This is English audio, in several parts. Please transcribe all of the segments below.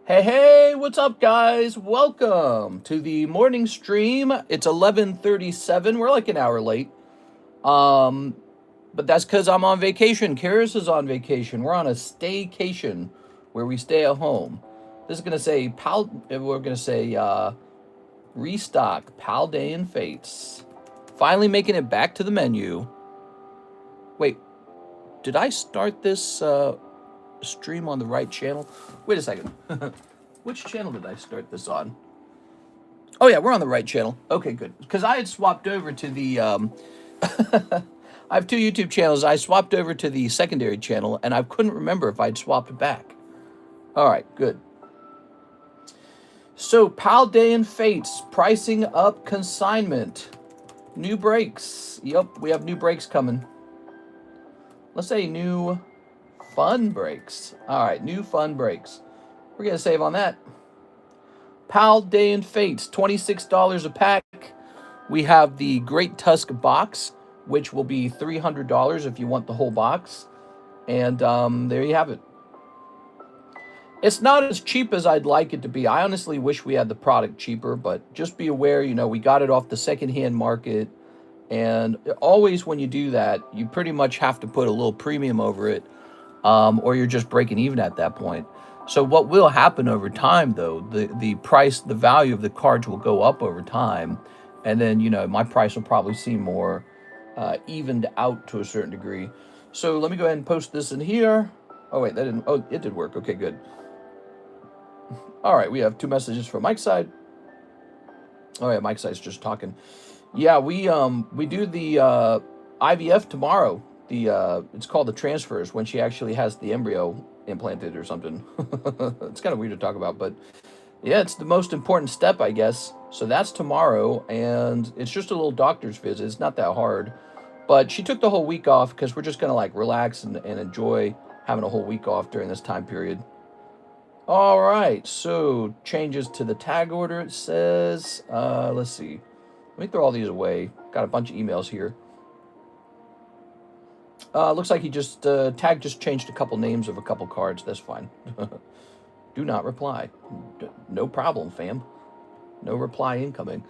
Hey, what's up, guys? Welcome to the morning stream. It's 11:37. We're like an hour late. Um, but that's because I'm on vacation. Karis is on vacation. We're on a staycation where we stay at home. This is gonna say We're gonna say restock Paldean Fates. Finally making it back to the menu. Wait, did I start this stream on the right channel? Wait a second. Which channel did I start this on? Oh yeah, we're on the right channel. Okay, good. Because I had swapped over to the I have two YouTube channels. I swapped over to the secondary channel, and I couldn't remember if I'd swapped back. All right, good. So, Paldean Fates, pricing up consignment. New breaks. Yep, we have new breaks coming. Let's say new fun breaks. All right, new fun breaks. We're going to save on that. Paldean Fates, $26 a pack. We have the Great Tusk box, which will be $300 if you want the whole box. And there you have it. It's not as cheap as I'd like it to be. I honestly wish we had the product cheaper, but just be aware, we got it off the secondhand market. And always when you do that, you pretty much have to put a little premium over it, or you're just breaking even at that point. So what will happen over time, though, the price, the value of the cards will go up over time. And then, my price will probably seem more evened out to a certain degree. So let me go ahead and post this in here. Oh, wait, that didn't, oh, it did work. Okay, good. All right, we have two messages from Mike's side. Oh, yeah, Mike's side's just talking. Yeah, we do the IVF tomorrow. It's called the transfers, when she actually has the embryo implanted or something. It's kind of weird to talk about, but yeah, it's the most important step, I guess. So that's tomorrow, and it's just a little doctor's visit. It's not that hard, but she took the whole week off because we're just gonna like relax and enjoy having a whole week off during this time period. All right, so changes to the tag order. It says, let's see. Let me throw all these away. Got a bunch of emails here. Looks like he just, tag just changed a couple names of a couple cards. That's fine. Do not reply. No problem, fam. No reply incoming.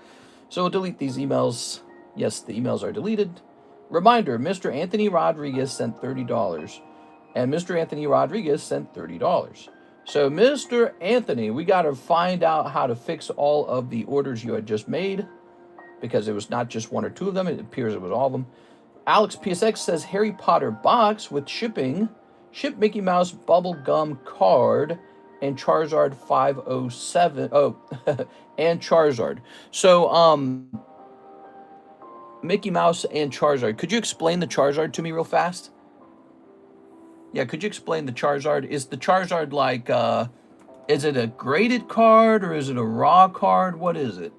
So we'll delete these emails. Yes, the emails are deleted. Reminder, Mr. Anthony Rodriguez sent $30. And Mr. Anthony Rodriguez sent $30. So, Mr. Anthony, we got to find out how to fix all of the orders you had just made, because it was not just one or two of them. It appears it was all of them. Alex PSX says Harry Potter box with shipping. Ship Mickey Mouse bubblegum card and Charizard 507. Oh, and Charizard. So, Mickey Mouse and Charizard. Could you explain the Charizard to me real fast? Yeah, could you explain the Charizard? Is the Charizard like, is it a graded card or is it a raw card? What is it?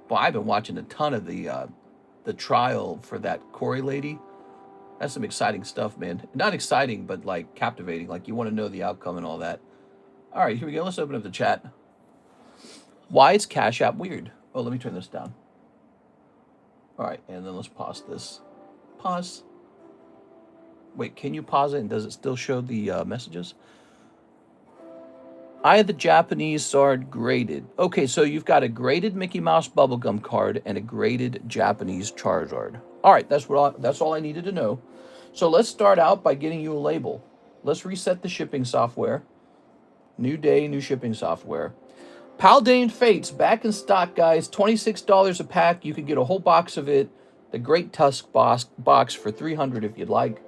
Well, I've been watching a ton of the trial for that Corey lady. That's some exciting stuff, man. Not exciting, but like captivating. Like you want to know the outcome and all that. All right, here we go. Let's open up the chat. Why is Cash App weird? Oh, let me turn this down. All right, and then let's pause this. Pause. Wait, can you pause it and does it still show the messages? I had the Japanese card graded. Okay, so you've got a graded Mickey Mouse bubblegum card and a graded Japanese Charizard. All right, that's all I needed to know. So let's start out by getting you a label. Let's reset the shipping software. New day, new shipping software. Paldean Fates, back in stock, guys. $26 a pack. You could get a whole box of it. The Great Tusk box for $300 if you'd like.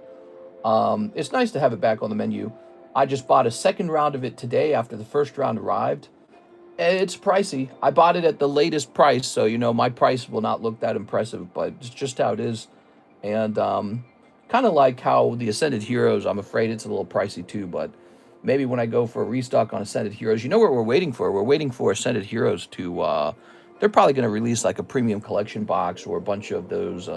It's nice to have it back on the menu. I just bought a second round of it today after the first round arrived. It's pricey. I bought it at the latest price, so, my price will not look that impressive, but it's just how it is. And kind of like how the Ascended Heroes, I'm afraid it's a little pricey too, but maybe when I go for a restock on Ascended Heroes, you know what we're waiting for? We're waiting for Ascended Heroes to, they're probably going to release like a premium collection box or a bunch of those,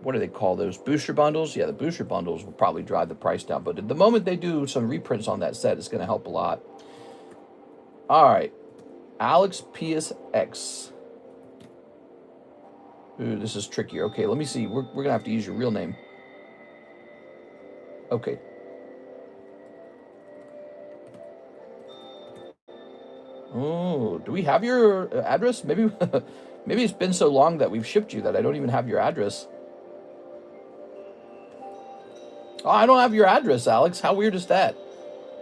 what do they call those? Booster bundles? Yeah, the booster bundles will probably drive the price down. But at the moment they do some reprints on that set, it's going to help a lot. All right. Alex PSX. Ooh, this is trickier. Okay, let me see. We're going to have to use your real name. Okay. Oh, do we have your address? Maybe maybe it's been so long that we've shipped you that I don't even have your address. Oh, I don't have your address, Alex. How weird is that?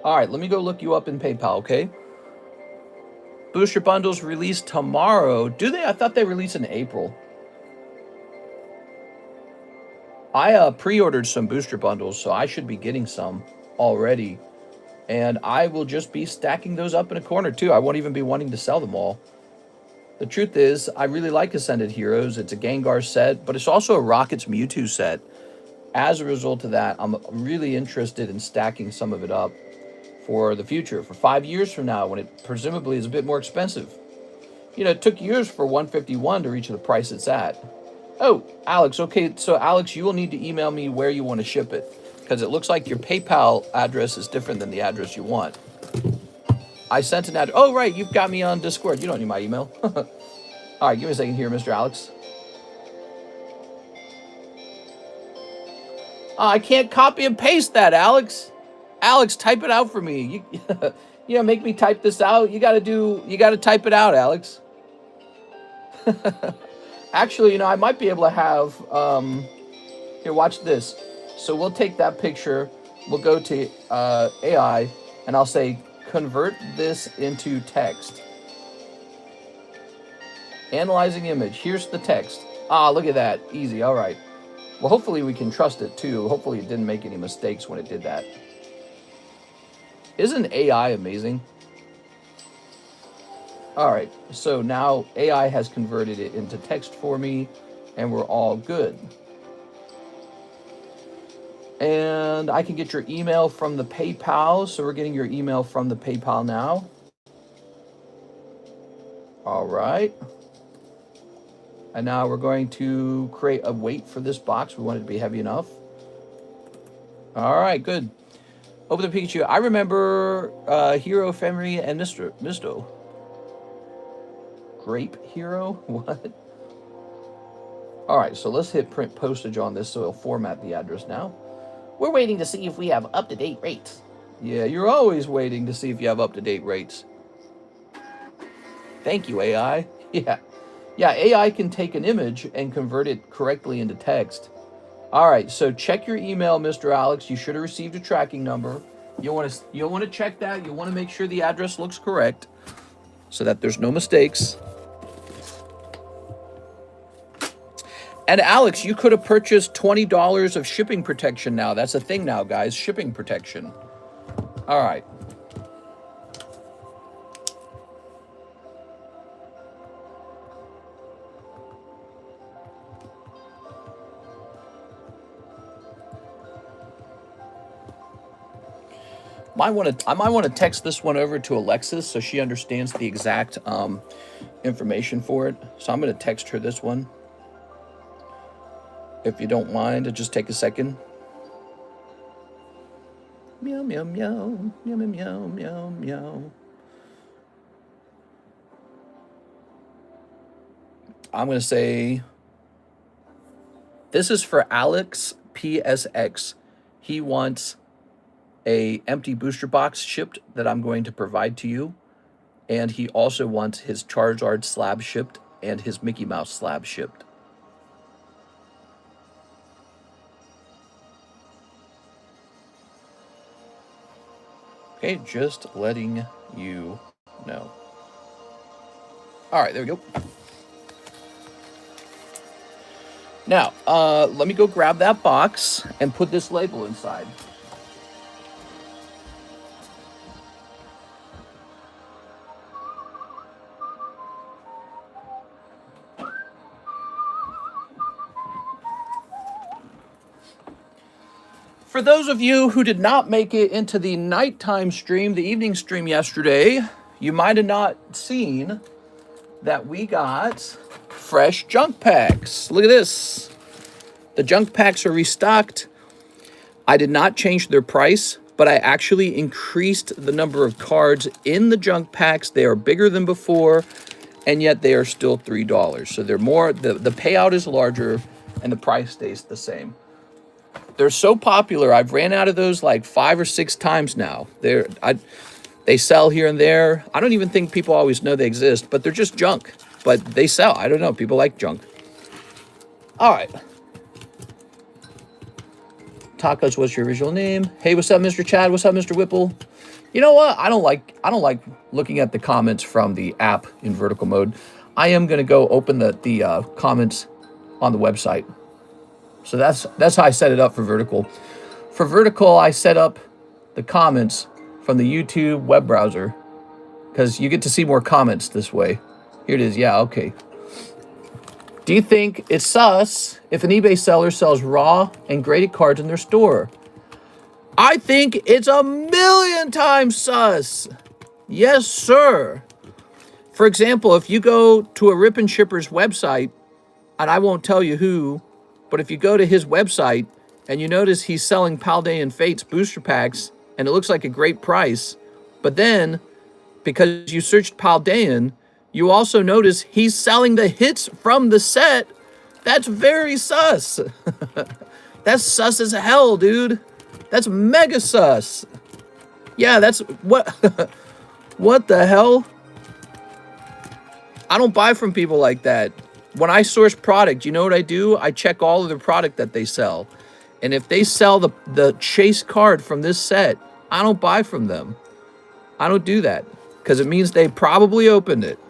All right, let me go look you up in PayPal, okay? Booster bundles release tomorrow. Do they? I thought they released in April. I pre-ordered some booster bundles, so I should be getting some already. And I will just be stacking those up in a corner too. I won't even be wanting to sell them all. The truth is, I really like Ascended Heroes. It's a Gengar set, but it's also a Rockets Mewtwo set. As a result of that, I'm really interested in stacking some of it up for the future, for 5 years from now, when it presumably is a bit more expensive. You know, it took years for 151 to reach the price it's at. Oh, Alex, okay, so Alex, you will need to email me where you want to ship it, because it looks like your PayPal address is different than the address you want. I sent an address. Oh, right, you've got me on Discord. You don't need my email. All right, give me a second here, Mr. Alex. I can't copy and paste that, Alex. Alex, type it out for me. You make me type this out. You gotta type it out, Alex. Actually, you know, I might be able to have, here, watch this. So we'll take that picture, we'll go to AI, and I'll say, convert this into text. Analyzing image, here's the text. Ah, look at that, easy, all right. Well, hopefully we can trust it too. Hopefully it didn't make any mistakes when it did that. Isn't AI amazing? All right, so now AI has converted it into text for me, and we're all good. And I can get your email from the PayPal, so we're getting your email from the PayPal now. All right. And now we're going to create a weight for this box. We want it to be heavy enough. All right, good. Open the Pikachu. I remember Hero, Fenry, and Misto. Grape Hero? What? All right, so let's hit print postage on this so it'll format the address now. We're waiting to see if we have up-to-date rates. Yeah, you're always waiting to see if you have up-to-date rates. Thank you, AI. Yeah. Yeah, AI can take an image and convert it correctly into text. All right, so check your email, Mr. Alex. You should have received a tracking number. You'll want to check that. You'll want to make sure the address looks correct so that there's no mistakes. And Alex, you could have purchased $20 of shipping protection now. That's a thing now, guys, shipping protection. All right. I might want to text this one over to Alexis so she understands the exact information for it. So I'm going to text her this one. If you don't mind, just take a second. Meow, meow, meow, meow, meow, meow, meow. I'm going to say, this is for Alex PSX. He wants a empty booster box shipped that I'm going to provide to you. And he also wants his Charizard slab shipped and his Mickey Mouse slab shipped. Okay, just letting you know. All right, there we go. Now, let me go grab that box and put this label inside. For those of you who did not make it into the nighttime stream, the evening stream yesterday, you might have not seen that we got fresh junk packs. Look at this. The junk packs are restocked. I did not change their price, but I actually increased the number of cards in the junk packs. They are bigger than before, and yet they are still $3. So they're more, the payout is larger, and the price stays the same. They're so popular. I've ran out of those like 5 or 6 times now. They sell here and there. I don't even think people always know they exist, but they're just junk. But they sell. I don't know. People like junk. All right. Tacos, what's your original name? Hey, what's up, Mr. Chad? What's up, Mr. Whipple? You know what? I don't like looking at the comments from the app in vertical mode. I am gonna go open the comments on the website. So that's how I set it up for vertical. For vertical, I set up the comments from the YouTube web browser because you get to see more comments this way. Here it is. Yeah, okay. Do you think it's sus if an eBay seller sells raw and graded cards in their store? I think it's 1,000,000 times sus. Yes, sir. For example, if you go to a Rip and Shipper's website, and I won't tell you who, but if you go to his website and you notice he's selling Paldean Fates booster packs and it looks like a great price, but then because you searched Paldean, you also notice he's selling the hits from the set. That's very sus. That's sus as hell, dude. That's mega sus. Yeah, that's what. What the hell? I don't buy from people like that. When I source product, you know what I do? I check all of the product that they sell. And if they sell the chase card from this set, I don't buy from them. I don't do that because it means they probably opened it.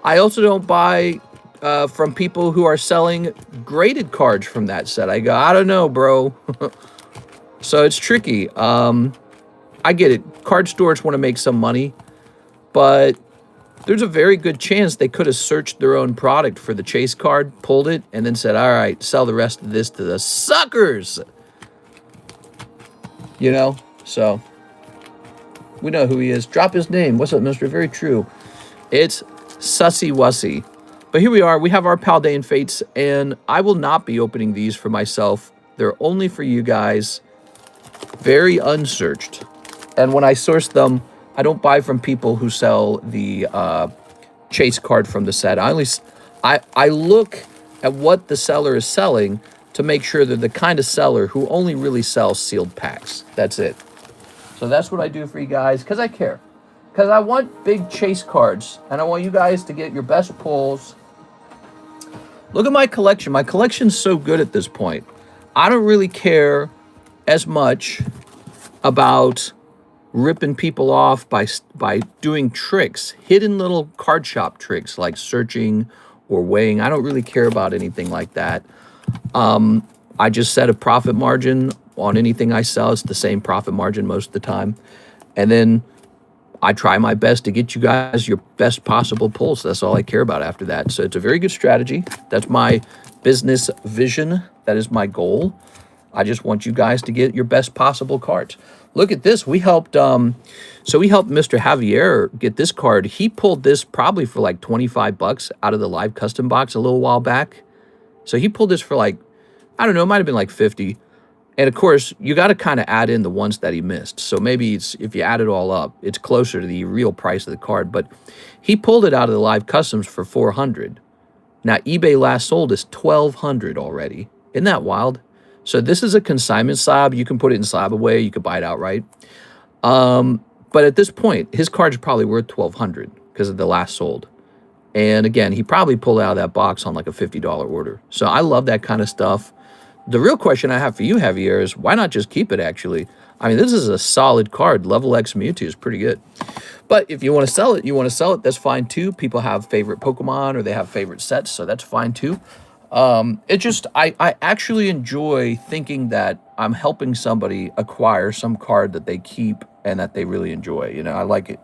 I also don't buy from people who are selling graded cards from that set. I go, I don't know, bro. So it's tricky. I get it. Card stores want to make some money, but there's a very good chance they could have searched their own product for the chase card, pulled it, and then said, all right, sell the rest of this to the suckers. You know? So we know who he is. Drop his name. What's up, mister? Very true. It's Sussy Wussy. But here we are. We have our Paldean Fates, and I will not be opening these for myself. They're only for you guys. Very unsearched. And when I source them, I don't buy from people who sell the chase card from the set. I look at what the seller is selling to make sure they're the kind of seller who only really sells sealed packs. That's it. So that's what I do for you guys because I care. Because I want big chase cards, and I want you guys to get your best pulls. Look at my collection. My collection's so good at this point. I don't really care as much about ripping people off by doing tricks, hidden little card shop tricks like searching or weighing. I don't really care about anything like that. I just set a profit margin on anything I sell. It's the same profit margin most of the time. And then I try my best to get you guys your best possible pulls. That's all I care about after that. So it's a very good strategy. That's my business vision. That is my goal. I just want you guys to get your best possible cards. Look at this. We helped Mr. Javier get this card. He pulled this probably for like 25 bucks out of the live custom box a little while back. So he pulled this for like, I don't know, it might have been like 50. And of course, you got to kind of add in the ones that he missed. So maybe if you add it all up, it's closer to the real price of the card. But he pulled it out of the live customs for 400. Now, eBay last sold is 1,200 already. Isn't that wild? So this is a consignment slab. You can put it in slab away. You could buy it outright. But at this point, his card's probably worth 1,200 because of the last sold. And again, he probably pulled out of that box on like a $50 order. So I love that kind of stuff. The real question I have for you, Javier, is why not just keep it, actually? I mean, this is a solid card. Level X Mewtwo is pretty good. But if you want to sell it, that's fine too. People have favorite Pokemon or they have favorite sets, so that's fine too. I actually enjoy thinking that I'm helping somebody acquire some card that they keep and that they really enjoy. You know, I like it.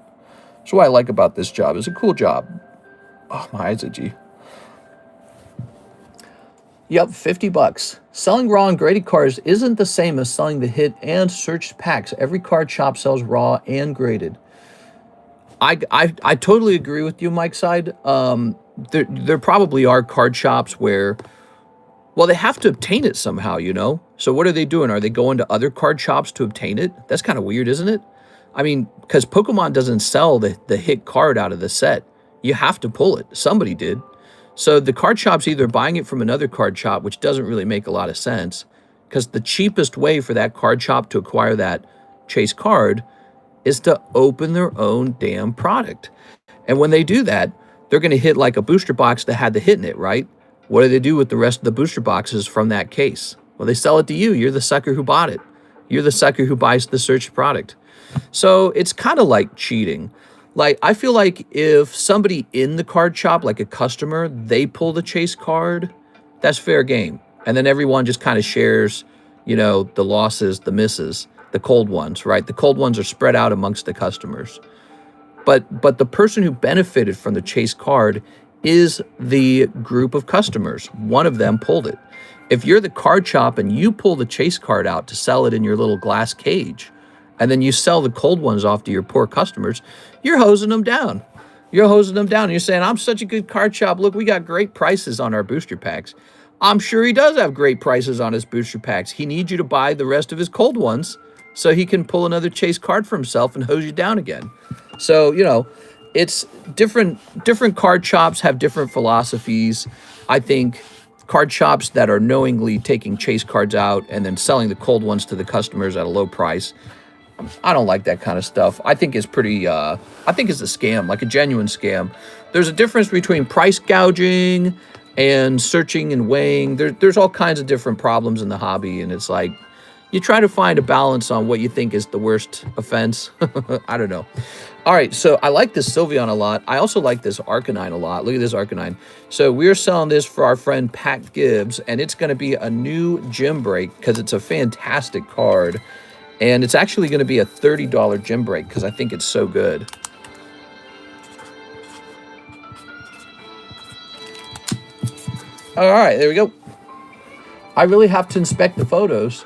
That's what I like about this job. It's a cool job. Oh, my eyes itchy. Yep, 50 bucks. Selling raw and graded cards isn't the same as selling the hit and searched packs. Every card shop sells raw and graded. I totally agree with you, Mike's side. There probably are card shops where, well, they have to obtain it somehow, you know? So what are they doing? Are they going to other card shops to obtain it? That's kind of weird, isn't it? I mean, because Pokemon doesn't sell the hit card out of the set. You have to pull it. Somebody did. So the card shop's either buying it from another card shop, which doesn't really make a lot of sense. because the cheapest way for that card shop to acquire that chase card is to open their own damn product. And when they do that, they're going to hit like a booster box that had the hit in it, right? What do they do with the rest of the booster boxes from that case? Well, they sell it to you. You're the sucker who bought it. You're the sucker who buys the search product. So it's kind of like cheating. Like, I feel like if somebody in the card shop, like a customer, they pull the chase card, that's fair game. And then everyone just kind of shares, you know, the losses, the misses, the cold ones, right? The cold ones are spread out amongst the customers. But the person who benefited from the chase card is the group of customers. One of them pulled it. If you're the card shop and you pull the chase card out to sell it in your little glass cage, and then you sell the cold ones off to your poor customers, you're hosing them down. You're hosing them down. You're saying, I'm such a good card shop. Look, we got great prices on our booster packs. I'm sure he does have great prices on his booster packs. He needs you to buy the rest of his cold ones so he can pull another chase card for himself and hose you down again. So, you know, it's different card shops have different philosophies. I think card shops that are knowingly taking chase cards out and then selling the cold ones to the customers at a low price, I don't like that kind of stuff. I think it's pretty, I think it's a scam, like a genuine scam. There's a difference between price gouging and searching and weighing. There's all kinds of different problems in the hobby, and it's like, you try to find a balance on what you think is the worst offense. I don't know. All right, so I like this Sylveon a lot. I also like this Arcanine a lot. Look at this Arcanine. So we're selling this for our friend Pat Gibbs, and it's going to be a new gym break because it's a fantastic card. And it's actually going to be a $30 gym break because I think it's so good. All right, there we go. I really have to inspect the photos.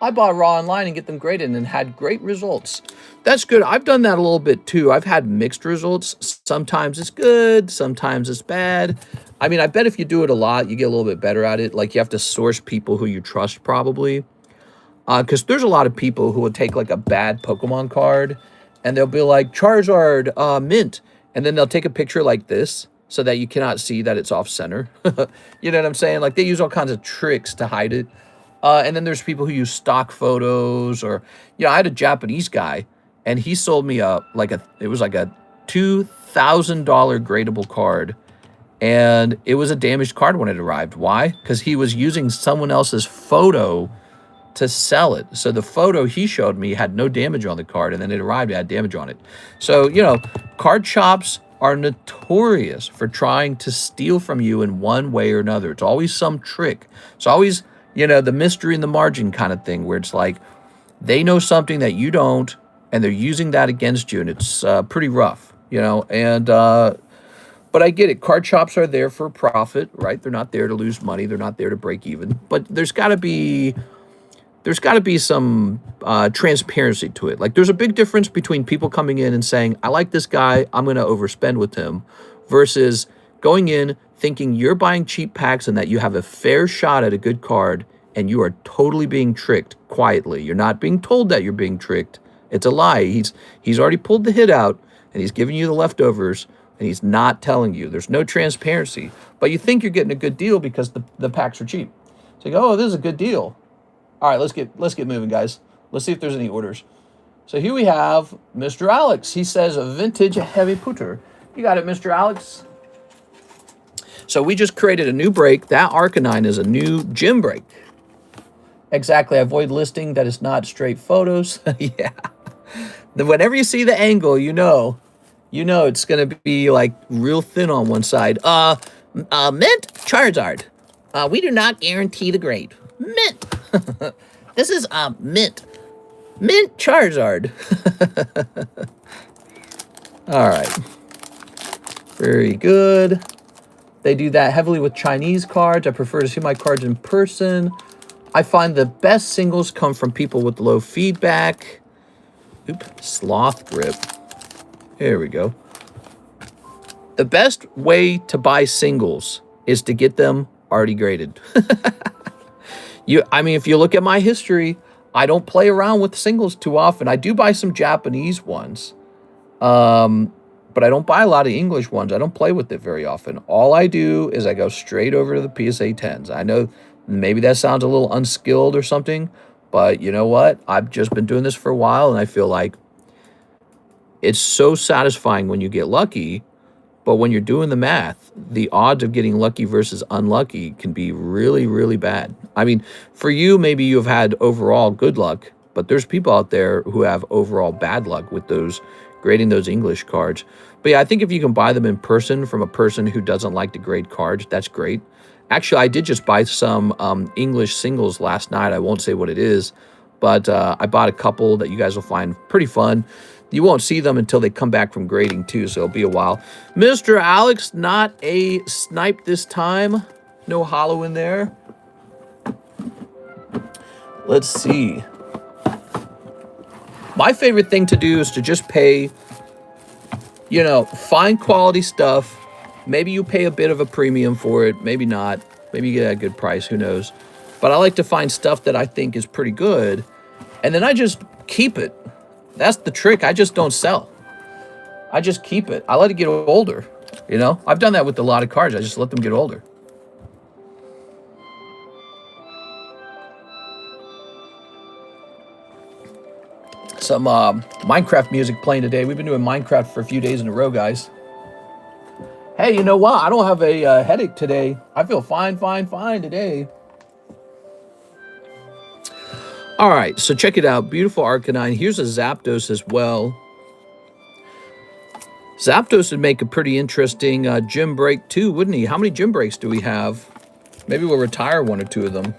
I bought raw online and get them graded and had great results. That's good. I've done that a little bit too. I've had mixed results. Sometimes it's good, sometimes it's bad. I mean, I bet if you do it a lot, you get a little bit better at it. Like, you have to source people who you trust probably. Because there's a lot of people who will take like a bad Pokemon card and they'll be like, Charizard, mint. And then they'll take a picture like this so that you cannot see that it's off center. You know what I'm saying? Like, they use all kinds of tricks to hide it. And then there's people who use stock photos, or, you know, I had a Japanese guy and he sold me it was like a $2,000 gradable card. And it was a damaged card when it arrived. Why? Because he was using someone else's photo to sell it. So the photo he showed me had no damage on the card, and then it arrived, it had damage on it. So, you know, card shops are notorious for trying to steal from you in one way or another. It's always some trick. It's always, you know, the mystery in the margin kind of thing, where it's like they know something that you don't, and they're using that against you, and it's pretty rough, you know. And but I get it. Card shops are there for profit, right? They're not there to lose money. They're not there to break even. But there's got to be some transparency to it. Like, there's a big difference between people coming in and saying, I like this guy, I'm going to overspend with him, versus going in thinking you're buying cheap packs and that you have a fair shot at a good card, and you are totally being tricked quietly. You're not being told that you're being tricked. It's a lie. He's already pulled the hit out, and he's giving you the leftovers, and he's not telling you. There's no transparency. But you think you're getting a good deal because the packs are cheap. So you go, oh, this is a good deal. All right, let's get moving, guys. Let's see if there's any orders. So here we have Mr. Alex. He says a vintage heavy putter. You got it, Mr. Alex. So we just created a new break. That Arcanine is a new gym break. Exactly. Avoid listing that is not straight photos. Yeah. Whenever you see the angle, you know it's gonna be like real thin on one side. Mint Charizard. We do not guarantee the grade. Mint. This is mint Charizard. All right, very good. They do that heavily with Chinese cards. I prefer to see my cards in person. I find the best singles come from people with low feedback. Sloth grip. Here we go. The best way to buy singles is to get them already graded. I mean, if you look at my history, I don't play around with singles too often. I do buy some Japanese ones, but I don't buy a lot of English ones. I don't play with it very often. All I do is I go straight over to the PSA 10s. I know Maybe that sounds a little unskilled or something, but you know what? I've just been doing this for a while, and I feel like it's so satisfying when you get lucky. But when you're doing the math, the odds of getting lucky versus unlucky can be really, really bad. I mean, for you, maybe you've had overall good luck, but there's people out there who have overall bad luck with those grading those English cards. But yeah, I think if you can buy them in person from a person who doesn't like to grade cards, that's great. Actually, I did just buy some English singles last night. I won't say what it is, but I bought a couple that you guys will find pretty fun. You won't see them until they come back from grading too, so it'll be a while. Mr. Alex, not a snipe this time. No hollow in there. Let's see. My favorite thing to do is to just pay, you know, fine quality stuff. Maybe you pay a bit of a premium for it, maybe not. Maybe you get a good price, who knows. But I like to find stuff that I think is pretty good, and then I just keep it. That's the trick. I just don't sell. I just keep it. I let it get older, you know? I've done that with a lot of cards. I just let them get older. Some Minecraft music playing today. We've been doing Minecraft for a few days in a row, guys. Hey, you know what? I don't have a headache today. I feel fine today. All right, so check it out. Beautiful Arcanine. Here's a Zapdos as well. Zapdos would make a pretty interesting gym break too, wouldn't he? How many gym breaks do we have? Maybe we'll retire one or two of them.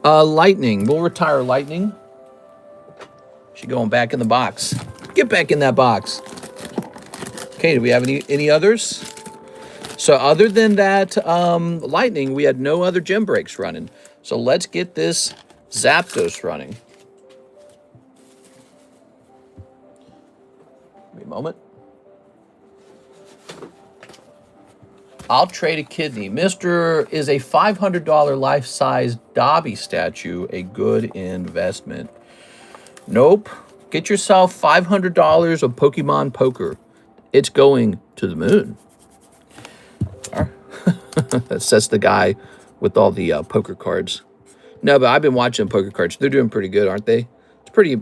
Lightning. We'll retire Lightning. She's going back in the box. Get back in that box. Okay, do we have any others? So other than that Lightning, we had no other gym breaks running. So let's get this Zapdos running. Give me a moment. I'll trade a kidney. Mr. Is a $500 life-size Dobby statue a good investment? Nope. Get yourself $500 of Pokemon Poker. It's going to the moon. That says the guy with all the poker cards. No, but I've been watching poker cards. They're doing pretty good, aren't they?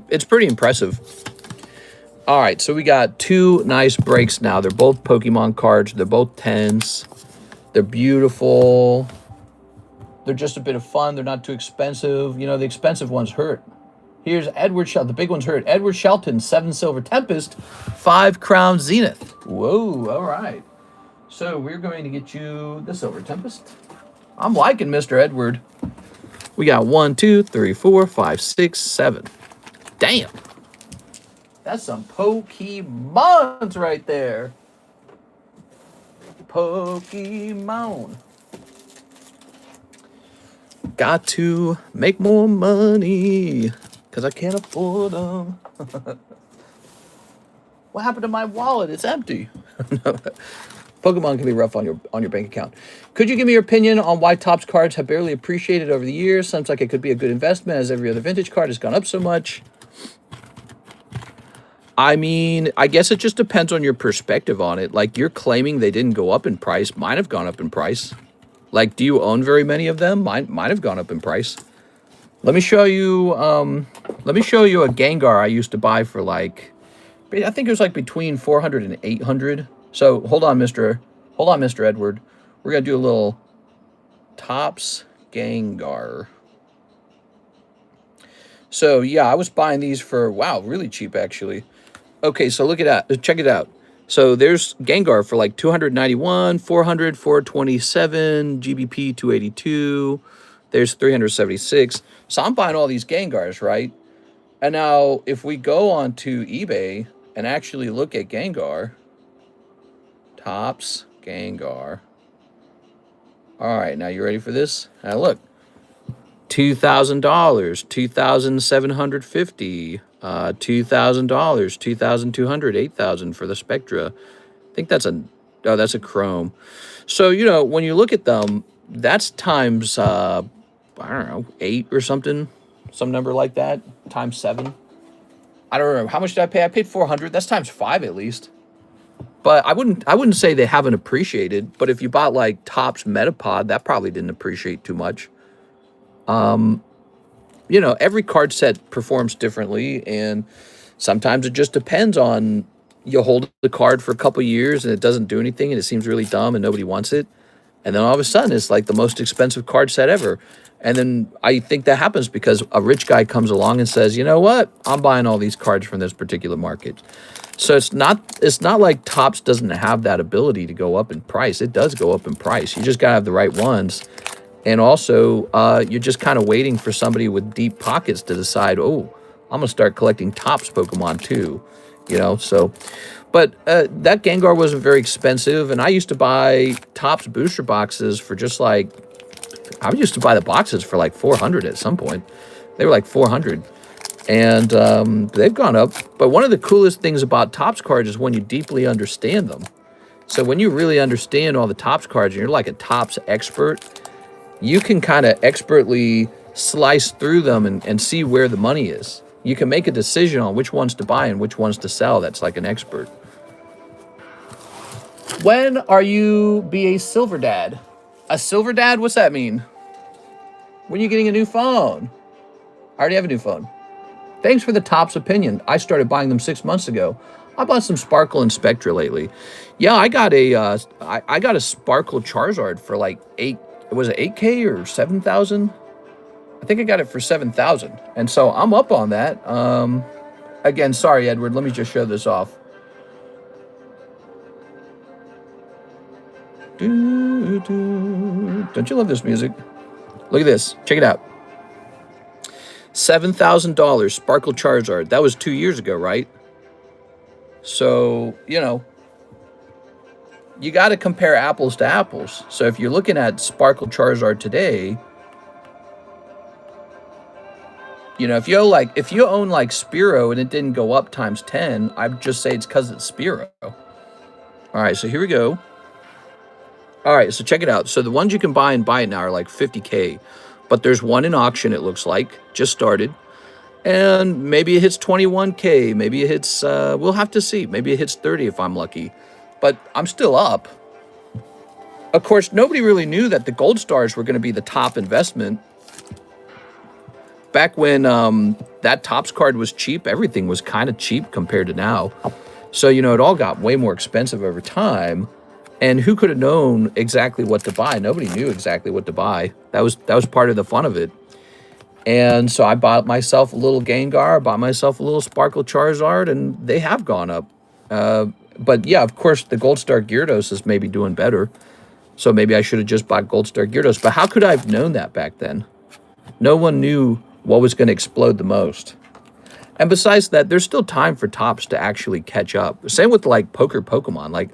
It's pretty impressive. All right, so we got two nice breaks now. They're both Pokemon cards. They're both 10s. They're beautiful. They're just a bit of fun. They're not too expensive. You know, the expensive ones hurt. Here's Edward Shelton. The big ones hurt. Edward Shelton, 7 Silver Tempest, 5 Crown Zenith. Whoa, all right. So we're going to get you the Silver Tempest. I'm liking Mr. Edward. We got 1, 2, 3, 4, 5, 6, 7. Damn. That's some Pokemons right there. Pokemon. Got to make more money because I can't afford them. What happened to my wallet? It's empty. Pokemon can be rough on your bank account. Could you give me your opinion on why Topps cards have barely appreciated over the years? Seems like it could be a good investment as every other vintage card has gone up so much. I mean, I guess it just depends on your perspective on it. Like, you're claiming they didn't go up in price. Mine have gone up in price. Like, do you own very many of them? Mine have gone up in price. Let me show you a Gengar I used to buy for like, I think it was like between 400 and 800. So hold on, Mr. Edward. We're gonna do a little Topps Gengar. So yeah, I was buying these for, wow, really cheap actually. Okay, so look at that. Check it out. So there's Gengar for like 291, 400, 427, GBP 282. There's 376. So I'm buying all these Gengars, right? And now if we go onto eBay and actually look at Gengar, Topps Gengar. All right, now you ready for this? Now look, $2,000, $2,750, $2,000, $2,200, $8,000 for the Spectra. I think that's a Chrome. So, you know, when you look at them, that's times, I don't know, 8 or something, some number like that, times 7. I don't remember. How much did I pay? I paid $400. That's times 5 at least. But I wouldn't say they haven't appreciated. But if you bought like Topps Metapod, that probably didn't appreciate too much. You know, every card set performs differently, and sometimes it just depends on you hold the card for a couple years and it doesn't do anything and it seems really dumb and nobody wants it. And then all of a sudden it's like the most expensive card set ever. And then I think that happens because a rich guy comes along and says, you know what? I'm buying all these cards from this particular market. So it's not like Topps doesn't have that ability to go up in price. It does go up in price. You just gotta have the right ones. And also, you're just kind of waiting for somebody with deep pockets to decide, oh, I'm gonna start collecting Topps Pokemon too, you know. So, but that Gengar wasn't very expensive, and I used to buy Topps booster boxes for just like I used to buy the boxes for like 400 at some point. They were like 400, and they've gone up. But one of the coolest things about Topps cards is when you deeply understand them. So when you really understand all the Topps cards, and you're like a Topps expert, you can kind of expertly slice through them and see where the money is. You can make a decision on which ones to buy and which ones to sell. That's like an expert. When are you be a silver dad? A silver dad? What's that mean? When are you getting a new phone? I already have a new phone. Thanks for the Topps opinion. I started buying them 6 months ago. I bought some Sparkle and Spectra lately. Yeah, I got a Sparkle Charizard for like was it 8K or 7,000? I think I got it for 7,000. And so I'm up on that. Again, sorry, Edward. Let me just show this off. Don't you love this music? Look at this. Check it out. $7,000 Sparkle Charizard. That was 2 years ago, right? So, you know, you got to compare apples to apples. So if you're looking at Sparkle Charizard today, you know, if you own like Spearow and it didn't go up times 10, I'd just say it's because it's Spearow. All right, so here we go. All right, so check it out. So the ones you can buy and buy it now are like 50K, but there's one in auction, it looks like, just started. And maybe it hits 21K, maybe it hits, we'll have to see. Maybe it hits 30 if I'm lucky. But I'm still up. Of course, nobody really knew that the Gold Stars were going to be the top investment. Back when that Topps card was cheap, everything was kind of cheap compared to now. So, you know, it all got way more expensive over time. And who could have known exactly what to buy? Nobody knew exactly what to buy. That was part of the fun of it. And so I bought myself a little Gengar, bought myself a little Sparkle Charizard, and they have gone up. But yeah, of course, the Gold Star Gyarados is maybe doing better. So maybe I should have just bought Gold Star Gyarados. But how could I have known that back then? No one knew what was going to explode the most. And besides that, there's still time for Topps to actually catch up. Same with like Poker Pokemon. Like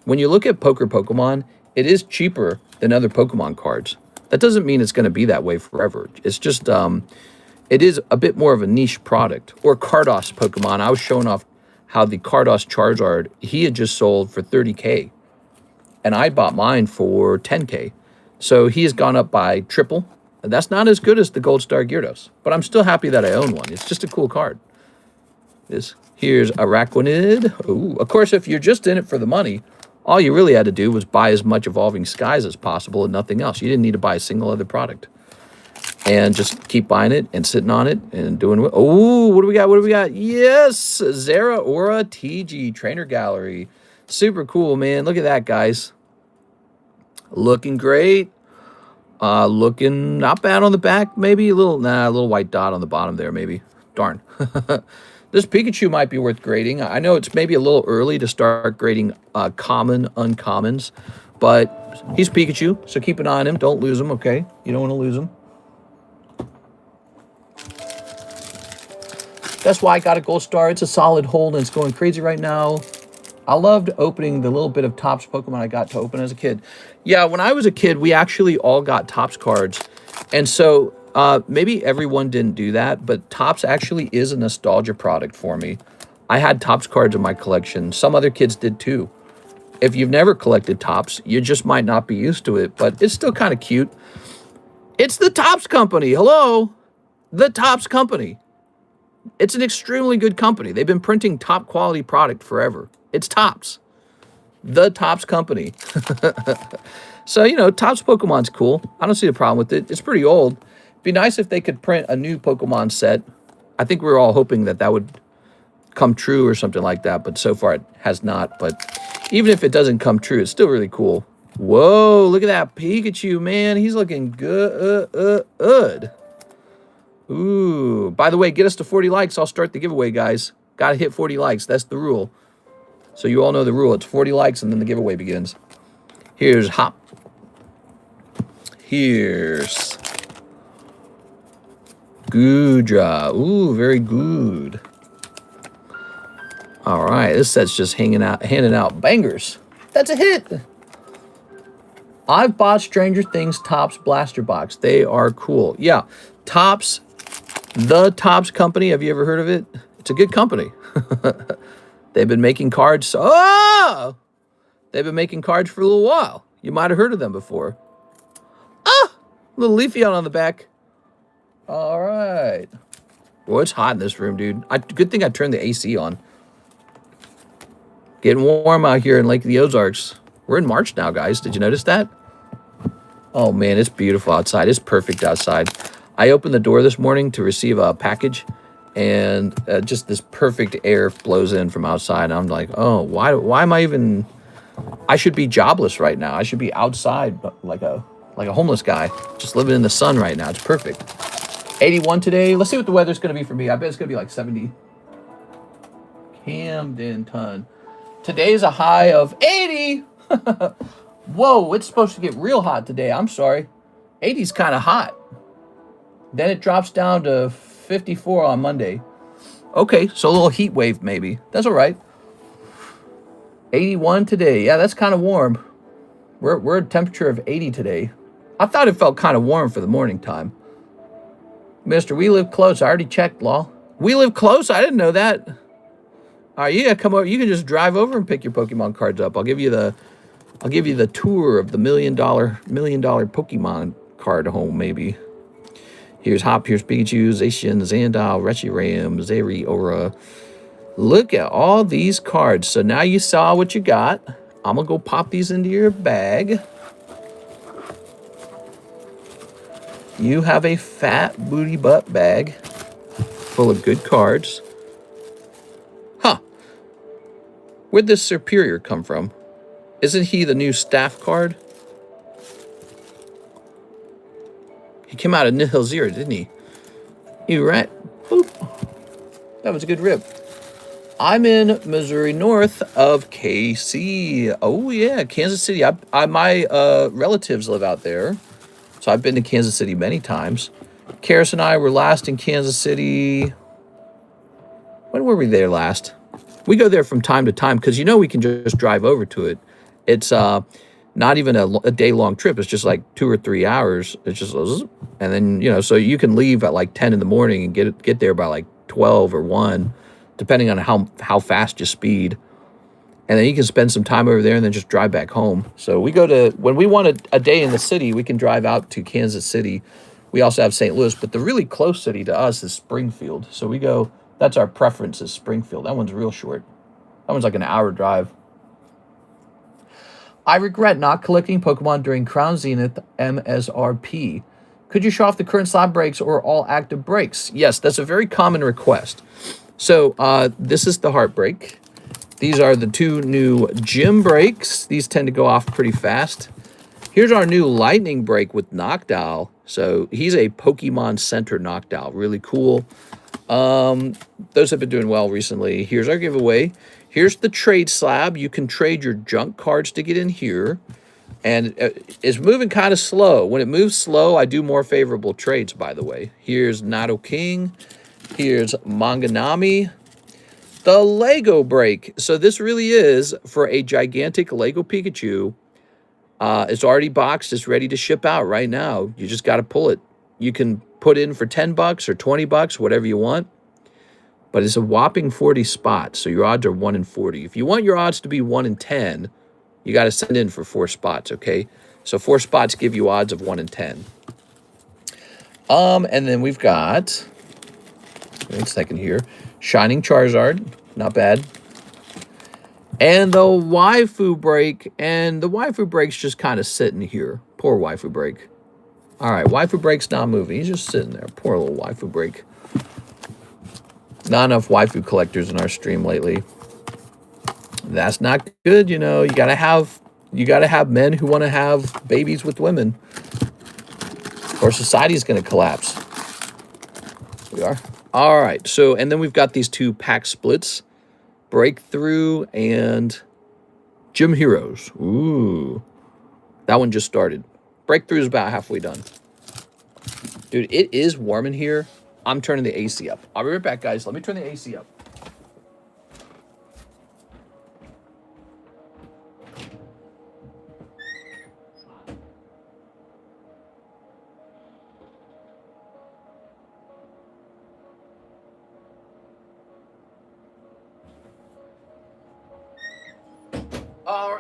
when you look at Poker Pokemon, it is cheaper than other Pokemon cards. That doesn't mean it's going to be that way forever. It's just, it is a bit more of a niche product. Or Cardos Pokemon. I was showing off how the Cardos Charizard, he had just sold for 30K. And I bought mine for 10K. So he has gone up by triple. And that's not as good as the Gold Star Gyarados. But I'm still happy that I own one. It's just a cool card. Here's Araquanid. Ooh, of course, if you're just in it for the money, all you really had to do was buy as much Evolving Skies as possible and nothing else. You didn't need to buy a single other product. And just keep buying it and sitting on it and doing it. Oh, what do we got? What do we got? Yes, Zeraora TG Trainer Gallery. Super cool, man. Look at that, guys. Looking great. Looking not bad on the back. Maybe a little white dot on the bottom there, maybe. Darn. This Pikachu might be worth grading. I know it's maybe a little early to start grading common uncommons, but he's Pikachu, so keep an eye on him. Don't lose him, okay? You don't want to lose him. That's why I got a Gold Star. It's a solid hold, and it's going crazy right now. I loved opening the little bit of Topps Pokemon I got to open as a kid. Yeah, when I was a kid, we actually all got Topps cards. And so maybe everyone didn't do that, but Topps actually is a nostalgia product for me. I had Topps cards in my collection. Some other kids did too. If you've never collected Topps, you just might not be used to it, but it's still kind of cute. It's the Topps Company. Hello? The Topps Company. It's an extremely good company. They've been printing top quality product forever. It's Topps. the Topps company. So, you know, Topps Pokemon's cool. I don't see a problem with it. It's pretty old. It'd be nice if they could print a new Pokemon set. I think we were all hoping that that would come true or something like that, but so far it has not. But even if it doesn't come true, it's still really cool. Whoa, look at that Pikachu, man. He's looking good. Ooh, by the way, get us to 40 likes. I'll start the giveaway, guys. Got to hit 40 likes. That's the rule. So you all know the rule. It's 40 likes and then the giveaway begins. Here's Hop. Here's Gudra. Ooh, very good. All right, this set's just handing out bangers. That's a hit. I've bought Stranger Things Topps Blaster Box. They are cool. Yeah, Topps, the Topps company. Have you ever heard of it? It's a good company. They've been making cards. Oh! They've been making cards for a little while. You might have heard of them before. Ah! A little leafy out on the back. All right. Well, it's hot in this room, dude. Good thing I turned the AC on. Getting warm out here in Lake of the Ozarks. We're in March now, guys. Did you notice that? Oh, man, it's beautiful outside. It's perfect outside. I opened the door this morning to receive a package, and just this perfect air blows in from outside. And I'm like, oh, why am I even... I should be jobless right now. I should be outside like a homeless guy, just living in the sun right now. It's perfect. 81 today. Let's see what the weather's going to be for me. I bet it's going to be like 70. Camden ton. Today's a high of 80. Whoa, it's supposed to get real hot today. I'm sorry. 80's kind of hot. Then it drops down to 54 on Monday. Okay, so a little heat wave maybe. That's all right. 81 today. Yeah, that's kind of warm. We're at a temperature of 80 today. I thought it felt kind of warm for the morning time. Mister, we live close. I already checked, Law. We live close? I didn't know that. All right, you gotta come over. You can just drive over and pick your Pokemon cards up. I'll give you the tour of the $1 million Pokemon card home, maybe. Here's Hop, here's Pikachu, Zacian, Zandile, Reshiram, Zeri, Aura. Look at all these cards. So now you saw what you got. I'm going to go pop these into your bag. You have a fat booty butt bag full of good cards. Huh. Where'd this Superior come from? Isn't he the new staff card? He came out of Nihil Zero, didn't he? You right. Boop. That was a good rip. I'm in Missouri, north of KC. Oh, yeah, Kansas City. My relatives live out there, so I've been to Kansas City many times. Karis and I were last in Kansas City. When were we there last? We go there from time to time because, you know, we can just drive over to it. It's not even a day-long trip. It's just like 2 or 3 hours. It's just, and then, you know, so you can leave at like 10 in the morning and get there by like 12 or 1. Depending on how fast you speed. And then you can spend some time over there and then just drive back home. So we go to, when we want a day in the city, we can drive out to Kansas City. We also have St. Louis, but the really close city to us is Springfield. So we go, that's our preference, is Springfield. That one's real short. That one's like an hour drive. I regret not collecting Pokemon during Crown Zenith MSRP. Could you show off the current slab breaks or all active breaks? Yes, that's a very common request. So this is the Heartbreak. These are the 2 new gym breaks. These tend to go off pretty fast. Here's our new Lightning break with Noctowl. So he's a Pokemon Center Noctowl. Really cool. Those have been doing well recently. Here's our giveaway. Here's the trade slab. You can trade your junk cards to get in here. And it's moving kind of slow. When it moves slow, I do more favorable trades, by the way. Here's Nidoking. Here's Manganami. The Lego break. So this really is for a gigantic Lego Pikachu. It's already boxed. It's ready to ship out right now. You just got to pull it. You can put in for $10 or $20, whatever you want. But it's a whopping 40 spots. So your odds are 1 in 40. If you want your odds to be 1 in 10, you got to send in for 4 spots, okay? So 4 spots give you odds of 1 in 10. And then we've got... Wait a second here. Shining Charizard. Not bad. And the waifu break, and the waifu break's just kind of sitting here. Poor waifu break. All right, waifu break's not moving. He's just sitting there. Poor little waifu break. Not enough waifu collectors in our stream lately. That's not good, you know. You gotta have men who want to have babies with women, or society's gonna collapse. We are. All right. So, and then we've got these two pack splits. Breakthrough and Gym Heroes. Ooh. That one just started. Breakthrough is about halfway done. Dude, it is warm in here. I'm turning the AC up. I'll be right back, guys. Let me turn the AC up.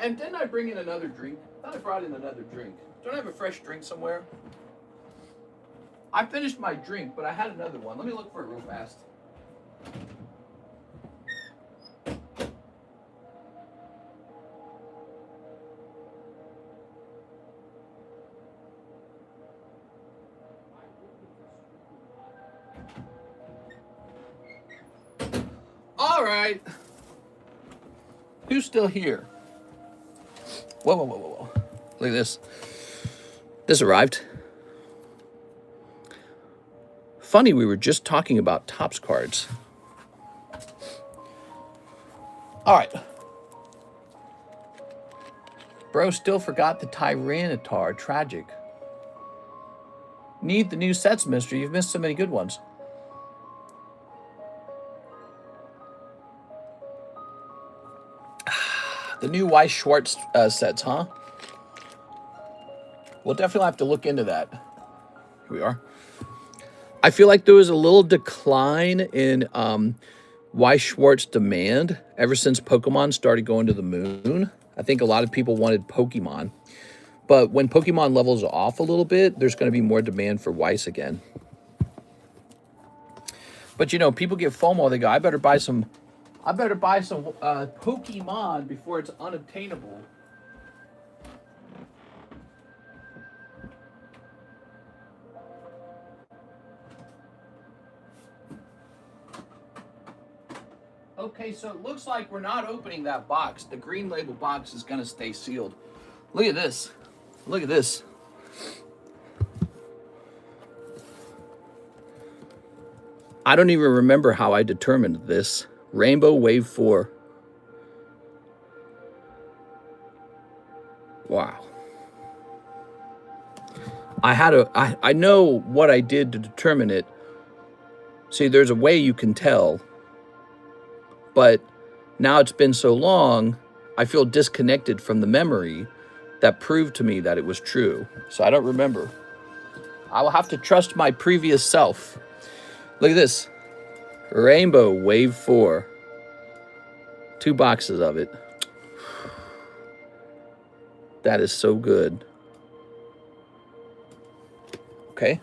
And didn't I bring in another drink? I thought I brought in another drink. Don't I have a fresh drink somewhere? I finished my drink, but I had another one. Let me look for it real fast. All right. Who's still here? Whoa, whoa, whoa, whoa, whoa. Look at this. This arrived. Funny, we were just talking about Topps cards. All right. Bro still forgot the Tyranitar. Tragic. Need the new sets, mister. You've missed so many good ones. The new Weiss Schwarz sets, huh? We'll definitely have to look into that. Here we are. I feel like there was a little decline in Weiss Schwarz demand ever since Pokemon started going to the moon. I think a lot of people wanted Pokemon. But when Pokemon levels off a little bit, there's going to be more demand for Weiss again. But, you know, people get FOMO. They go, I better buy some Pokemon before it's unobtainable. Okay, so it looks like we're not opening that box. The green label box is going to stay sealed. Look at this. Look at this. I don't even remember how I determined this. Rainbow Wave 4. Wow. I know what I did to determine it. See, there's a way you can tell. But now it's been so long, I feel disconnected from the memory that proved to me that it was true. So I don't remember. I will have to trust my previous self. Look at this. Rainbow Wave 4. 2 boxes of it. That is so good. Okay.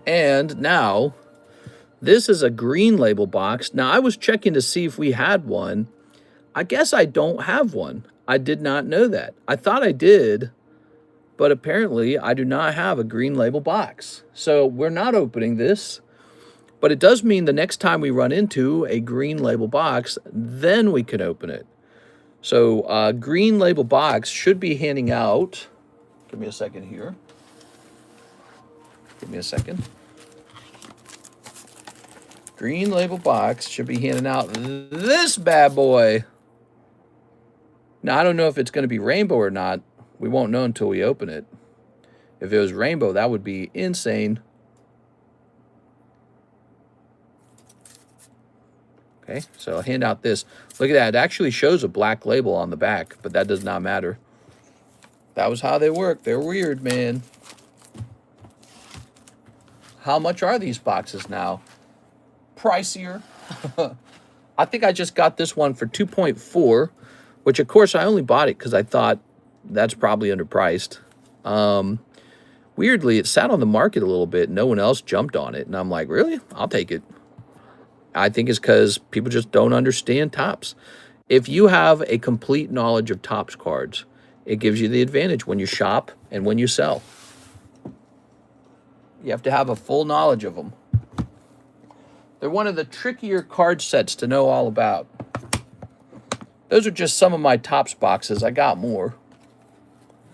And now, this is a green label box. Now, I was checking to see if we had one. I guess I don't have one. I did not know that. I thought I did, but apparently I do not have a green label box. So we're not opening this, but it does mean the next time we run into a green label box, then we can open it. So green label box should be handing out. Give me a second here. Give me a second. Green label box should be handing out this bad boy. Now, I don't know if it's going to be rainbow or not. We won't know until we open it. If it was rainbow, that would be insane. Okay, so I'll hand out this. Look at that. It actually shows a black label on the back, but that does not matter. That was how they work. They're weird, man. How much are these boxes now? Pricier. I think I just got this one for 2.4, which of course I only bought it because I thought that's probably underpriced. Weirdly, it sat on the market a little bit. No one else jumped on it. And I'm like, really? I'll take it. I think it's because people just don't understand tops. If you have a complete knowledge of tops cards, it gives you the advantage when you shop and when you sell. You have to have a full knowledge of them. They're one of the trickier card sets to know all about. Those are just some of my tops boxes. I got more.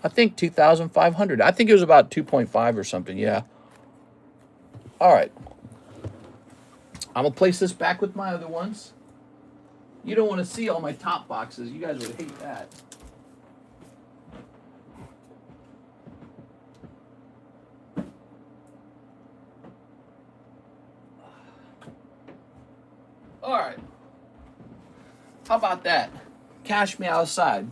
I think 2,500. I think it was about 2.5 or something, yeah. All right. I'm going to place this back with my other ones. You don't want to see all my top boxes. You guys would hate that. All right. How about that? Cash me outside.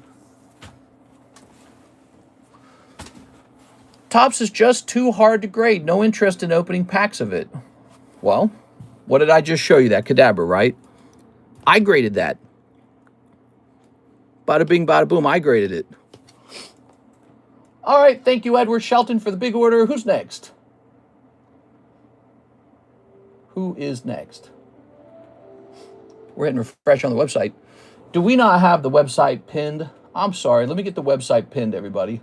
Tops is just too hard to grade. No interest in opening packs of it. Well, what did I just show you? That Kadabra, right? I graded that. Bada bing, bada boom, I graded it. All right, thank you, Edward Shelton, for the big order. Who's next? Who is next? We're hitting refresh on the website. Do we not have the website pinned? I'm sorry. Let me get the website pinned, everybody.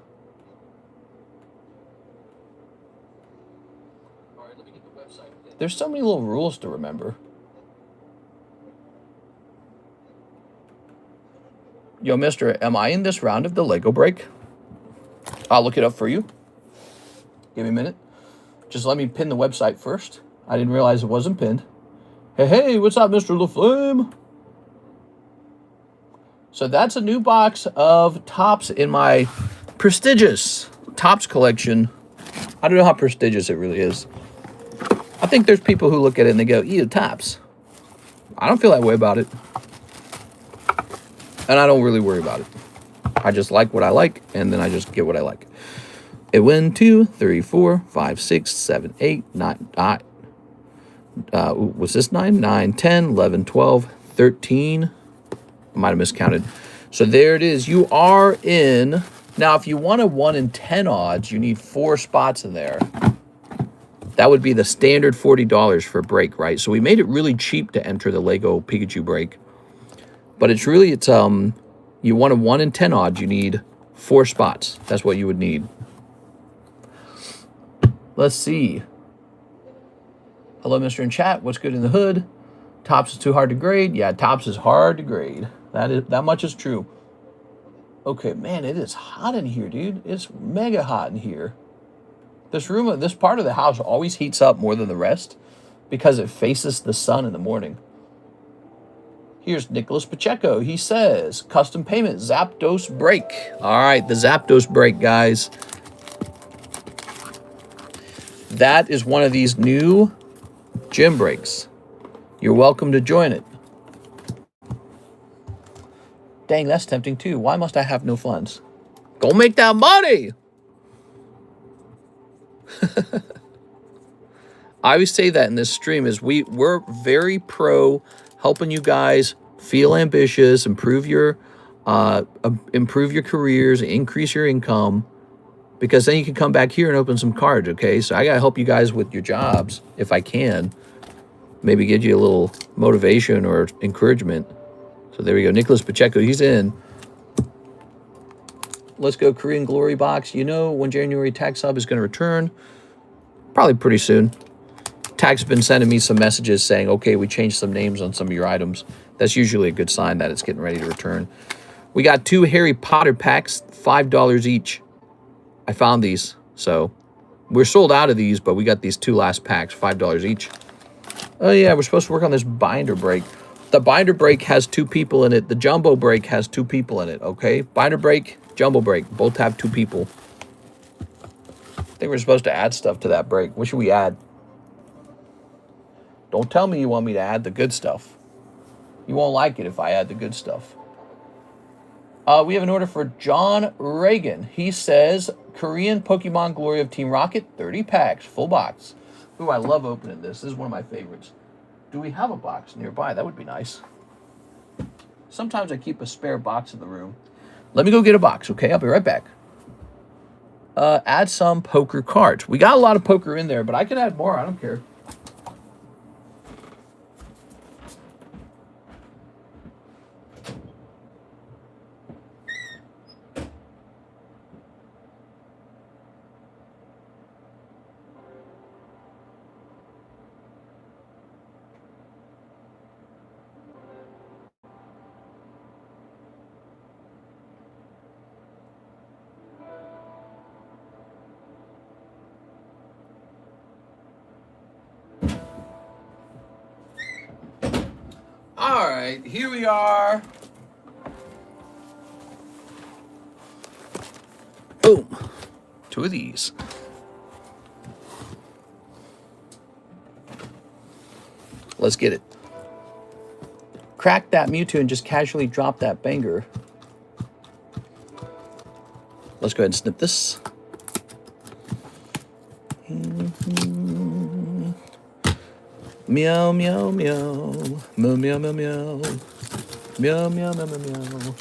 All right, let me get the website pinned. There's so many little rules to remember. Yo, mister, am I in this round of the Lego break? I'll look it up for you. Give me a minute. Just let me pin the website first. I didn't realize it wasn't pinned. Hey, what's up, Mr. LaFlame? So that's a new box of tops in my prestigious tops collection. I don't know how prestigious it really is. I think there's people who look at it and they go, ew, tops. I don't feel that way about it. And I don't really worry about it. I just like what I like, and then I just get what I like. It went 2, 3, 4, 5, 6, 7, 8, 9. Was this 9? 9, 10, 11, 12, 13. I might have miscounted. So there it is. You are in. Now, if you want a 1 in 10 odds, you need 4 spots in there. That would be the standard $40 for a break, right? So we made it really cheap to enter the Lego Pikachu break. But it's really, you want a 1 in 10 odds, you need 4 spots. That's what you would need. Let's see. Hello, Mr. in chat. What's good in the hood? Tops is too hard to grade. Yeah, tops is hard to grade. That much is true. Okay, man, it is hot in here, dude. It's mega hot in here. This room, this part of the house always heats up more than the rest because it faces the sun in the morning. Here's Nicholas Pacheco. He says, custom payment, Zapdos break. All right, the Zapdos break, guys. That is one of these new gym breaks. You're welcome to join it. Dang, that's tempting too. Why must I have no funds? Go make that money! I always say that in this stream is we're very pro helping you guys feel ambitious, improve your careers, increase your income, because then you can come back here and open some cards, okay? So I got to help you guys with your jobs if I can. Maybe give you a little motivation or encouragement. So there we go. Nicholas Pacheco, he's in. Let's go Korean Glory box. You know when January tax sub is going to return? Probably pretty soon. Tax has been sending me some messages saying, okay, we changed some names on some of your items. That's usually a good sign that it's getting ready to return. We got 2 Harry Potter packs, $5 each. I found these, so we're sold out of these, but we got these 2 last packs, $5 each. Oh yeah, we're supposed to work on this binder break. The binder break has 2 people in it. The jumbo break has 2 people in it, okay? Binder break, jumbo break, both have 2 people. I think we're supposed to add stuff to that break. What should we add? Don't tell me you want me to add the good stuff. You won't like it if I add the good stuff. We have an order for John Reagan. He says, Korean Pokemon Glory of Team Rocket, 30 packs, full box. Ooh, I love opening this. This is one of my favorites. Do we have a box nearby? That would be nice. Sometimes I keep a spare box in the room. Let me go get a box, okay? I'll be right back. Add some poker cards. We got a lot of poker in there, but I can add more. I don't care. All right, here we are. Boom. 2 of these. Let's get it. Crack that Mewtwo and just casually drop that banger. Let's go ahead and snip this. Meow, meow, meow. Meow, meow, meow, meow. Meow, meow, meow, meow, meow.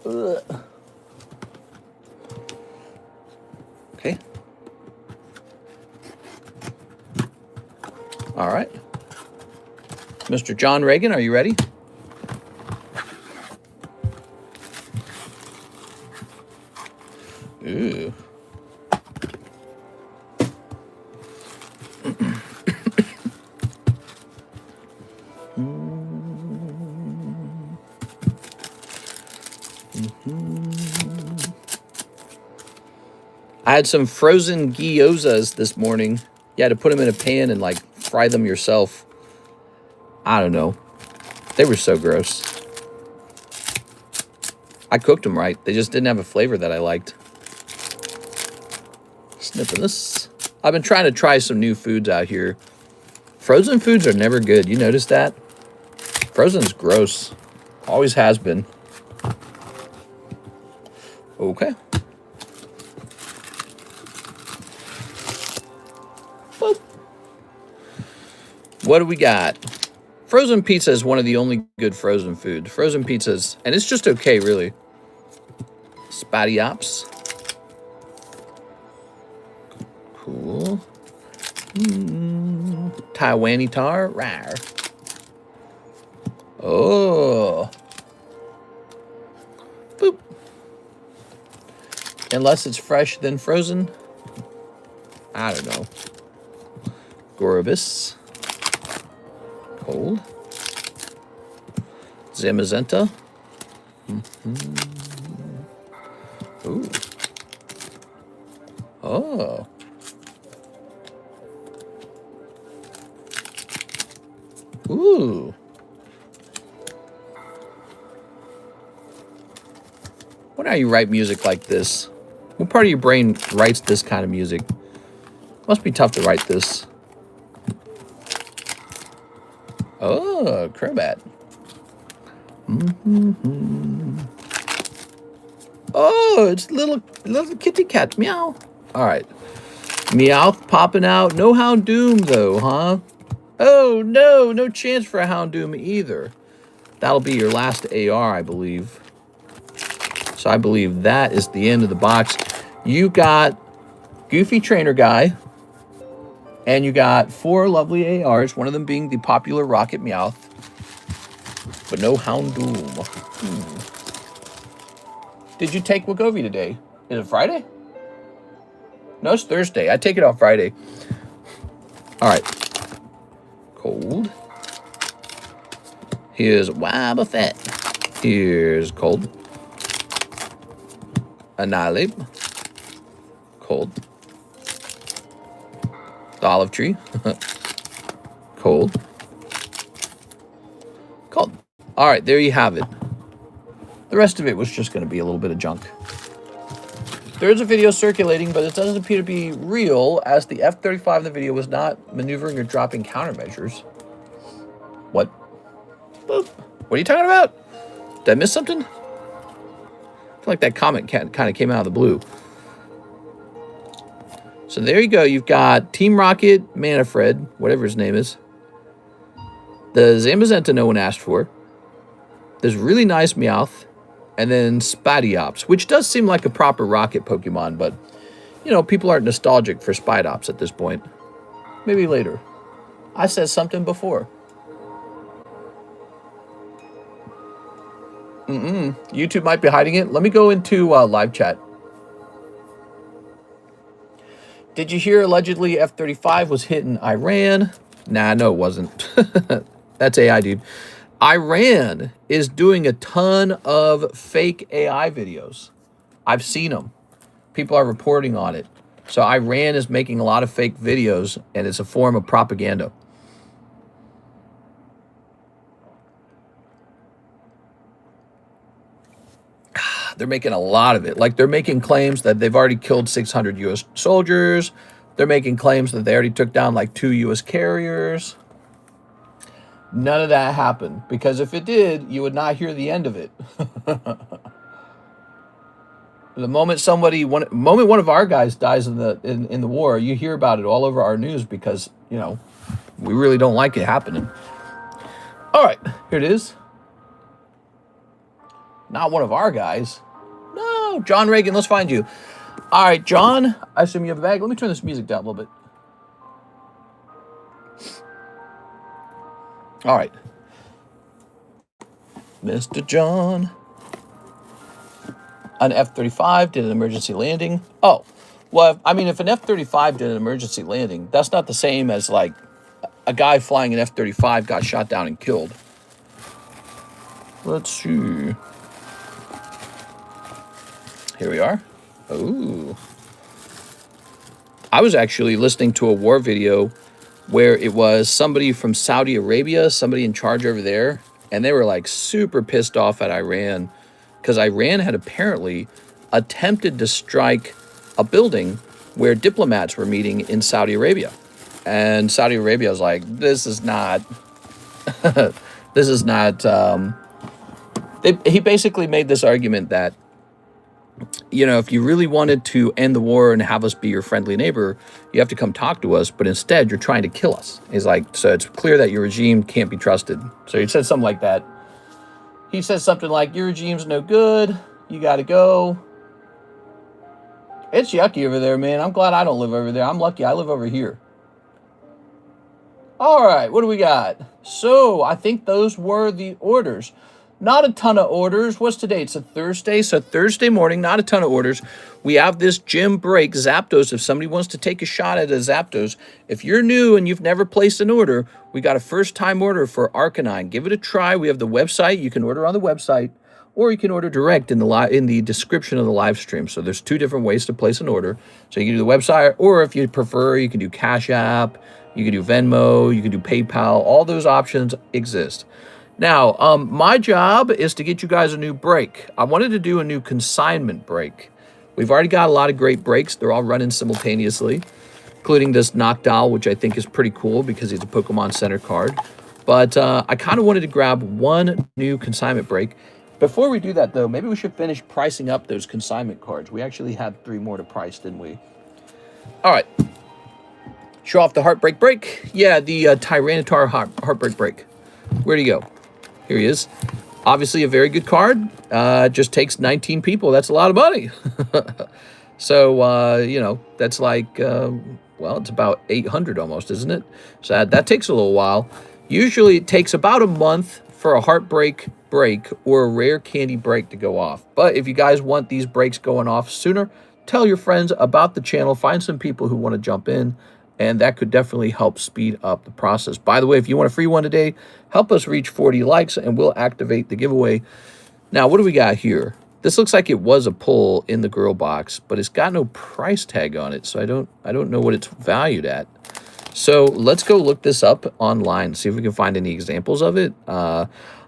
Ugh. Okay. All right. Mr. John Reagan, are you ready? Ooh. I had some frozen gyozas this morning. You had to put them in a pan and like fry them yourself. I don't know. They were so gross. I cooked them right. They just didn't have a flavor that I liked. Snipping this. I've been trying to try some new foods out here. Frozen foods are never good. You notice that? Frozen's gross. Always has been. Okay. Boop. What do we got? Frozen pizza is one of the only good frozen foods. Frozen pizzas, and it's just okay, really. Spatty ops. Cool. Taiwanese tar. Rawr. Oh. Boop. Unless it's fresh, then frozen. I don't know. Gorobus. Cold. Zamazenta. Ooh. Oh. Ooh. What how you write music like this? What part of your brain writes this kind of music? Must be tough to write this. Oh, Crobat. Oh, it's little kitty cat. Meow. All right. Meowth popping out. No Houndoom, though, huh? Oh, no. No chance for a Houndoom either. That'll be your last AR, I believe. So I believe that is the end of the box. You got Goofy Trainer Guy. And you got 4 lovely ARs, one of them being the popular Rocket Meowth. But no Houndoom. Did you take Wagovi today? Is it Friday? No, it's Thursday. I take it off Friday. All right. Cold. Here's Wobbuffet. Here's Cold. Annihilate. Cold. The Olive Tree. Cold. Cold. All right, there you have it. The rest of it was just going to be a little bit of junk. There is a video circulating, but it doesn't appear to be real, as the F-35 in the video was not maneuvering or dropping countermeasures. What? Boop. What are you talking about? Did I miss something? I feel like that comment kind of came out of the blue. So there you go. You've got Team Rocket, Manfred, whatever his name is. The Zamazenta no one asked for. There's really nice Meowth. And then Spatiops, which does seem like a proper Rocket Pokemon, but, you know, people aren't nostalgic for Spitops at this point. Maybe later. I said something before. YouTube might be hiding it. Let me go into live chat. Did you hear allegedly F-35 was hit in Iran? Nah, no, it wasn't. That's AI, dude. Iran is doing a ton of fake AI videos. I've seen them. People are reporting on it. So Iran is making a lot of fake videos, and it's a form of propaganda. They're making a lot of it. Like, they're making claims that they've already killed 600 U.S. soldiers. They're making claims that they already took down like 2 U.S. carriers. None of that happened, because if it did, you would not hear the end of it. The moment one of our guys dies in the war, you hear about it all over our news, because, you know, we really don't like it happening. All right, here it is. Not one of our guys. No, John Reagan, let's find you. All right, John, I assume you have a bag. Let me turn this music down a little bit. All right. Mr. John. An F-35 did an emergency landing. Oh, well, I mean, if an F-35 did an emergency landing, that's not the same as, like, a guy flying an F-35 got shot down and killed. Let's see. Here we are. Ooh. I was actually listening to a war video where it was somebody from Saudi Arabia, somebody in charge over there, and they were like super pissed off at Iran, because Iran had apparently attempted to strike a building where diplomats were meeting in Saudi Arabia. And Saudi Arabia was like, this is not, this is not, he basically made this argument that, you know, if you really wanted to end the war and have us be your friendly neighbor, you have to come talk to us, but instead you're trying to kill us. He's like, so it's clear that your regime can't be trusted. So he said something like that. He says something like, your regime's no good, you got to go. It's yucky over there, man. I'm glad I don't live over there. I'm lucky I live over here. All right, what do we got? So I think those were the orders. Not a ton of orders. What's today? It's a Thursday. So Thursday morning, not a ton of orders. We have this gym break, Zapdos. If somebody wants to take a shot at a Zapdos, if you're new and you've never placed an order, we got a first-time order for Arcanine. Give it a try. We have the website. You can order on the website, or you can order direct in the description of the live stream. So there's 2 different ways to place an order. So you can do the website, or if you prefer, you can do CASHAPP, you can do Venmo, you can do PayPal. All those options exist. Now, my job is to get you guys a new break. I wanted to do a new consignment break. We've already got a lot of great breaks. They're all running simultaneously, including this Noctowl, which I think is pretty cool because he's a Pokemon Center card. But I kind of wanted to grab one new consignment break. Before we do that, though, maybe we should finish pricing up those consignment cards. We actually had 3 more to price, didn't we? All right. Show off the Heartbreak Break. Yeah, the Tyranitar Heartbreak Break. Where'd he go? Here he is. Obviously a very good card. Just takes 19 people. That's a lot of money. So, you know, that's like, well, it's about 800 almost, isn't it? So that takes a little while. Usually it takes about a month for a Heartbreak break or a rare candy break to go off. But if you guys want these breaks going off sooner, tell your friends about the channel. Find some people who want to jump in, and that could definitely help speed up the process. By the way, if you want a free one today, help us reach 40 likes and we'll activate the giveaway. Now, what do we got here? This looks like it was a pull in the girl box, but it's got no price tag on it, so I don't know what it's valued at. So let's go look this up online, see if we can find any examples of it.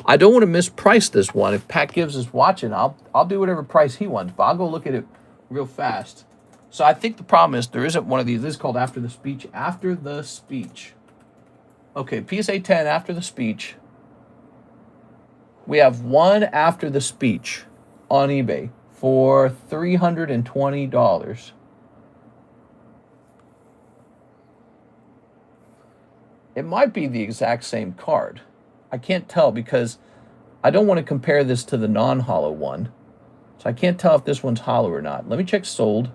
I don't want to misprice this one. If Pat Gibbs is watching, I'll do whatever price he wants, but I'll go look at it real fast. So I think the problem is there isn't one of these. This is called After the Speech. After the Speech. Okay, PSA 10 After the Speech. We have one After the Speech on eBay for $320. It might be the exact same card. I can't tell because I don't want to compare this to the non-hollow one. So I can't tell if this one's hollow or not. Let me check sold.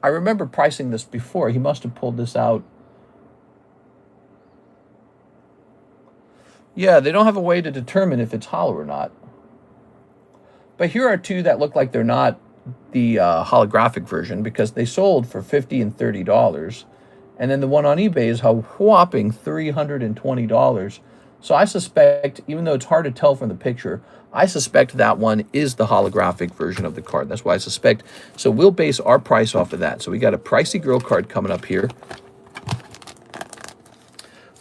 I remember pricing this before. He must have pulled this out. Yeah, they don't have a way to determine if it's hollow or not. But here are 2 that look like they're not the holographic version because they sold for $50 and $30. And then the one on eBay is a whopping $320. So I suspect, even though it's hard to tell from the picture, I suspect that one is the holographic version of the card. That's why I suspect. So we'll base our price off of that. So we got a pricey girl card coming up here.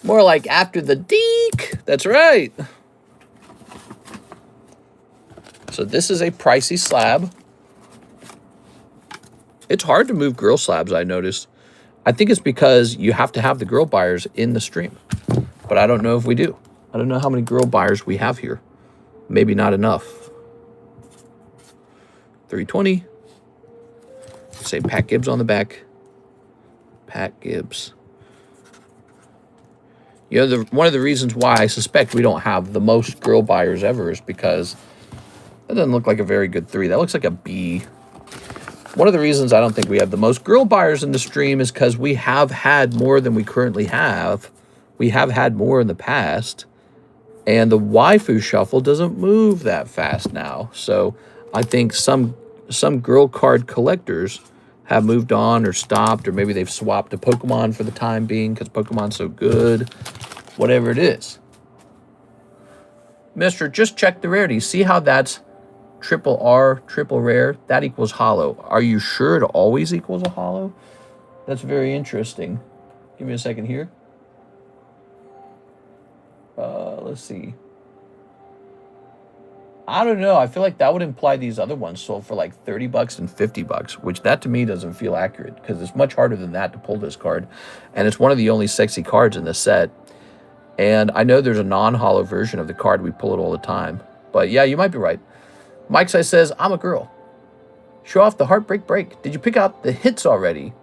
More like After the Deke. That's right. So this is a pricey slab. It's hard to move girl slabs, I noticed. I think it's because you have to have the girl buyers in the stream. But I don't know if we do. I don't know how many girl buyers we have here. Maybe not enough. 320. Say Pat Gibbs on the back. Pat Gibbs. You know, one of the reasons why I suspect we don't have the most girl buyers ever is because that doesn't look like a very good 3. That looks like a B. One of the reasons I don't think we have the most girl buyers in the stream is because we have had more than we currently have. We have had more in the past. And the Waifu Shuffle doesn't move that fast now. So I think some girl card collectors have moved on or stopped, or maybe they've swapped to Pokemon for the time being because Pokemon's so good. Whatever it is. Mister, just check the rarity. See how that's triple R, triple rare? That equals hollow. Are you sure it always equals a hollow? That's very interesting. Give me a second here. Let's see. I don't know. I feel like that would imply these other ones sold for like 30 bucks and 50 bucks, which that to me doesn't feel accurate because it's much harder than that to pull this card. And it's one of the only sexy cards in this set. And I know there's a non-hollow version of the card. We pull it all the time. But yeah, you might be right. Mike says, I'm a girl. Show off the Heartbreak Break. Did you pick out the hits already?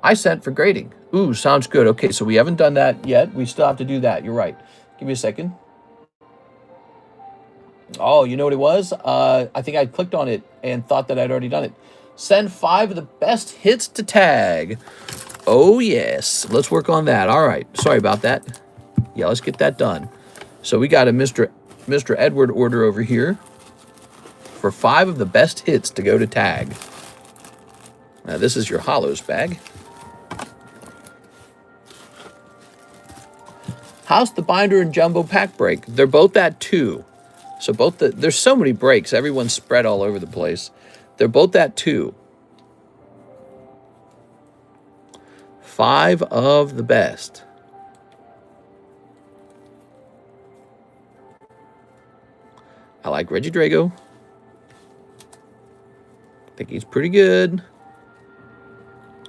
I sent for grading. Ooh, sounds good. Okay, so we haven't done that yet. We still have to do that. You're right. Give me a second. Oh, you know what it was? I think I clicked on it and thought that I'd already done it. Send 5 of the best hits to tag. Oh, yes. Let's work on that. All right. Sorry about that. Yeah, let's get that done. So we got a Mr. Edward order over here for 5 of the best hits to go to tag. Now, this is your hollows bag. How's the binder and jumbo pack break? They're both at 2. So there's so many breaks. Everyone's spread all over the place. They're both at 2. 5 of the best. I like Reggie Drago. I think he's pretty good.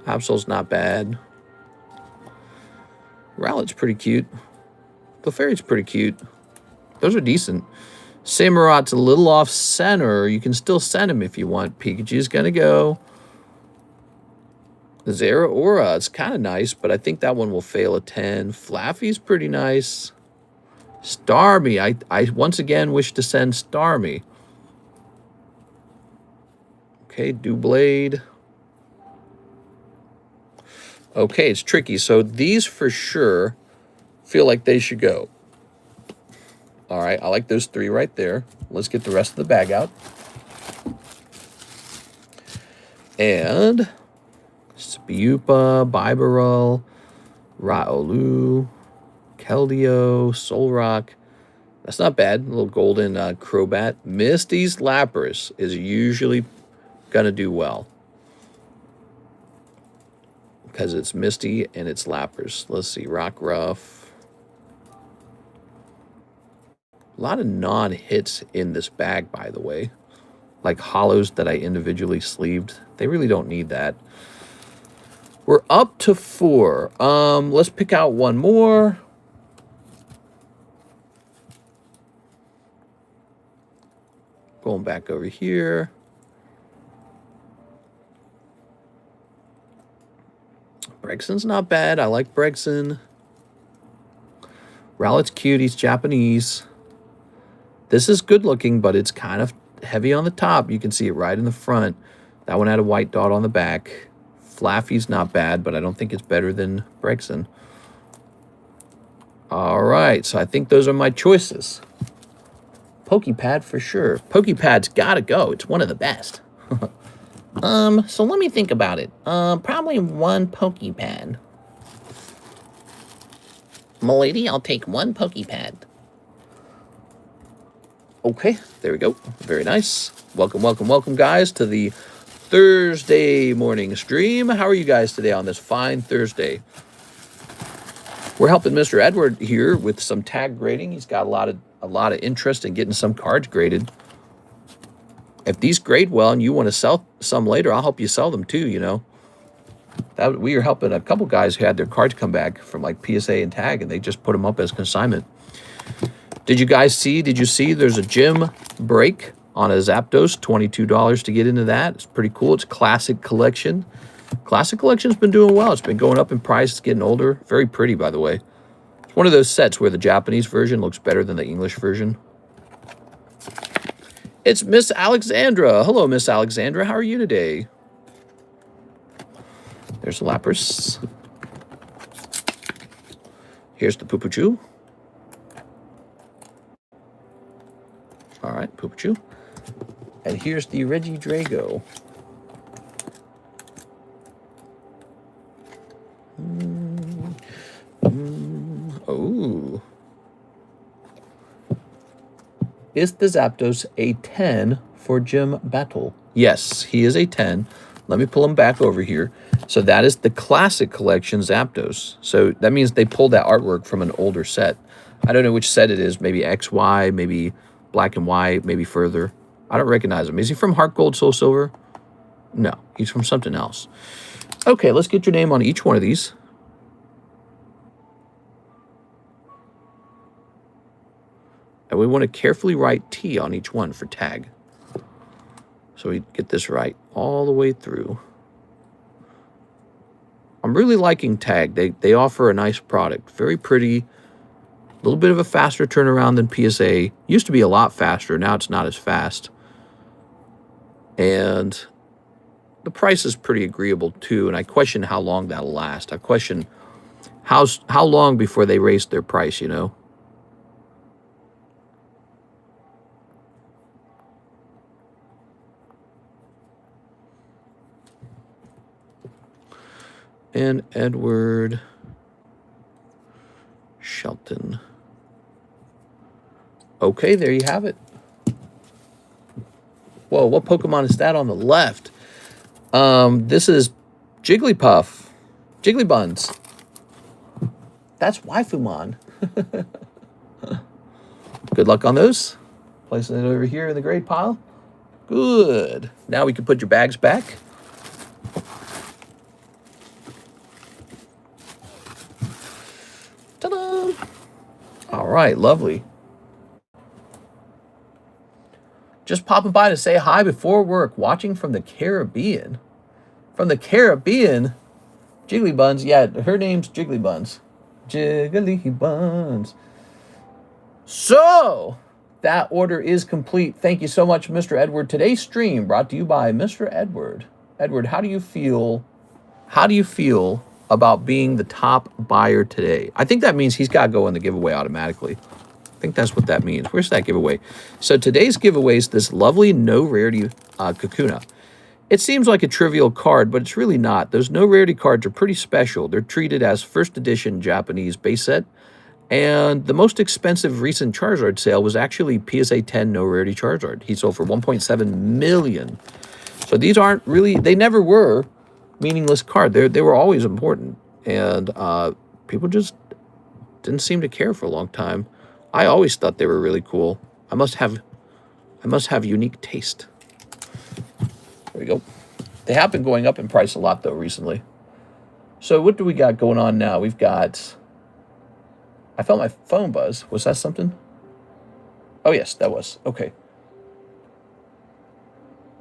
Absol's not bad. Rowlett's pretty cute. Clefairy's pretty cute. Those are decent. Samurot's a little off center. You can still send him if you want. Pikachu's gonna go. Zeraora, it's kind of nice, but I think that one will fail a 10. Flaffy's pretty nice. Starmie, I once again wish to send Starmie. Okay, Doublade. Okay, it's tricky. So these for sure feel like they should go. All right, I like those 3 right there. Let's get the rest of the bag out. And Spiupa, Bibarel, Raolu, Keldeo, Solrock. That's not bad. A little golden Crobat. Misty's Lapras is usually going to do well because it's Misty and it's Lapras. Let's see. Rockruff. A lot of non-hits in this bag, by the way. Like hollows that I individually sleeved. They really don't need that. We're up to 4. Let's pick out one more. Going back over here. Bregson's not bad. I like Bregson. Rowlett's cute. He's Japanese. This is good looking, but it's kind of heavy on the top. You can see it right in the front. That one had a white dot on the back. Flaffy's not bad, but I don't think it's better than Bregson. All right, so I think those are my choices. Pokepad for sure. Pokepad's gotta go. It's one of the best. So let me think about it. Probably 1 Pokepad. M'lady, I'll take 1 Pokepad. Okay, there we go. Very nice. Welcome, welcome, welcome, guys, to the Thursday morning stream. How are you guys today on this fine Thursday? We're helping Mr. Edward here with some tag grading. He's got a lot of interest in getting some cards graded. if these grade well and you want to sell some later, I'll help you sell them too, you know. We were helping a couple guys who had their cards come back from like PSA and tag, and they just put them up as consignment. Did you see there's a gem break on a Zapdos, $22 to get into that. It's pretty cool. It's Classic Collection. Classic Collection's been doing well. It's been going up in price. It's getting older. Very pretty, by the way. It's one of those sets where the Japanese version looks better than the English version. It's Miss Alexandra. Hello, Miss Alexandra. How are you today? There's the Lapras. Here's the Poopachu. All right, Poopachu. And here's the Reggie Drago. Oh. Is the Zapdos a 10 for Gym Battle? Yes, he is a 10. Let me pull him back over here. So that is the Classic Collection Zapdos. So that means they pulled that artwork from an older set. I don't know which set it is. Maybe XY, maybe Black and White, maybe further. I don't recognize him. Is he from Heart Gold, Soul Silver? No, he's from something else. Okay, let's get your name on each one of these. And we want to carefully write T on each one for tag. So we get this right all the way through. I'm really liking tag. They offer a nice product. Very pretty. A little bit of a faster turnaround than PSA. Used to be a lot faster. Now it's not as fast. And the price is pretty agreeable too. And I question how long that'll last. I question how long before they raise their price, you know. And Edward Shelton. Okay, there you have it. Whoa, what Pokemon is that on the left? This is Jigglypuff. Jigglybuns. That's Waifumon. Good luck on those. Placing it over here in the grade pile. Good. Now we can put your bags back. Ta-da! All right, lovely. Just popping by to say hi before work, watching from the Caribbean. From the Caribbean? Jigglybuns. Yeah, her name's Jigglybuns. Jigglybuns. So, that order is complete. Thank you so much, Mr. Edward. Today's stream brought to you by Mr. Edward. Edward, how do you feel? How do you feel about being the top buyer today? I think that means he's got to go in the giveaway automatically. I think that's what that means. Where's that giveaway? So today's giveaway is this lovely no rarity Kakuna. It seems like a trivial card, but it's really not. Those no rarity cards are pretty special. They're treated as first edition Japanese base set. And the most expensive recent Charizard sale was actually PSA 10 no rarity Charizard. He sold for 1.7 million. So these aren't really, they never were meaningless card. They were always important. And people just didn't seem to care for a long time. I always thought they were really cool. I must have unique taste. There we go. They have been going up in price a lot though recently. So what do we got going on now? We've got, I felt my phone buzz. Was that something? Oh yes, that was. Okay.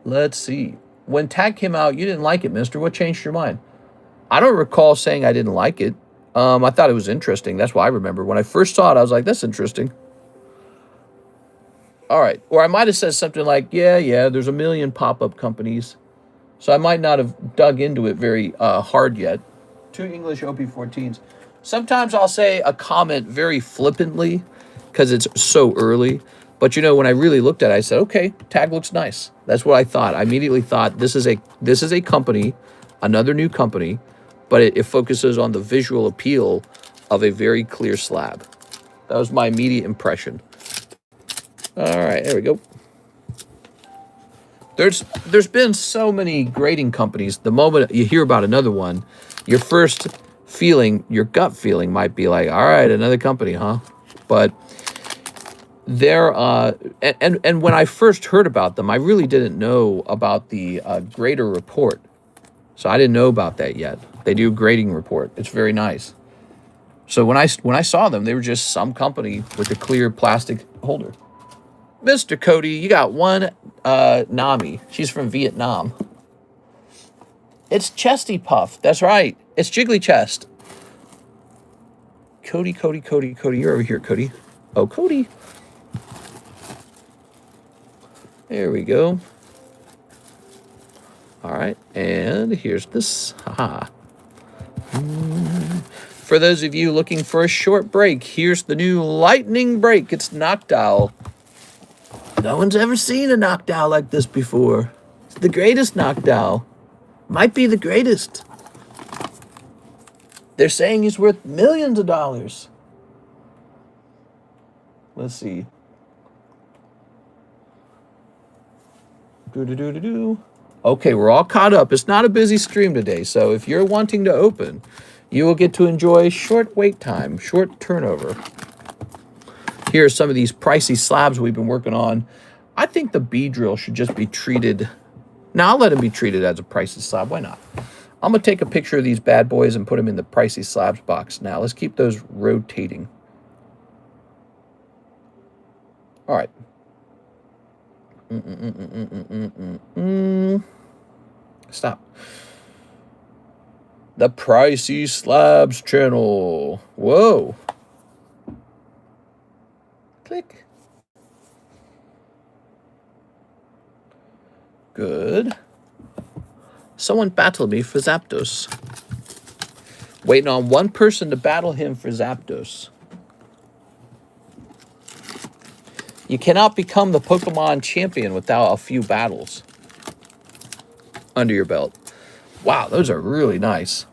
Let's see. When Tag came out, you didn't like it, mister. What changed your mind? I don't recall saying I didn't like it. I thought it was interesting. That's why I remember. When I first saw it, I was like, that's interesting. All right. Or I might have said something like, yeah, there's a million pop-up companies. So I might not have dug into it very hard yet. 2 English OP14s. Sometimes I'll say a comment very flippantly because it's so early. But, you know, when I really looked at it, I said, okay, Tag looks nice. That's what I thought. I immediately thought this is a company, another new company, but it focuses on the visual appeal of a very clear slab. That was my immediate impression. All right, there we go. There's been so many grading companies. The moment you hear about another one, your first feeling, your gut feeling might be like, all right, another company, huh? But They're and when I first heard about them, I really didn't know about the grader report. So I didn't know about that yet. They do grading report. It's very nice. So when I saw them, they were just some company with a clear plastic holder. Mr. Cody, you got one Nami. She's from Vietnam. It's Chesty Puff. That's right. It's Jiggly Chest. Cody. You're over here, Cody. Oh, Cody. There we go. All right, and here's this. Haha. For those of you looking for a short break, here's the new lightning break. It's Noctowl. No one's ever seen a Noctowl like this before. It's the greatest Noctowl. Might be the greatest. They're saying he's worth millions of dollars. Let's see. Okay, we're all caught up. It's not a busy stream today, so if you're wanting to open, you will get to enjoy short wait time, short turnover. Here are some of these pricey slabs we've been working on. I think the B drill should just be treated. Now, I'll let them be treated as a pricey slab. Why not? I'm going to take a picture of these bad boys and put them in the pricey slabs box. Now, let's keep those rotating. All right. Stop. The Pricey Slabs channel. Whoa. Click. Good. Someone battled me for Zapdos. Waiting on one person to battle him for Zapdos. You cannot become the Pokemon champion without a few battles under your belt. Wow, those are really nice.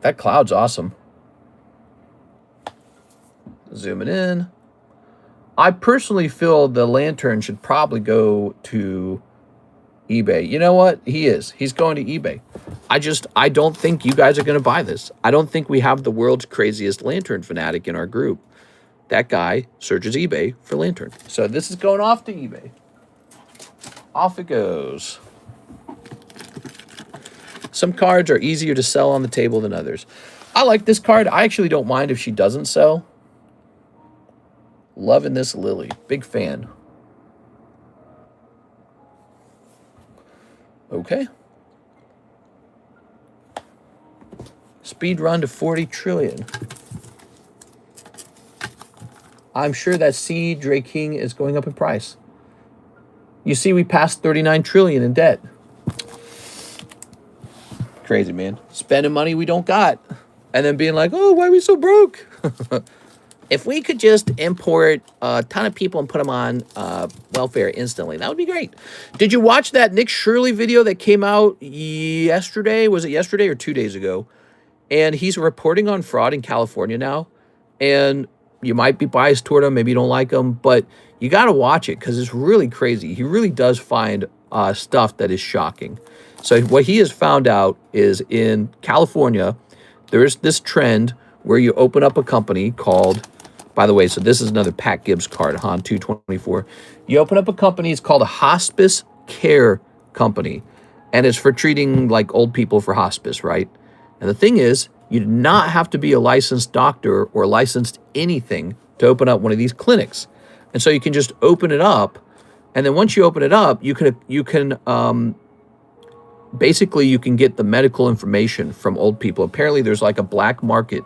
That cloud's awesome. Zooming in. I personally feel the Lantern should probably go to eBay. You know what? He is. He's going to eBay. I don't think you guys are going to buy this. I don't think we have the world's craziest Lantern fanatic in our group. That guy searches eBay for Lantern. So this is going off to eBay. Off it goes. Some cards are easier to sell on the table than others. I like this card. I actually don't mind if she doesn't sell. Loving this Lily. Big fan. Okay. Speed run to 40 trillion. I'm sure that seed Dre King is going up in price. You see, we passed 39 trillion in debt. Crazy, man. Spending money we don't got. And then being like, oh, why are we so broke? If we could just import a ton of people and put them on welfare instantly, that would be great. Did you watch that Nick Shirley video that came out yesterday? Was it yesterday or 2 days ago? And he's reporting on fraud in California now. And you might be biased toward him. Maybe you don't like him. But you got to watch it because it's really crazy. He really does find stuff that is shocking. So what he has found out is in California, there's this trend where you open up a company called, by the way, so this is another Pat Gibbs card, Han 224. You open up a company, it's called a hospice care company. And it's for treating like old people for hospice, right? And the thing is, you do not have to be a licensed doctor or licensed anything to open up one of these clinics. And so you can just open it up. And then once you open it up, you can basically you can get the medical information from old people. Apparently there's like a black market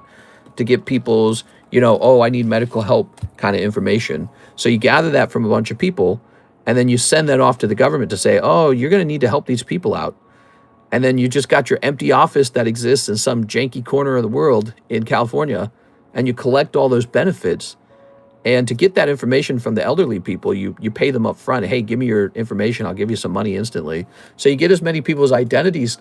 to get people's, oh, I need medical help kind of information. So you gather that from a bunch of people, and then you send that off to the government to say, oh, you're going to need to help these people out. And then you just got your empty office that exists in some janky corner of the world in California, and you collect all those benefits. And to get that information from the elderly people, you pay them up front. Hey, give me your information. I'll give you some money instantly. So you get as many people's identities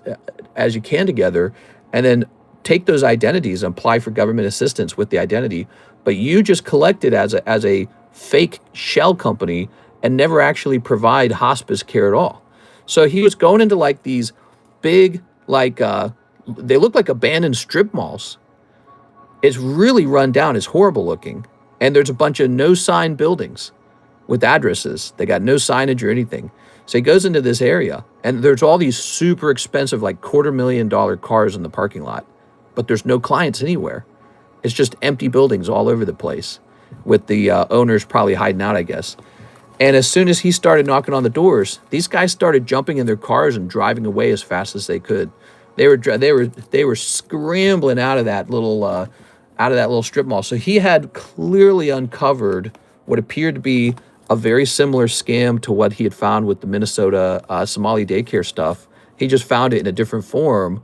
as you can together, and then take those identities and apply for government assistance with the identity. But you just collect it as a fake shell company and never actually provide hospice care at all. So he was going into like these big, they look like abandoned strip malls. It's really run down. It's horrible looking. And there's a bunch of no sign buildings. with addresses. They got no signage or anything. So he goes into this area, and there's all these super expensive, like $250,000 cars in the parking lot, but there's no clients anywhere. It's just empty buildings all over the place, with the owners probably hiding out, I guess. And as soon as he started knocking on the doors, these guys started jumping in their cars and driving away as fast as they could. They were scrambling out of that little strip mall. So he had clearly uncovered what appeared to be a very similar scam to what he had found with the Minnesota Somali daycare stuff. He just found it in a different form,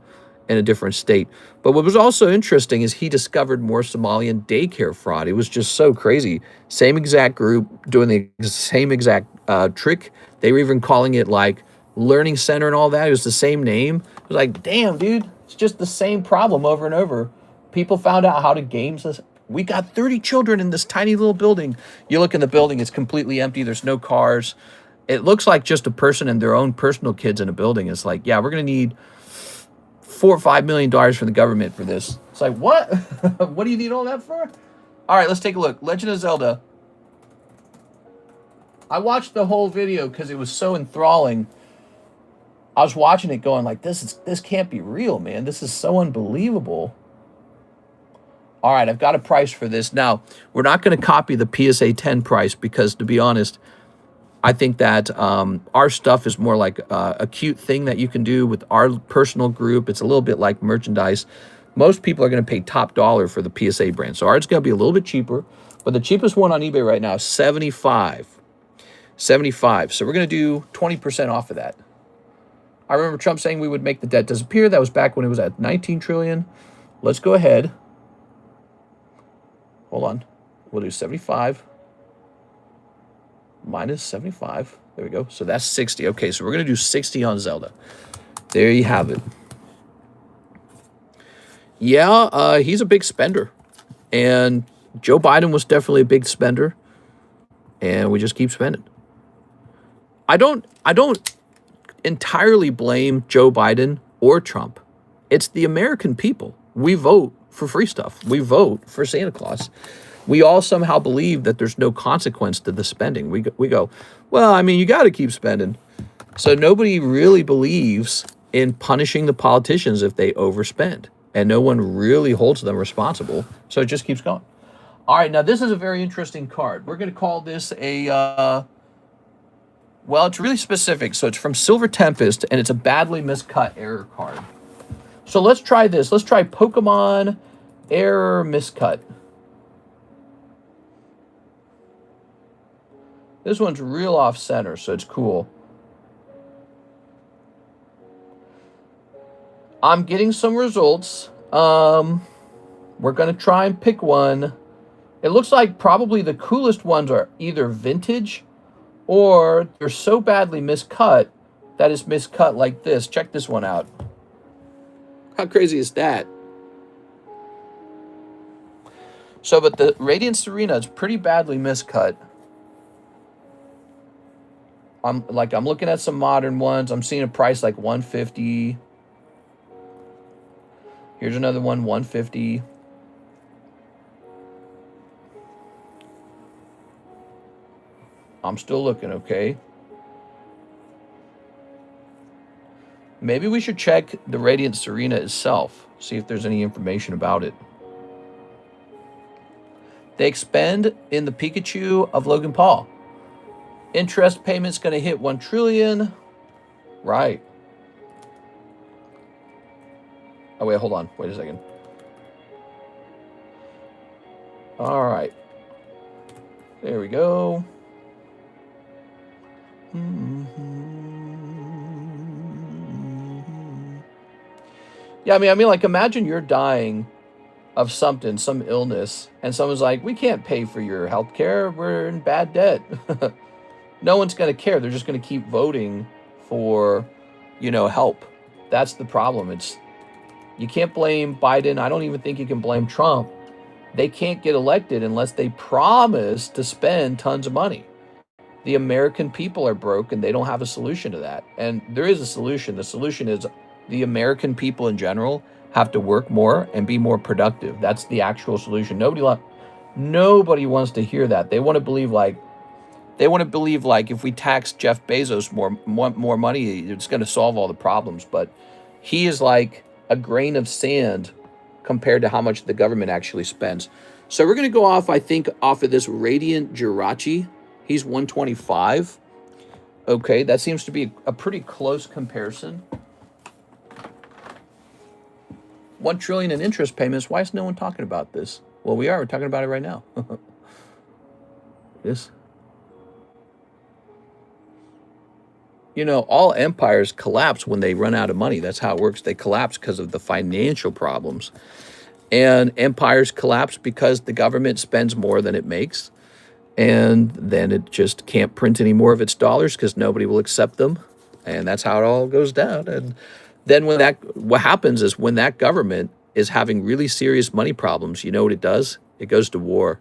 in a different state. But what was also interesting is he discovered more Somalian daycare fraud. It was just so crazy. Same exact group doing the same exact trick. They were even calling it like Learning Center and all that. It was the same name. It was like, damn, dude, it's just the same problem over and over. People found out how to game this. We got 30 children in this tiny little building. You look in the building, it's completely empty. There's no cars. It looks like just a person and their own personal kids in a building. It's like, yeah, we're going to need $4 or $5 million from the government for this. It's like, what? What do you need all that for? All right, let's take a look. Legend of Zelda. I watched the whole video because it was so enthralling. I was watching it going like, this can't be real, man. This is so unbelievable. All right, I've got a price for this. Now, we're not going to copy the PSA 10 price because, to be honest, I think that our stuff is more like a cute thing that you can do with our personal group. It's a little bit like merchandise. Most people are going to pay top dollar for the PSA brand. So ours is going to be a little bit cheaper. But the cheapest one on eBay right now is $75. $75. So we're going to do 20% off of that. I remember Trump saying we would make the debt disappear. That was back when it was at 19 trillion. Let's go ahead. Hold on. We'll do 75 minus 75. There we go. So that's 60. Okay, so we're going to do 60 on Zelda. There you have it. Yeah, he's a big spender. And Joe Biden was definitely a big spender. And we just keep spending. I don't entirely blame Joe Biden or Trump. It's the American people. We vote for free stuff. We vote for Santa Claus. We all somehow believe that there's no consequence to the spending. We go, well, I mean, you got to keep spending. So nobody really believes in punishing the politicians if they overspend. And no one really holds them responsible. So it just keeps going. All right, now this is a very interesting card. We're going to call this a, well, it's really specific. So it's from Silver Tempest, and it's a badly miscut error card. So let's try this. Let's try Pokemon Error Miscut. This one's real off center, so it's cool. I'm getting some results. We're going to try and pick one. It looks like probably the coolest ones are either vintage or they're so badly miscut that it's miscut like this. Check this one out. How crazy is that? So, but the Radiant Serena is pretty badly miscut. I'm looking at some modern ones. I'm seeing a price like 150. Here's another one, 150. I'm still looking, okay? Maybe we should check the Radiant Serena itself, see if there's any information about it. They expend in the Pikachu of Logan Paul. Interest payment's going to hit 1 trillion. Right. Oh, wait, hold on. Wait a second. All right. There we go. Yeah, I mean, like, imagine you're dying of something, some illness, and someone's like, we can't pay for your health care. We're in bad debt. No one's going to care. They're just going to keep voting for, help. That's the problem. You can't blame Biden. I don't even think you can blame Trump. They can't get elected unless they promise to spend tons of money. The American people are broke and they don't have a solution to that. And there is a solution. The solution is the American people in general have to work more and be more productive. That's the actual solution. Nobody wants to hear that. They want to believe like They want to believe like if we tax Jeff Bezos more money, it's going to solve all the problems. But he is like a grain of sand compared to how much the government actually spends. So we're going to go off, I think, off of this Radiant Jirachi. He's 125. Okay, that seems to be a pretty close comparison. 1 trillion in interest payments. Why is no one talking about this? Well, we are. We're talking about it right now. Yes. You know, all empires collapse when they run out of money. That's how it works. They collapse because of the financial problems. And empires collapse because the government spends more than it makes. And then it just can't print any more of its dollars because nobody will accept them. And that's how it all goes down. And then what happens is when that government is having really serious money problems, you know what it does? It goes to war.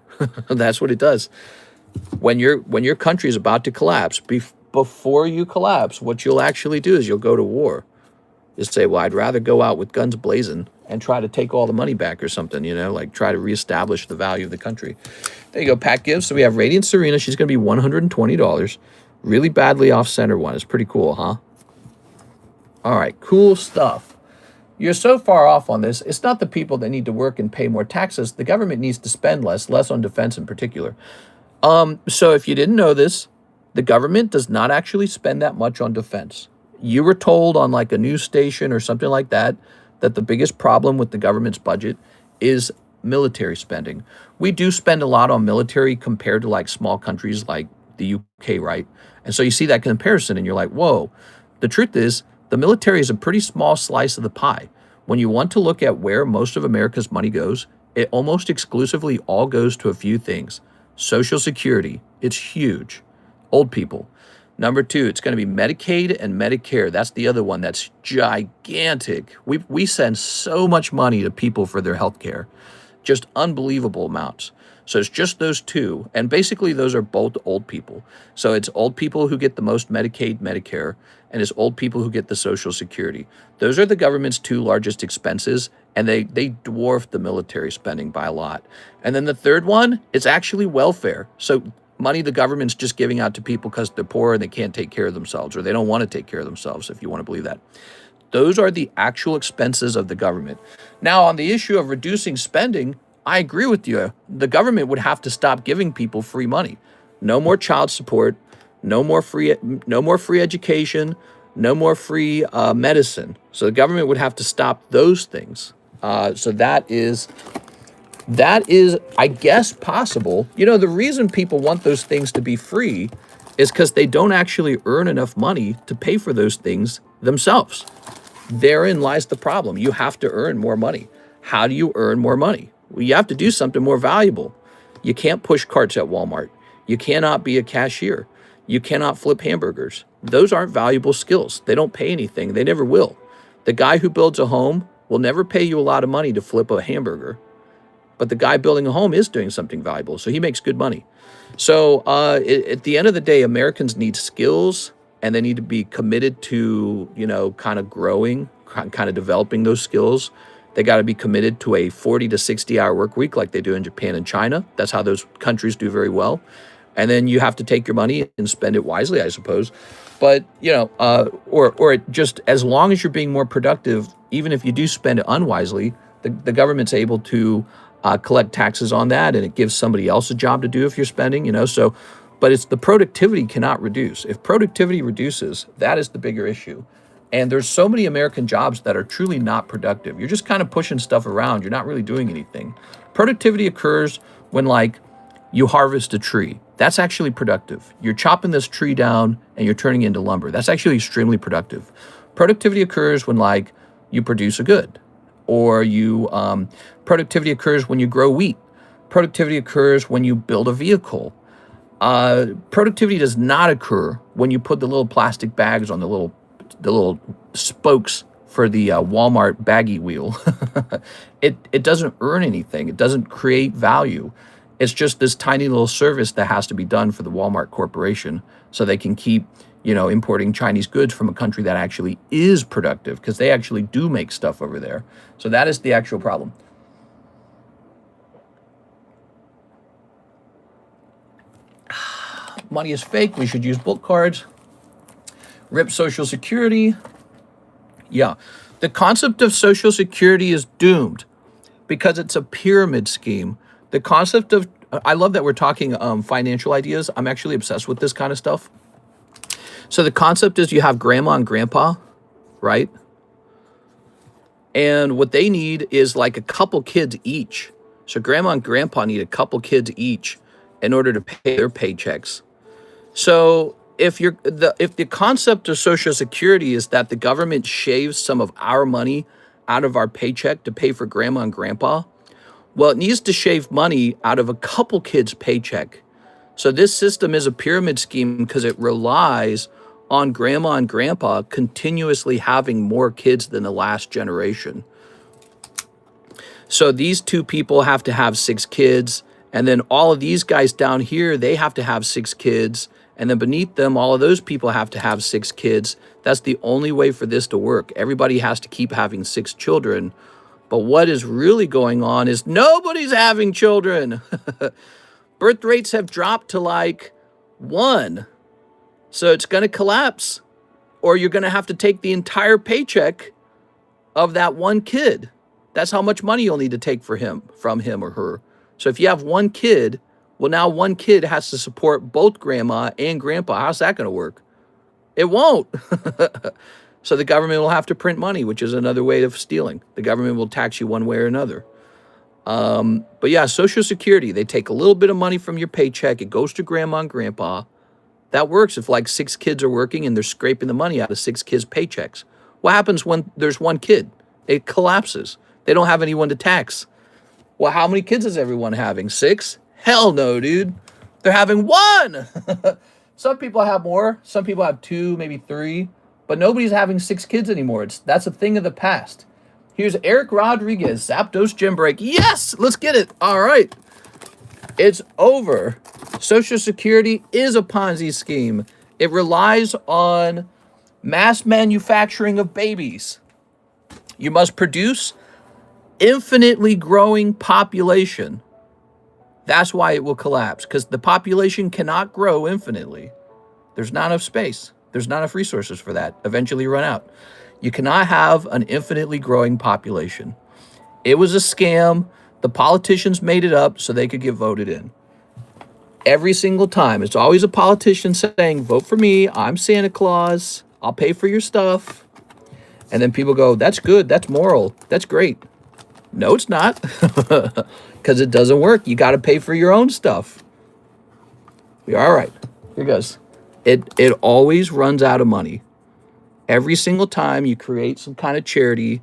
That's what it does. When your country is about to collapse, before you collapse, what you'll actually do is you'll go to war. You'll say, well, I'd rather go out with guns blazing and try to take all the money back or something, you know, like try to reestablish the value of the country. There you go, Pat gives. So we have Radiant Serena. She's going to be $120. Really badly off center one. It's pretty cool, huh? All right, cool stuff. You're so far off on this. It's not the people that need to work and pay more taxes. The government needs to spend less on defense in particular. So if you didn't know this, the government does not actually spend that much on defense. You were told on like a news station or something like that the biggest problem with the government's budget is military spending. We do spend a lot on military compared to like small countries like the UK, right? And so you see that comparison and you're like, whoa. The truth is, the military is a pretty small slice of the pie. When you want to look at where most of America's money goes, it almost exclusively all goes to a few things. Social Security, it's huge. Old people. Number 2, it's going to be Medicaid and Medicare. That's the other one that's gigantic. We send so much money to people for their health care. Just unbelievable amounts. So it's just those two. And basically those are both old people. So it's old people who get the most Medicaid, Medicare, and it's old people who get the Social Security. Those are the government's 2 largest expenses, and they dwarf the military spending by a lot. And then the third one is actually welfare. So money the government's just giving out to people because they're poor and they can't take care of themselves, or they don't want to take care of themselves, if you want to believe that. Those are the actual expenses of the government. Now, on the issue of reducing spending, I agree with you. The government would have to stop giving people free money. No more child support, no more free education, no more free medicine. So the government would have to stop those things. So that is, I guess, possible. You know, the reason people want those things to be free is because they don't actually earn enough money to pay for those things themselves. Therein lies the problem. You have to earn more money. How do you earn more money? Well, you have to do something more valuable. You can't push carts at Walmart. You cannot be a cashier. You cannot flip hamburgers. Those aren't valuable skills. They don't pay anything. They never will. The guy who builds a home will never pay you a lot of money to flip a hamburger. But the guy building a home is doing something valuable, so he makes good money. So at the end of the day, Americans need skills, and they need to be committed to, you know, kind of growing, kind of developing those skills. They got to be committed to a 40 to 60 hour work week like they do in Japan and China. That's how those countries do very well. And then you have to take your money and spend it wisely, I suppose. But, you know, or just as long as you're being more productive, even if you do spend it unwisely, the government's able to collect taxes on that, and it gives somebody else a job to do if you're spending, you know. So, but it's the productivity cannot reduce. If productivity reduces, that is the bigger issue. And there's so many American jobs that are truly not productive. You're just kind of pushing stuff around. You're not really doing anything. Productivity occurs when, like, you harvest a tree. That's actually productive. You're chopping this tree down and you're turning it into lumber. That's actually extremely productive. Productivity occurs when, like, you produce a good, or productivity occurs when you grow wheat. Productivity occurs when you build a vehicle. Productivity does not occur when you put the little plastic bags on the little spokes for the Walmart baggie wheel. It doesn't earn anything. It doesn't create value. It's just this tiny little service that has to be done for the Walmart Corporation so they can keep, you know, importing Chinese goods from a country that actually is productive, because they actually do make stuff over there. So that is the actual problem. Money is fake. We should use book cards. Rip Social Security. Yeah. The concept of Social Security is doomed because it's a pyramid scheme. The concept of, I love that we're talking financial ideas. I'm actually obsessed with this kind of stuff. So the concept is you have grandma and grandpa, right? And what they need is like a couple kids each. So grandma and grandpa need a couple kids each in order to pay their paychecks. So if the concept of Social Security is that the government shaves some of our money out of our paycheck to pay for grandma and grandpa, well, it needs to shave money out of a couple kids' paycheck. So this system is a pyramid scheme because it relies on grandma and grandpa continuously having more kids than the last generation. So these two people have to have 6 kids, and then all of these guys down here, they have to have 6 kids, and then beneath them, all of those people have to have 6 kids. That's the only way for this to work. Everybody has to keep having 6 children. But what is really going on is nobody's having children. Birth rates have dropped to like 1. So it's going to collapse, or you're going to have to take the entire paycheck of that one kid. That's how much money you'll need to take from him or her. So if you have 1 kid, well, now 1 kid has to support both grandma and grandpa. How's that going to work? It won't. So the government will have to print money, which is another way of stealing. The government will tax you one way or another. But yeah, Social Security, they take a little bit of money from your paycheck. It goes to grandma and grandpa. That works if like 6 kids are working and they're scraping the money out of 6 kids' paychecks. What happens when there's 1 kid? It collapses. They don't have anyone to tax. Well, how many kids is everyone having? 6? Hell no, dude. They're having 1. Some people have more. Some people have 2, maybe 3. But nobody's having 6 kids anymore. That's a thing of the past. Here's Eric Rodriguez, Zapdos Gym Break. Yes, let's get it. All right. It's over. Social Security is a Ponzi scheme. It relies on mass manufacturing of babies. You must produce infinitely growing population. That's why it will collapse, because the population cannot grow infinitely. There's not enough space. There's not enough resources for that. Eventually run out. You cannot have an infinitely growing population. It was a scam. The politicians made it up so they could get voted in. Every single time. It's always a politician saying, vote for me. I'm Santa Claus. I'll pay for your stuff. And then people go, that's good. That's moral. That's great. No, it's not. Because it doesn't work. You got to pay for your own stuff. All right. Here goes. It always runs out of money. Every single time you create some kind of charity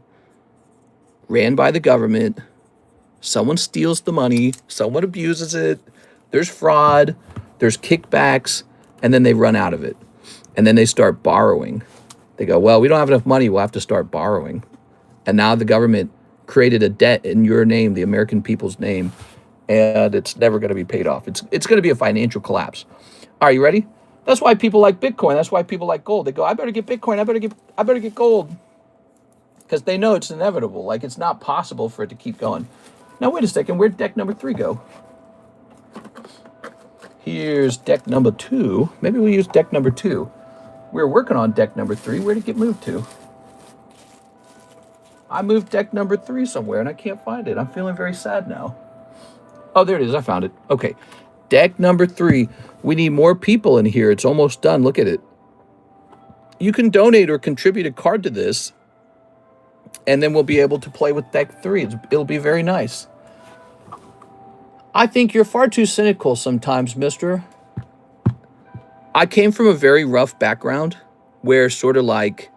ran by the government, someone steals the money, someone abuses it, there's fraud, there's kickbacks, and then they run out of it. And then they start borrowing. They go, well, we don't have enough money, we'll have to start borrowing. And now the government created a debt in your name, the American people's name, and it's never going to be paid off. It's going to be a financial collapse. Are you ready? That's why people like Bitcoin. That's why people like gold. They go, I better get Bitcoin. I better get gold. Because they know it's inevitable. Like, it's not possible for it to keep going. Now, wait a second. Where'd deck number 3 go? Here's deck number 2. Maybe we'll use deck number 2. We're working on deck number 3. Where'd it get moved to? I moved deck number 3 somewhere, and I can't find it. I'm feeling very sad now. Oh, there it is. I found it. Okay. Deck number 3. We need more people in here. It's almost done. Look at it. You can donate or contribute a card to this, and then we'll be able to play with deck 3. It'll be very nice. I think you're far too cynical sometimes, mister. I came from a very rough background where sort of like,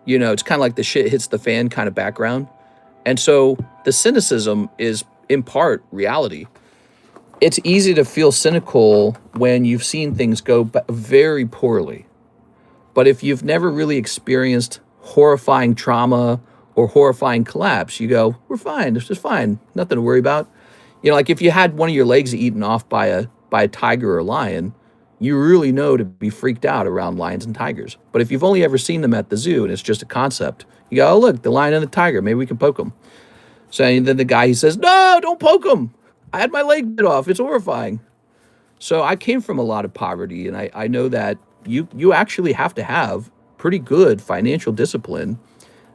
you know, it's kind of like the shit hits the fan kind of background. And so the cynicism is in part reality. It's easy to feel cynical when you've seen things go very poorly. But if you've never really experienced horrifying trauma or horrifying collapse, you go, we're fine. This is fine. Nothing to worry about. You know, like if you had one of your legs eaten off by a tiger or a lion, you really know to be freaked out around lions and tigers. But if you've only ever seen them at the zoo and it's just a concept, you go, oh, look, the lion and the tiger. Maybe we can poke them. So then the guy, he says, no, don't poke them. I had my leg bit off. It's horrifying. So I came from a lot of poverty, and I know that you actually have to have pretty good financial discipline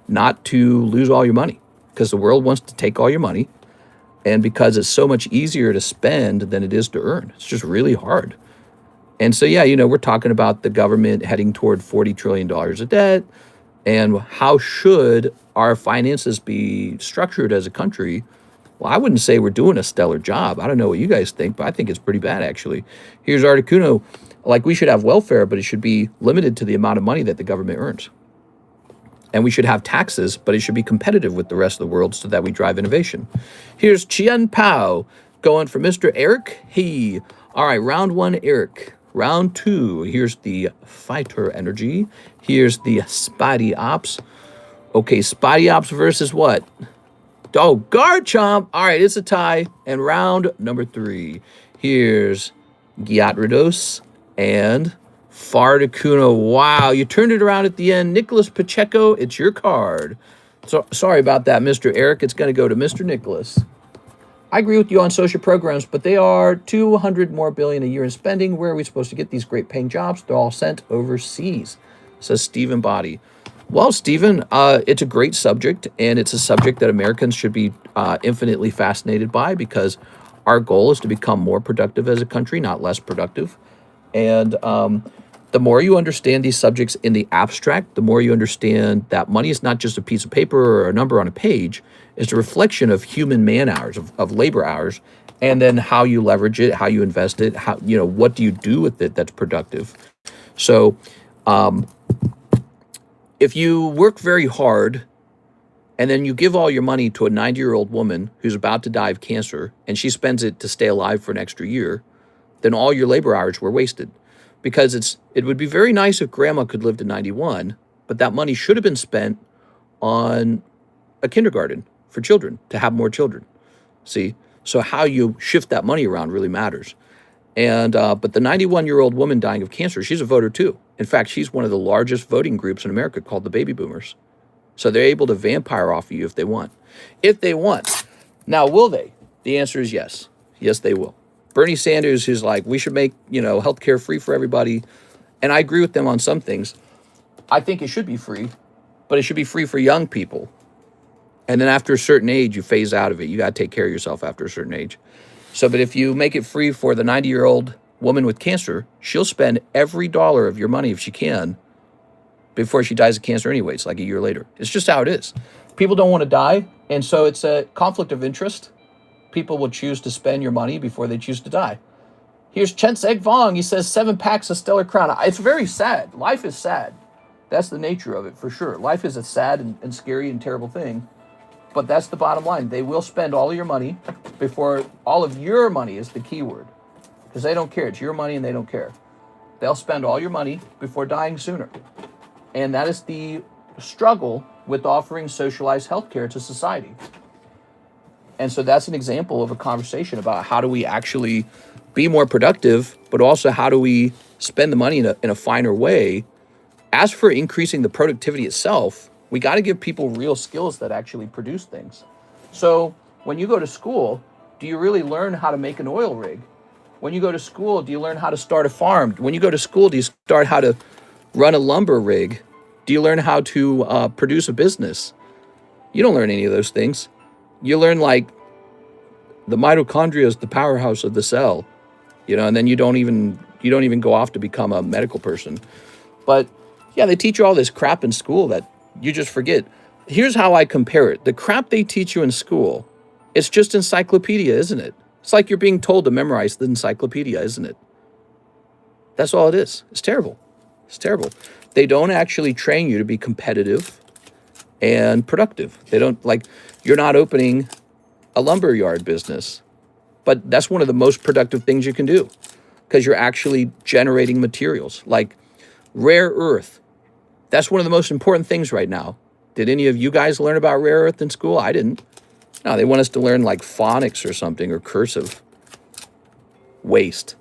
not to lose all your money, because the world wants to take all your money, and because it's so much easier to spend than it is to earn. It's just really hard. And so, yeah, we're talking about the government heading toward $40 trillion of debt. And how should our finances be structured as a country? Well, I wouldn't say we're doing a stellar job. I don't know what you guys think, but I think it's pretty bad, actually. Here's Articuno. Like, we should have welfare, but it should be limited to the amount of money that the government earns. And we should have taxes, but it should be competitive with the rest of the world so that we drive innovation. Here's Chien Pao going for Mr. Eric. Hey, all right, round one, Eric. Round two, here's the Fighter Energy. Here's the Spidey Ops. Okay, Spidey Ops versus what? Oh, Garchomp. All right, it's a tie. And round number three, here's Gyarados and Fardacuno. Wow, you turned it around at the end. Nicholas Pacheco, it's your card. So sorry about that, Mr. Eric. It's going to go to Mr. Nicholas. I agree with you on social programs, but they are 200 more billion a year in spending. Where are we supposed to get these great paying jobs? They're all sent overseas, says Stephen Body. Well, Stephen, it's a great subject, and it's a subject that Americans should be infinitely fascinated by, because our goal is to become more productive as a country, not less productive. And the more you understand these subjects in the abstract, the more you understand that money is not just a piece of paper or a number on a page. It's a reflection of human man hours, of labor hours, and then how you leverage it, how you invest it, how, what do you do with it that's productive. So if you work very hard and then you give all your money to a 90-year-old woman who's about to die of cancer and she spends it to stay alive for an extra year, then all your labor hours were wasted. Because it would be very nice if grandma could live to 91, but that money should have been spent on a kindergarten for children, to have more children. See? So how you shift that money around really matters. And but the 91-year-old woman dying of cancer, she's a voter too. In fact, she's one of the largest voting groups in America, called the baby boomers. So they're able to vampire off of you if they want. If they want. Now, will they? The answer is yes. Yes, they will. Bernie Sanders, who's like, we should make, healthcare free for everybody. And I agree with them on some things. I think it should be free, but it should be free for young people. And then after a certain age, you phase out of it. You got to take care of yourself after a certain age. So, but if you make it free for the 90-year-old woman with cancer, she'll spend every dollar of your money, if she can, before she dies of cancer anyways, like a year later. It's just how it is. People don't want to die, and so it's a conflict of interest. People will choose to spend your money before they choose to die. Here's Chenseg Vong. He says 7 packs of Stellar Crown. It's very sad. Life is sad. That's the nature of it, for sure. Life is a sad and scary and terrible thing. But that's the bottom line. They will spend all of your money before, all of your money is the key word. Because they don't care. It's your money and they don't care. They'll spend all your money before dying sooner. And that is the struggle with offering socialized healthcare to society. And so that's an example of a conversation about how do we actually be more productive, but also how do we spend the money in a finer way. As for increasing the productivity itself, we got to give people real skills that actually produce things. So when you go to school, do you really learn how to make an oil rig? When you go to school, do you learn how to start a farm? When you go to school, do you start how to run a lumber rig? Do you learn how to produce a business? You don't learn any of those things. You learn like the mitochondria is the powerhouse of the cell, and then you don't even go off to become a medical person. But yeah, they teach you all this crap in school that you just forget. Here's how I compare it. The crap they teach you in school, it's just encyclopedia, isn't it? It's like you're being told to memorize the encyclopedia, isn't it? That's all it is. It's terrible. It's terrible. They don't actually train you to be competitive and productive. They don't, you're not opening a lumberyard business, but that's one of the most productive things you can do, because you're actually generating materials like rare earth. That's one of the most important things right now. Did any of you guys learn about rare earth in school? I didn't. No, they want us to learn like phonics or something, or cursive. Waste.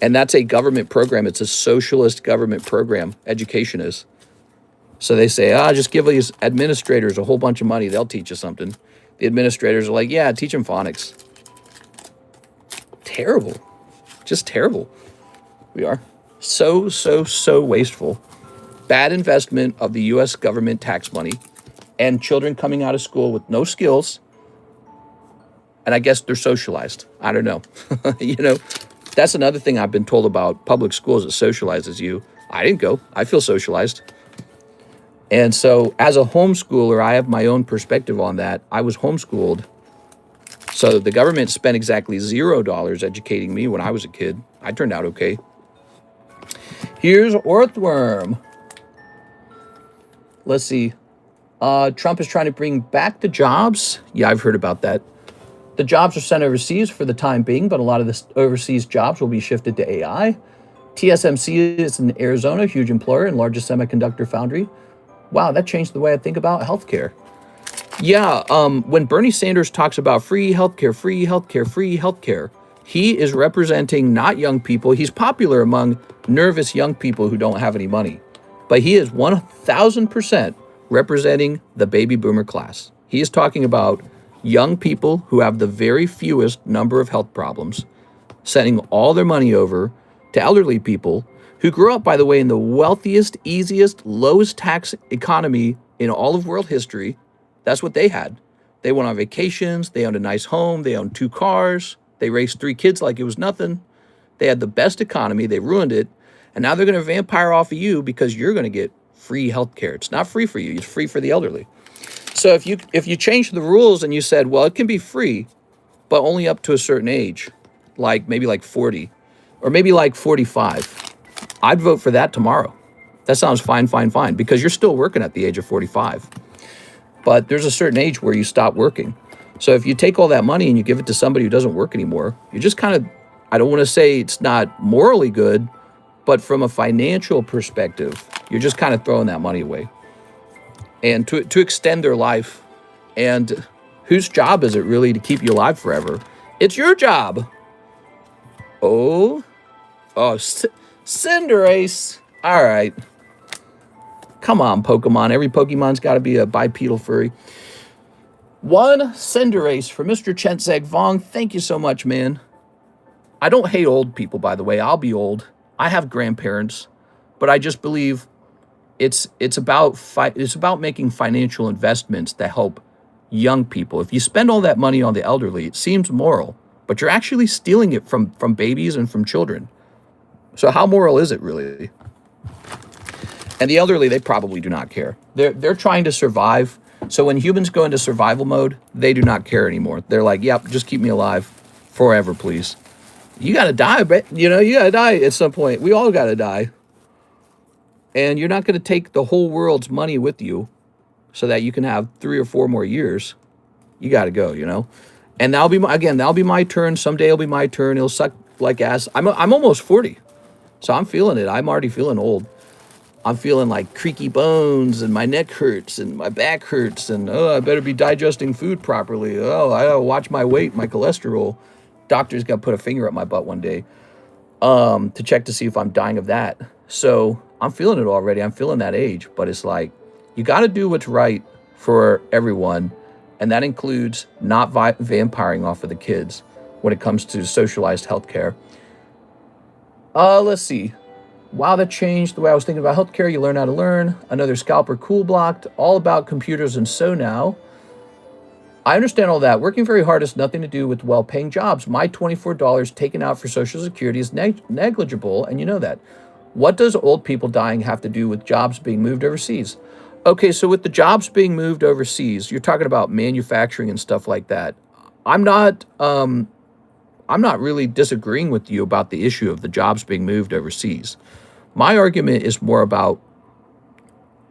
And that's a government program. It's a socialist government program. Education is. So they say, just give these administrators a whole bunch of money. They'll teach you something. The administrators are like, yeah, teach them phonics. Terrible. Just terrible. We are so wasteful. Bad investment of the U.S. government tax money, and children coming out of school with no skills. And I guess they're socialized. I don't know. That's another thing I've been told about public schools. It socializes you. I didn't go. I feel socialized. And so as a homeschooler, I have my own perspective on that. I was homeschooled. So the government spent exactly $0 educating me when I was a kid. I turned out okay. Here's Earthworm. Let's see. Trump is trying to bring back the jobs. Yeah, I've heard about that. The jobs are sent overseas for the time being, but a lot of the overseas jobs will be shifted to AI. TSMC is in Arizona, huge employer and largest semiconductor foundry. Wow, that changed the way I think about healthcare. Yeah, when Bernie Sanders talks about free healthcare, he is representing not young people. He's popular among nervous young people who don't have any money. But he is 1,000% representing the baby boomer class. He is talking about young people who have the very fewest number of health problems, sending all their money over to elderly people who grew up, by the way, in the wealthiest, easiest, lowest tax economy in all of world history. That's what they had. They went on vacations. They owned a nice home. They owned 2 cars. They raised 3 kids like it was nothing. They had the best economy. They ruined it. And now they're going to vampire off of you because you're going to get free health care. It's not free for you. It's free for the elderly. So if you change the rules and you said, well, it can be free, but only up to a certain age, like maybe like 40 or maybe like 45, I'd vote for that tomorrow. That sounds fine, because you're still working at the age of 45. But there's a certain age where you stop working. So if you take all that money and you give it to somebody who doesn't work anymore, you just kind of, I don't want to say it's not morally good, but from a financial perspective, you're just kind of throwing that money away. And to extend their life, and whose job is it really to keep you alive forever? It's your job. Oh, Cinderace. All right. Come on, Pokemon. Every Pokemon's got to be a bipedal furry. 1 Cinderace for Mr. Chenseg Vong. Thank you so much, man. I don't hate old people, by the way. I'll be old. I have grandparents, but I just believe it's about making financial investments that help young people. If you spend all that money on the elderly, it seems moral, but you're actually stealing it from babies and from children. So how moral is it really? And the elderly, they probably do not care. They're trying to survive. So when humans go into survival mode, they do not care anymore. They're like, yep, just keep me alive forever, please. You got to die, but you got to die at some point. We all got to die. And you're not going to take the whole world's money with you so that you can have 3 or 4 more years. You got to go, And that'll be my turn. Someday it'll be my turn. It'll suck like ass. I'm almost 40. So I'm feeling it. I'm already feeling old. I'm feeling like creaky bones and my neck hurts and my back hurts and, I better be digesting food properly. Oh, I gotta watch my weight, my cholesterol. Doctor's got to put a finger up my butt one day to check to see if I'm dying of that. So I'm feeling it already. I'm feeling that age. But it's like, you got to do what's right for everyone. And that includes not vampiring off of the kids when it comes to socialized healthcare. Let's see. Wow, that changed the way I was thinking about healthcare. You learn how to learn. Another scalper cool blocked. All about computers and so now. I understand all that. Working very hard has nothing to do with well-paying jobs. My $24 taken out for Social Security is negligible, and you know that. What does old people dying have to do with jobs being moved overseas? Okay, so with the jobs being moved overseas, you're talking about manufacturing and stuff like that. I'm not really disagreeing with you about the issue of the jobs being moved overseas. My argument is more about,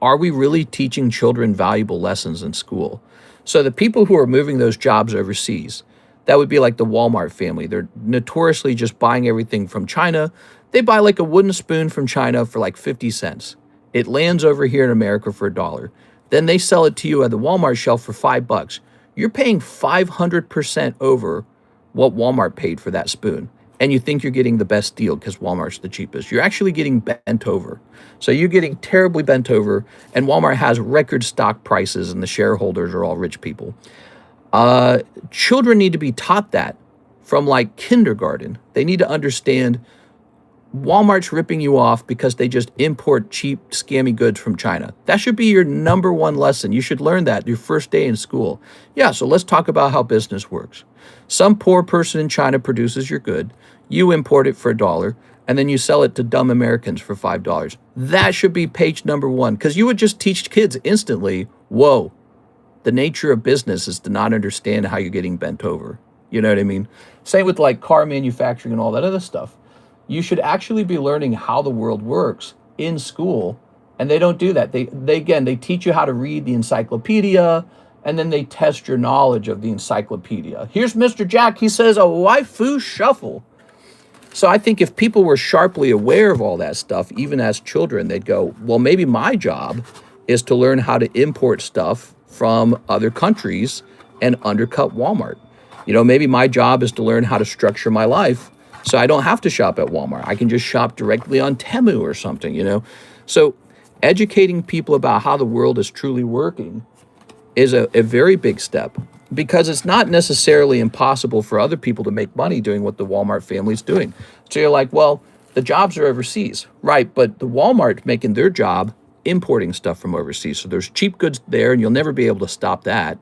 are we really teaching children valuable lessons in school? So the people who are moving those jobs overseas, that would be like the Walmart family. They're notoriously just buying everything from China. They buy like a wooden spoon from China for like 50 cents. It lands over here in America for $1. Then they sell it to you at the Walmart shelf for $5. You're paying 500% over what Walmart paid for that spoon. And you think you're getting the best deal because Walmart's the cheapest. You're actually getting bent over. So you're getting terribly bent over, and Walmart has record stock prices, and the shareholders are all rich people. Children need to be taught that from like kindergarten. They need to understand Walmart's ripping you off because they just import cheap, scammy goods from China. That should be your number one lesson. You should learn that your first day in school. Yeah, so let's talk about how business works. Some poor person in China produces your good, you import it for $1, and then you sell it to dumb Americans for $5. That should be page number one, because you would just teach kids instantly, whoa, the nature of business is to not understand how you're getting bent over. You know what I mean? Same with like car manufacturing and all that other stuff. You should actually be learning how the world works in school, and they don't do that. They teach you how to read the encyclopedia, and then they test your knowledge of the encyclopedia. Here's Mr. Jack. He says a Waifu Shuffle. So I think if people were sharply aware of all that stuff, even as children, they'd go, well, maybe my job is to learn how to import stuff from other countries and undercut Walmart. You know, maybe my job is to learn how to structure my life so I don't have to shop at Walmart. I can just shop directly on Temu or something, you know? So educating people about how the world is truly working is a very big step, because it's not necessarily impossible for other people to make money doing what the Walmart family's doing. So you're like, well, the jobs are overseas, right? But the Walmart's making their job importing stuff from overseas. So there's cheap goods there, and you'll never be able to stop that.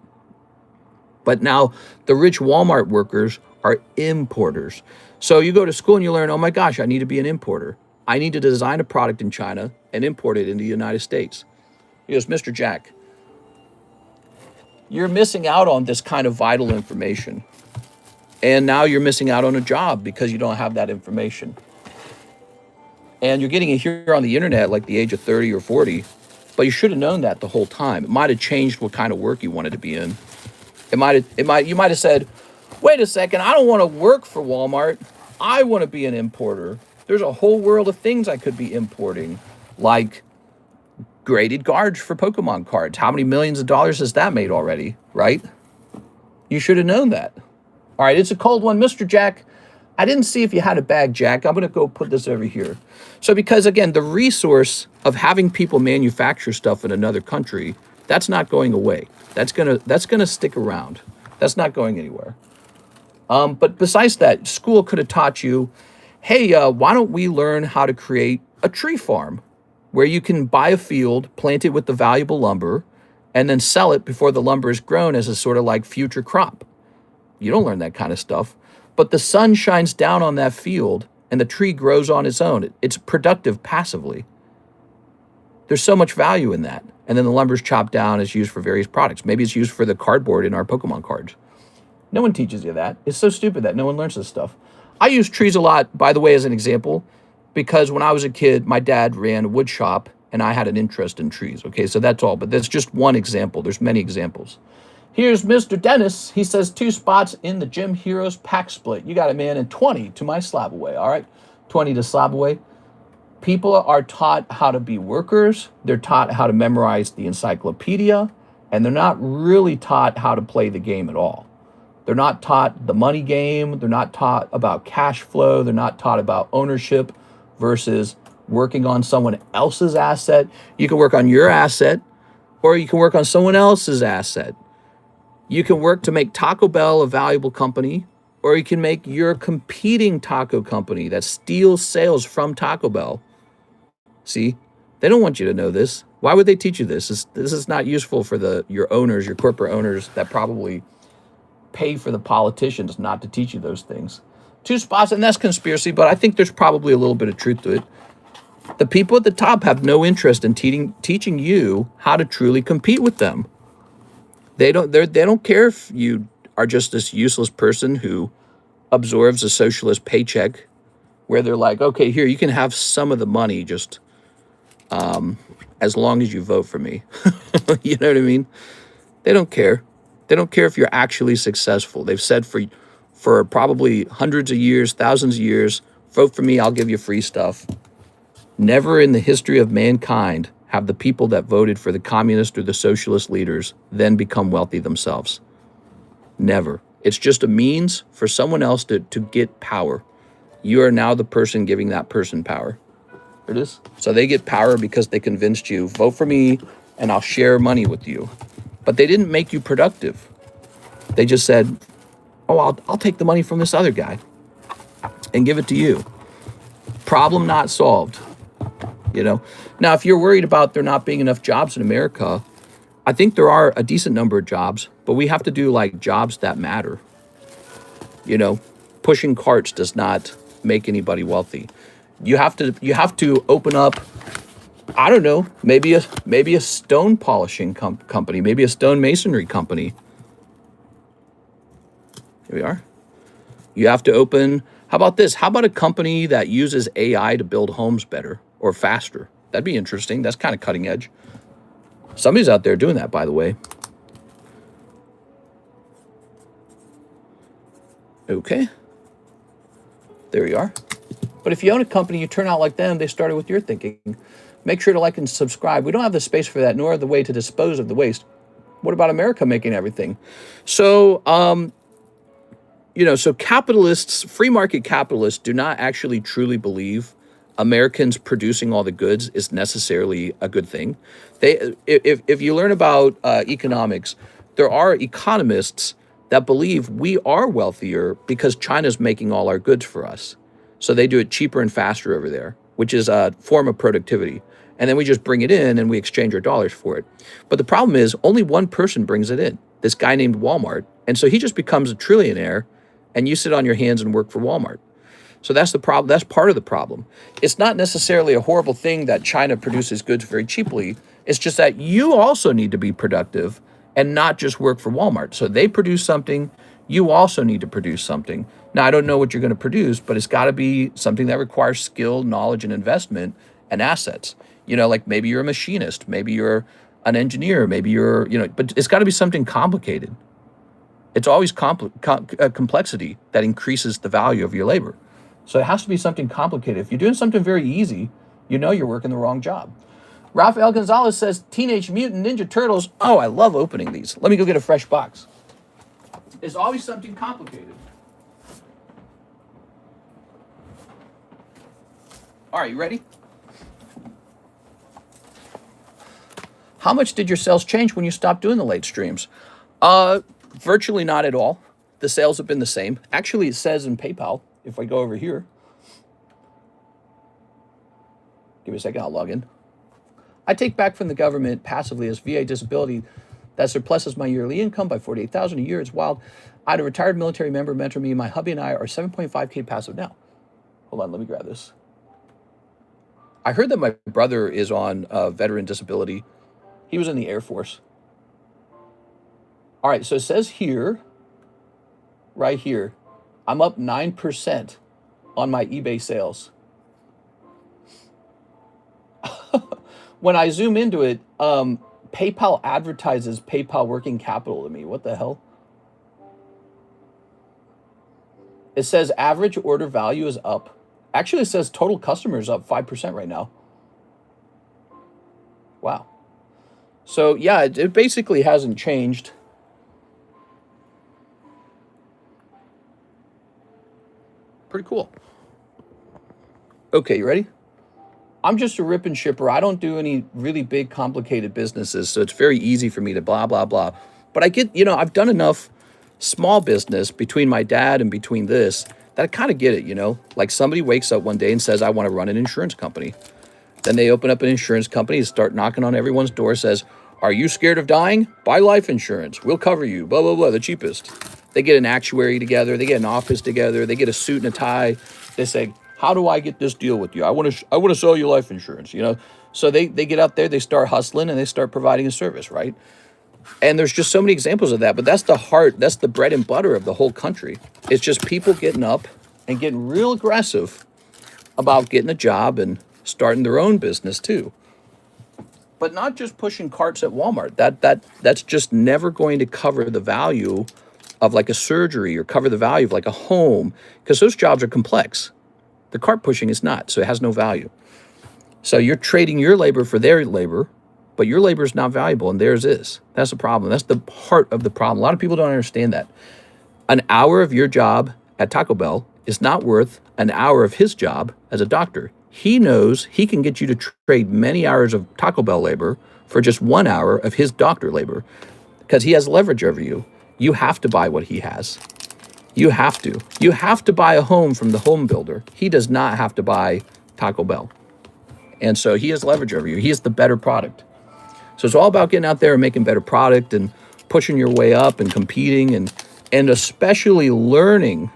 But now the rich Walmart workers are importers. So you go to school and you learn, oh my gosh, I need to be an importer. I need to design a product in China and import it into the United States. He goes, Mr. Jack, you're missing out on this kind of vital information. And now you're missing out on a job because you don't have that information. And you're getting it here on the internet like the age of 30 or 40, but you should have known that the whole time. It might have changed what kind of work you wanted to be in. You might have said, wait a second, I don't want to work for Walmart. I want to be an importer. There's a whole world of things I could be importing, like graded cards for Pokemon cards. How many millions of dollars has that made already, right? You should have known that. All right, it's a cold one. Mr. Jack, I didn't see if you had a bag, Jack. I'm going to go put this over here. So because, again, the resource of having people manufacture stuff in another country, that's not going away. That's gonna stick around. That's not going anywhere. But besides that, school could have taught you, hey, why don't we learn how to create a tree farm where you can buy a field, plant it with the valuable lumber, and then sell it before the lumber is grown as a sort of like future crop. You don't learn that kind of stuff. But the sun shines down on that field and the tree grows on its own. It's productive passively. There's so much value in that. And then the lumber's chopped down, is used for various products. Maybe it's used for the cardboard in our Pokemon cards. No one teaches you that. It's so stupid that no one learns this stuff. I use trees a lot, by the way, as an example, because when I was a kid, my dad ran a wood shop and I had an interest in trees. Okay, so that's all. But that's just one example. There's many examples. Here's Mr. Dennis. He says 2 spots in the Gym Heroes pack split. You got it, man, and 20 to my slab away. All right, 20 to slab away. People are taught how to be workers. They're taught how to memorize the encyclopedia, and they're not really taught how to play the game at all. They're not taught the money game. They're not taught about cash flow. They're not taught about ownership versus working on someone else's asset. You can work on your asset, or you can work on someone else's asset. You can work to make Taco Bell a valuable company, or you can make your competing taco company that steals sales from Taco Bell. See, they don't want you to know this. Why would they teach you this? This is not useful for your owners, your corporate owners that probably pay for the politicians not to teach you those things. 2 spots, and that's conspiracy, but I think there's probably a little bit of truth to it. The people at the top have no interest in teaching you how to truly compete with them. They don't care if you are just this useless person who absorbs a socialist paycheck, where they're like, okay, here, you can have some of the money, just as long as you vote for me. You know what I mean? They don't care. They don't care if you're actually successful. They've said for probably hundreds of years, thousands of years, vote for me, I'll give you free stuff. Never in the history of mankind have the people that voted for the communist or the socialist leaders then become wealthy themselves. Never. It's just a means for someone else to get power. You are now the person giving that person power. There it is. So they get power because they convinced you, vote for me and I'll share money with you. But they didn't make you productive. They just said, Oh, I'll take the money from this other guy and give it to you. Problem not solved, you know? Now, if you're worried about there not being enough jobs in America, I think there are a decent number of jobs, but we have to do like jobs that matter. You know, pushing carts does not make anybody wealthy. You have to open up, I don't know, maybe a stone polishing company, maybe a stone masonry company. Here we are. You have to open, how about this? How about a company that uses AI to build homes better or faster? That'd be interesting. That's kind of cutting edge. Somebody's out there doing that, by the way. Okay. There you are. But if you own a company, you turn out like them, they started with your thinking. Make sure to like and subscribe. We don't have the space for that, nor the way to dispose of the waste. What about America making everything? So, you know, so capitalists, free market capitalists do not actually truly believe Americans producing all the goods is necessarily a good thing. If you learn about economics, there are economists that believe we are wealthier because China's making all our goods for us. So they do it cheaper and faster over there, which is a form of productivity. And then we just bring it in and we exchange our dollars for it. But the problem is only one person brings it in, this guy named Walmart. And so he just becomes a trillionaire and you sit on your hands and work for Walmart. So that's the problem. That's part of the problem. It's not necessarily a horrible thing that China produces goods very cheaply. It's just that you also need to be productive and not just work for Walmart. So they produce something, you also need to produce something. Now, I don't know what you're going to produce, but it's got to be something that requires skill, knowledge, and investment and assets. You know, like maybe you're a machinist, maybe you're an engineer, maybe you're, you know, but it's got to be something complicated. It's always complexity that increases the value of your labor. So it has to be something complicated. If you're doing something very easy, you know you're working the wrong job. Rafael Gonzalez says, Teenage Mutant Ninja Turtles. Oh, I love opening these. Let me go get a fresh box. There's always something complicated. All right, you ready? How much did your sales change when you stopped doing the late streams? Virtually not at all. The sales have been the same. Actually, it says in PayPal, if I go over here, give me a second, I'll log in. I take back from the government passively as VA disability that surpluses my yearly income by $48,000 a year. It's wild. I had a retired military member mentor me. My hubby and I are 7.5K passive now. Hold on, let me grab this. I heard that my brother is on veteran disability. He was in the Air Force. All right, so it says here, right here, I'm up 9% on my eBay sales. When I zoom into it, PayPal advertises PayPal working capital to me. What the hell? It says average order value is up. Actually, it says total customers up 5% right now. Wow. So yeah, it basically hasn't changed. Pretty cool. Okay, you ready? I'm just a rip and shipper. I don't do any really big, complicated businesses, so it's very easy for me to blah, blah, blah. But I get, you know, I've done enough small business between my dad and between this that I kind of get it, you know? Like somebody wakes up one day and says, I want to run an insurance company. Then they open up an insurance company, start knocking on everyone's door, says, are you scared of dying? Buy life insurance. We'll cover you, blah, blah, blah, the cheapest. They get an actuary together. They get an office together. They get a suit and a tie. They say, how do I get this deal with you? I want to sell you life insurance, you know? So they get out there, they start hustling, and they start providing a service, right? And there's just so many examples of that, but that's the heart, that's the bread and butter of the whole country. It's just people getting up and getting real aggressive about getting a job and starting their own business too. But not just pushing carts at Walmart. That's just never going to cover the value of like a surgery or cover the value of like a home, because those jobs are complex. The cart pushing is not, so it has no value. So you're trading your labor for their labor, but your labor is not valuable and theirs is. That's the problem. That's the heart of the problem. A lot of people don't understand that. An hour of your job at Taco Bell is not worth an hour of his job as a doctor. He knows he can get you to trade many hours of Taco Bell labor for just 1 hour of his doctor labor because he has leverage over you. You have to buy what he has. You have to. You have to buy a home from the home builder. He does not have to buy Taco Bell. And so he has leverage over you. He is the better product. So it's all about getting out there and making better product and pushing your way up and competing and especially learning.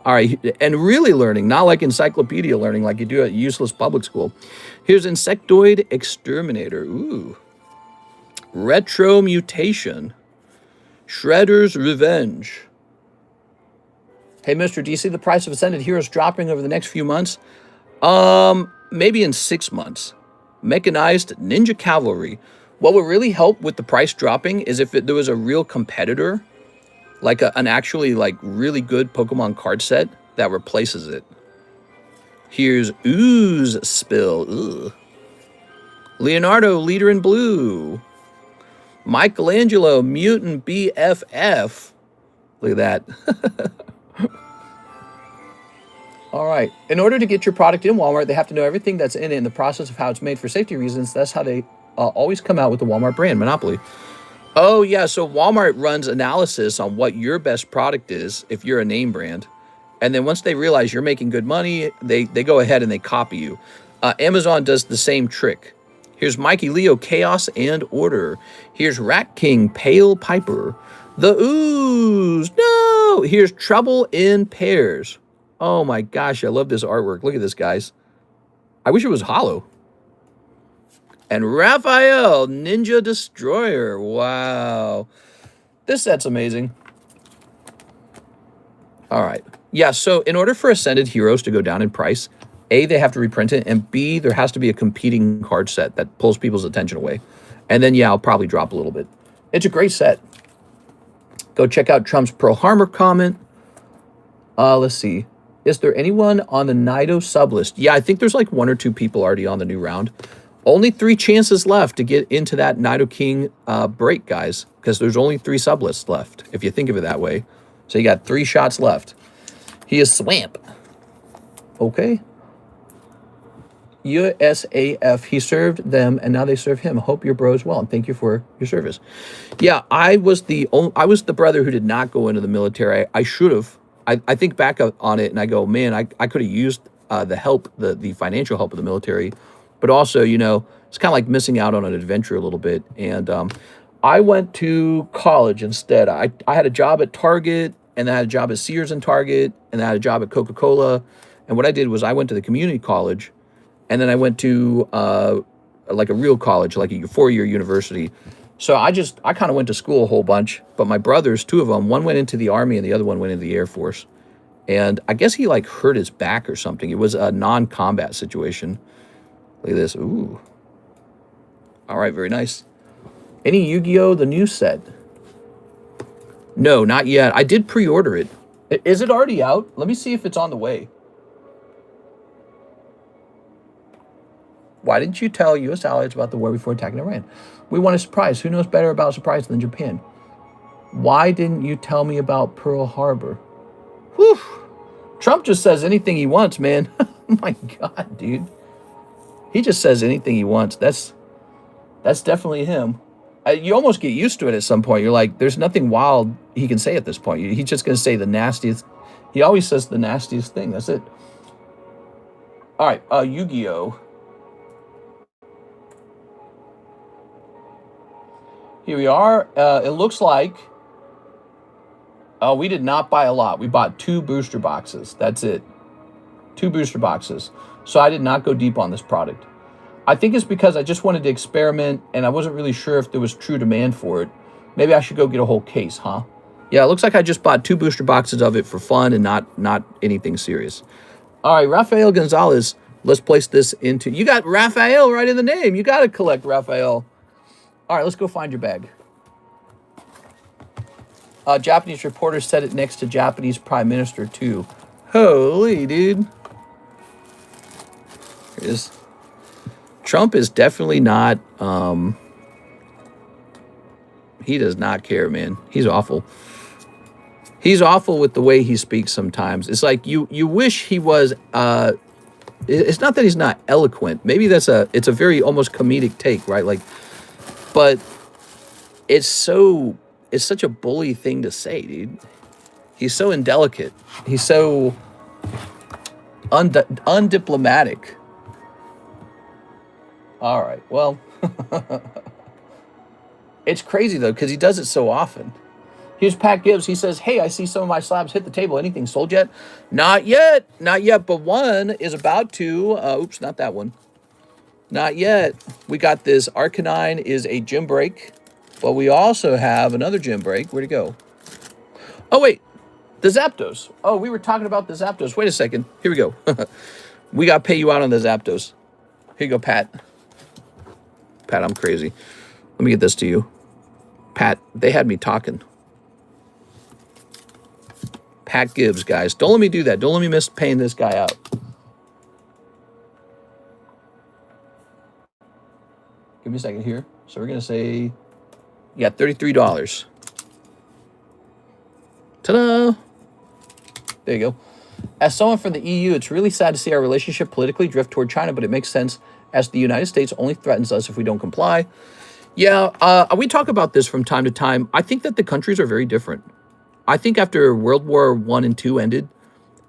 All right, and really learning, not like encyclopedia learning like you do at useless public school. Here's Insectoid Exterminator. Ooh. Retro Mutation. Shredder's Revenge. Hey, Mr. Do you see the price of Ascended Heroes dropping over the next few months? Maybe in 6 months. Mechanized Ninja Cavalry. What would really help with the price dropping is if there was a real competitor, like an actually like really good Pokemon card set that replaces it. Here's Ooze Spill. Ugh. Leonardo, Leader in Blue. Michelangelo, Mutant BFF. Look at that. All right. In order to get your product in Walmart, they have to know everything that's in it and the process of how it's made for safety reasons. That's how they always come out with the Walmart brand, Monopoly. Oh, yeah. So Walmart runs analysis on what your best product is if you're a name brand. And then once they realize you're making good money, they go ahead and they copy you. Amazon does the same trick. Here's Mikey Leo, Chaos and Order. Here's Rat King, Pale Piper. The Ooze. No. Here's Trouble in Pairs. Oh my gosh, I love this artwork. Look at this, guys. I wish it was hollow. And Raphael, Ninja Destroyer. Wow. This set's amazing. All right. Yeah, so in order for Ascended Heroes to go down in price, A, they have to reprint it, and B, there has to be a competing card set that pulls people's attention away. And then, yeah, I'll probably drop a little bit. It's a great set. Go check out Trump's Pearl Harbor comment. Let's see. Is there anyone on the Nido sub list? Yeah, I think there's like 1 or 2 people already on the new round. Only 3 chances left to get into that Nido King break, guys, because there's only 3 sub lists left, if you think of it that way. So you got 3 shots left. He is Swamp. Okay. USAF, he served them, and now they serve him. Hope your bros well, and thank you for your service. Yeah, I was the brother who did not go into the military. I should have. I think back on it and I go, man, I could have used the help, the financial help of the military, but also, you know, it's kind of like missing out on an adventure a little bit. And I went to college instead. I had a job at Target, and then I had a job at Sears and Target, and then I had a job at Coca-Cola. And what I did was I went to the community college, and then I went to like a real college, like a 4-year university. So I kind of went to school a whole bunch, but my brothers, 2 of them, one went into the Army and the other one went into the Air Force. And I guess he like hurt his back or something. It was a non-combat situation. Look at this. Ooh. All right, very nice. Any Yu-Gi-Oh! The new set? No, not yet. I did pre-order it. Is it already out? Let me see if it's on the way. Why didn't you tell U.S. allies about the war before attacking Iran? We want a surprise. Who knows better about surprise than Japan? Why didn't you tell me about Pearl Harbor? Whew. Trump just says anything he wants, man. Oh my God, dude. He just says anything he wants. That's definitely him. You almost get used to it at some point. You're like, there's nothing wild he can say at this point. He's just going to say the nastiest. He always says the nastiest thing. That's it. All right, Yu-Gi-Oh! Here we are. It looks like we did not buy a lot. We bought 2 booster boxes. That's it. 2 booster boxes. So I did not go deep on this product. I think it's because I just wanted to experiment and I wasn't really sure if there was true demand for it. Maybe I should go get a whole case, huh? Yeah, it looks like I just bought 2 booster boxes of it for fun and not anything serious. All right, Rafael Gonzalez. Let's place this into... You got Raphael right in the name. You got to collect Raphael. All right, let's go find your bag. Japanese reporter said it next to Japanese Prime Minister, too. Holy, dude. Here it is. Trump is definitely not... he does not care, man. He's awful. He's awful with the way he speaks sometimes. It's like you wish he was... it's not that he's not eloquent. Maybe it's a very almost comedic take, right? Like... But it's such a bully thing to say, dude. He's so indelicate. He's so undiplomatic. All right, well, it's crazy, though, because he does it so often. Here's Pat Gibbs. He says, hey, I see some of my slabs hit the table. Anything sold yet? Not yet. Not yet, but one is about to. Oops, not that one. Not yet. We got this. Arcanine is a gym break, but we also have another gym break. Where'd it go? Oh, wait. The Zapdos. Oh, we were talking about the Zapdos. Wait a second. Here we go. We got to pay you out on the Zapdos. Here you go, Pat. Pat, I'm crazy. Let me get this to you. Pat, they had me talking. Pat Gibbs, guys. Don't let me do that. Don't let me miss paying this guy out. Give me a second here. So we're going to say, yeah, $33. Ta-da! There you go. As someone from the EU, it's really sad to see our relationship politically drift toward China, but it makes sense as the United States only threatens us if we don't comply. Yeah, we talk about this from time to time. I think that the countries are very different. I think after World War I and II ended,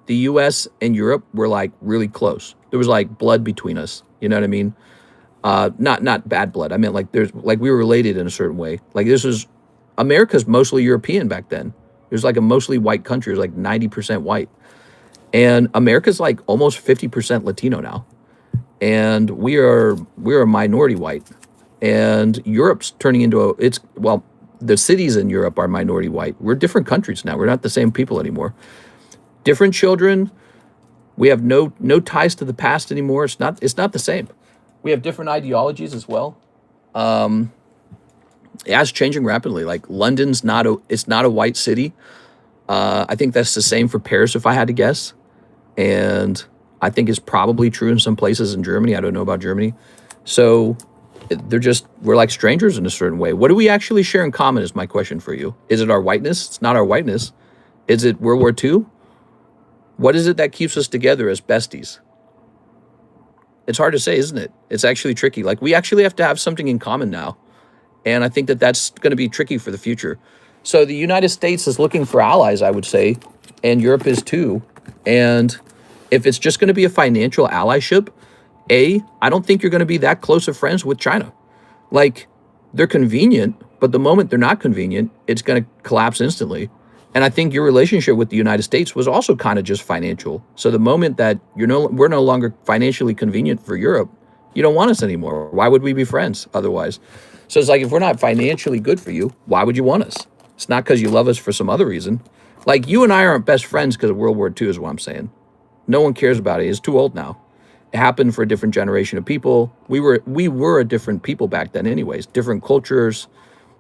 the U.S. and Europe were like really close. There was like blood between us. You know what I mean? Not bad blood. I meant like we were related in a certain way. Like America's mostly European back then. It was like a mostly white country. It was like 90% white. And America's like almost 50% Latino now. And we're a minority white. And Europe's turning into the cities in Europe are minority white. We're different countries now. We're not the same people anymore. Different children. We have no ties to the past anymore. It's not the same. We have different ideologies as well. It's changing rapidly. Like London's not a white city. I think that's the same for Paris, if I had to guess. And I think it's probably true in some places in Germany. I don't know about Germany. So we're like strangers in a certain way. What do we actually share in common is my question for you. Is it our whiteness? It's not our whiteness. Is it World War II? What is it that keeps us together as besties? It's hard to say, isn't it? It's actually tricky. Like we actually have to have something in common now. And I think that that's going to be tricky for the future. So the United States is looking for allies, I would say, and Europe is too. And if it's just going to be a financial allyship, I don't think you're going to be that close of friends with China. Like, they're convenient, but the moment they're not convenient, it's going to collapse instantly. And I think your relationship with the United States was also kind of just financial. So the moment that we're no longer financially convenient for Europe, you don't want us anymore. Why would we be friends otherwise? So it's like, if we're not financially good for you, why would you want us? It's not because you love us for some other reason. Like, you and I aren't best friends because of World War II is what I'm saying. No one cares about it. It's too old now. It happened for a different generation of people. We were a different people back then anyways, different cultures.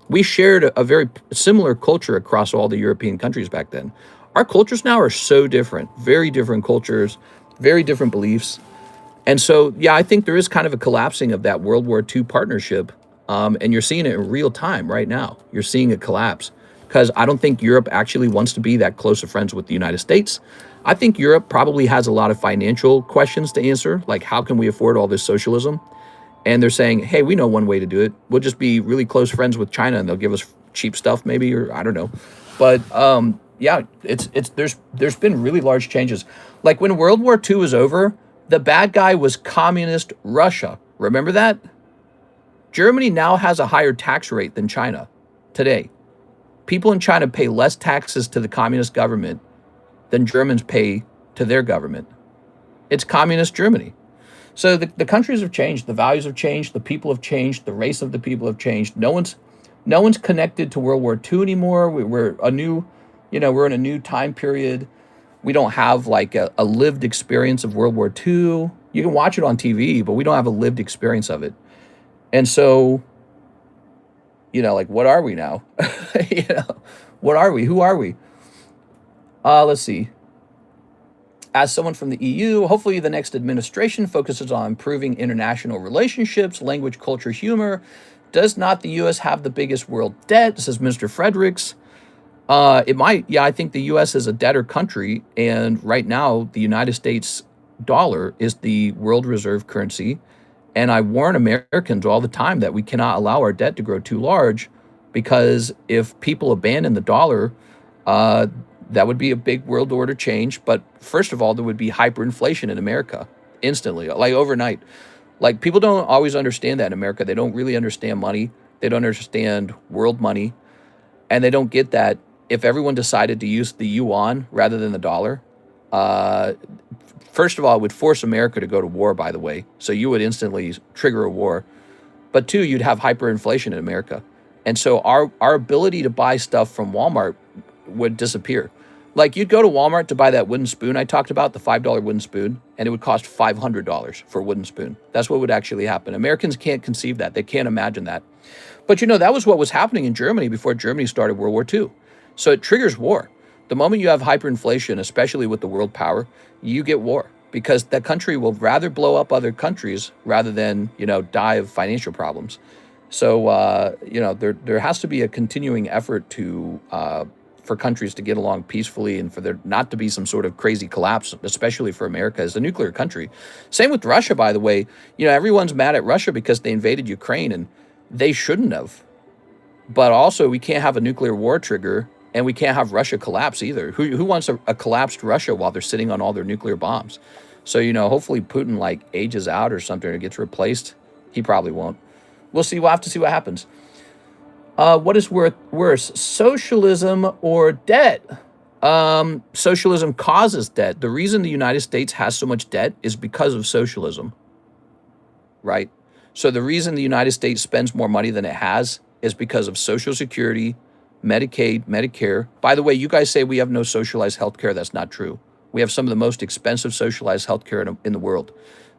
We shared a very similar culture across all the European countries back then. Our cultures now are so different, very different cultures, very different beliefs. And so, yeah, I think there is kind of a collapsing of that World War II partnership. And you're seeing it in real time right now. You're seeing it collapse because I don't think Europe actually wants to be that close of friends with the United States. I think Europe probably has a lot of financial questions to answer, like how can we afford all this socialism? And they're saying, hey, we know one way to do it. We'll just be really close friends with China and they'll give us cheap stuff maybe, or I don't know. But yeah, there's been really large changes. Like when World War II was over, the bad guy was communist Russia. Remember that? Germany now has a higher tax rate than China today. People in China pay less taxes to the communist government than Germans pay to their government. It's communist Germany. So the countries have changed, the values have changed, the people have changed, the race of the people have changed. No one's connected to World War II anymore. We're in a new time period. We don't have like a lived experience of World War II. You can watch it on TV, but we don't have a lived experience of it. And so, like, what are we now? What are we? Who are we? Let's see. As someone from the EU, hopefully the next administration focuses on improving international relationships, language, culture, humor. Does not the U.S. have the biggest world debt? Says Mr. Fredericks. It might. Yeah, I think the U.S. is a debtor country. And right now, the United States dollar is the world reserve currency. And I warn Americans all the time that we cannot allow our debt to grow too large, because if people abandon the dollar, That would be a big world order change. But first of all, there would be hyperinflation in America instantly, like overnight. Like, people don't always understand that in America. They don't really understand money. They don't understand world money. And they don't get that if everyone decided to use the yuan rather than the dollar, first of all, it would force America to go to war, by the way. So you would instantly trigger a war. But two, you'd have hyperinflation in America. And so our ability to buy stuff from Walmart would disappear. Like, you'd go to Walmart to buy that wooden spoon I talked about, the $5 wooden spoon, and it would cost $500 for a wooden spoon. That's what would actually happen. Americans can't conceive that. They can't imagine that. But, that was what was happening in Germany before Germany started World War II. So it triggers war. The moment you have hyperinflation, especially with the world power, you get war, because that country will rather blow up other countries rather than, die of financial problems. So, there has to be a continuing effort to for countries to get along peacefully, and for there not to be some sort of crazy collapse, especially for America as a nuclear country. Same with Russia, by the way. Everyone's mad at Russia because they invaded Ukraine, and they shouldn't have. But also, we can't have a nuclear war trigger, and we can't have Russia collapse either. Who wants a collapsed Russia while they're sitting on all their nuclear bombs? So, hopefully Putin, ages out or something, or gets replaced. He probably won't. We'll see. We'll have to see what happens. What is worse, socialism or debt? Socialism causes debt. The reason the United States has so much debt is because of socialism, right? So the reason the United States spends more money than it has is because of Social Security, Medicaid, Medicare. By the way, you guys say we have no socialized healthcare. That's not true. We have some of the most expensive socialized healthcare in the world.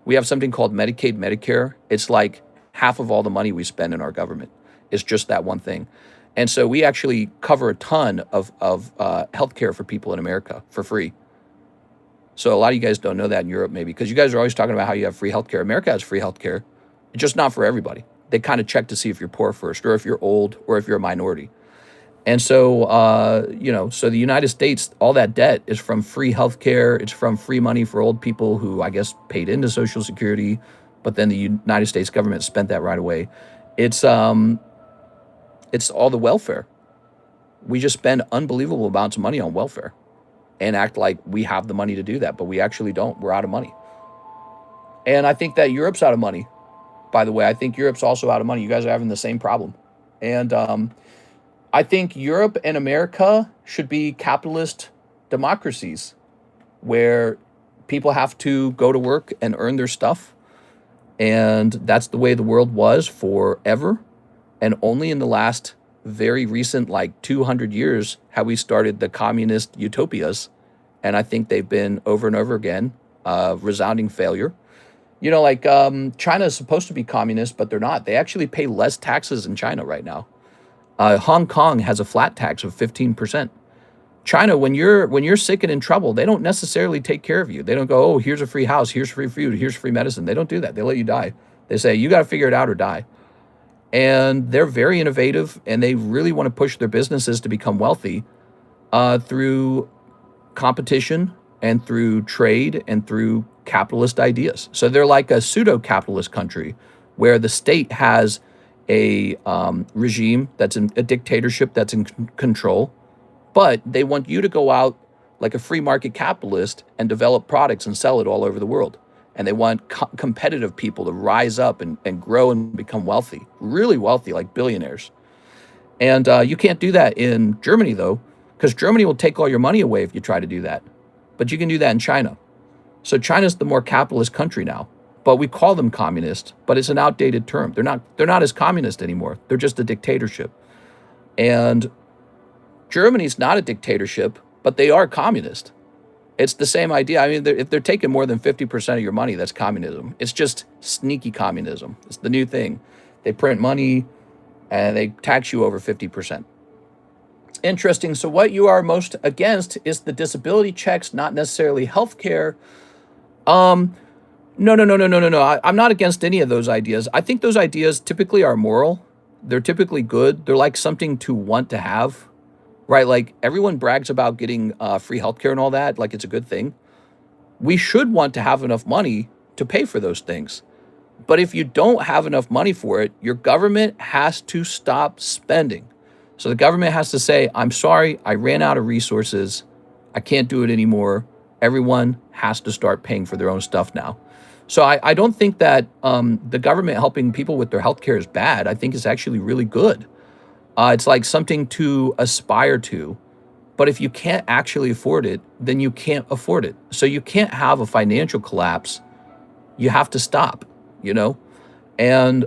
We have something called Medicaid, Medicare. It's like half of all the money we spend in our government. It's just that one thing. And so we actually cover a ton of healthcare for people in America for free. So a lot of you guys don't know that in Europe, maybe, because you guys are always talking about how you have free healthcare. America has free healthcare. It's just not for everybody. They kind of check to see if you're poor first, or if you're old, or if you're a minority. And so, so the United States, all that debt is from free healthcare. It's from free money for old people who, I guess, paid into Social Security, but then the United States government spent that right away. It's all the welfare. We just spend unbelievable amounts of money on welfare and act like we have the money to do that, but we actually don't. We're out of money. And I think that Europe's out of money. By the way, I think Europe's also out of money. You guys are having the same problem. And I think Europe and America should be capitalist democracies where people have to go to work and earn their stuff. And that's the way the world was forever. And only in the last very recent, 200 years, have we started the communist utopias. And I think they've been over and over again, resounding failure. China is supposed to be communist, but they're not. They actually pay less taxes in China right now. Hong Kong has a flat tax of 15%. China, when you're sick and in trouble, they don't necessarily take care of you. They don't go, oh, here's a free house, here's free food, here's free medicine. They don't do that. They let you die. They say, you got to figure it out or die. And they're very innovative, and they really want to push their businesses to become wealthy through competition and through trade and through capitalist ideas. So they're like a pseudo-capitalist country where the state has a regime that's in a dictatorship that's in control, but they want you to go out like a free market capitalist and develop products and sell it all over the world. And they want competitive people to rise up and grow and become wealthy, really wealthy, like billionaires. And you can't do that in Germany, though, because Germany will take all your money away if you try to do that. But you can do that in China. So China's the more capitalist country now. But we call them communist, but it's an outdated term. They're not as communist anymore. They're just a dictatorship. And Germany's not a dictatorship, but they are communist. It's the same idea. I mean, if they're taking more than 50% of your money, that's communism. It's just sneaky communism. It's the new thing. They print money and they tax you over 50%. Interesting. So what you are most against is the disability checks, not necessarily healthcare. No. I'm not against any of those ideas. I think those ideas typically are moral. They're typically good. They're like something to want to have. Right, like everyone brags about getting free healthcare and all that, like it's a good thing. We should want to have enough money to pay for those things. But if you don't have enough money for it, your government has to stop spending. So the government has to say, I'm sorry, I ran out of resources. I can't do it anymore. Everyone has to start paying for their own stuff now. So I don't think that the government helping people with their healthcare is bad. I think it's actually really good. It's like something to aspire to. But if you can't actually afford it, then you can't afford it. So you can't have a financial collapse. You have to stop, you know? And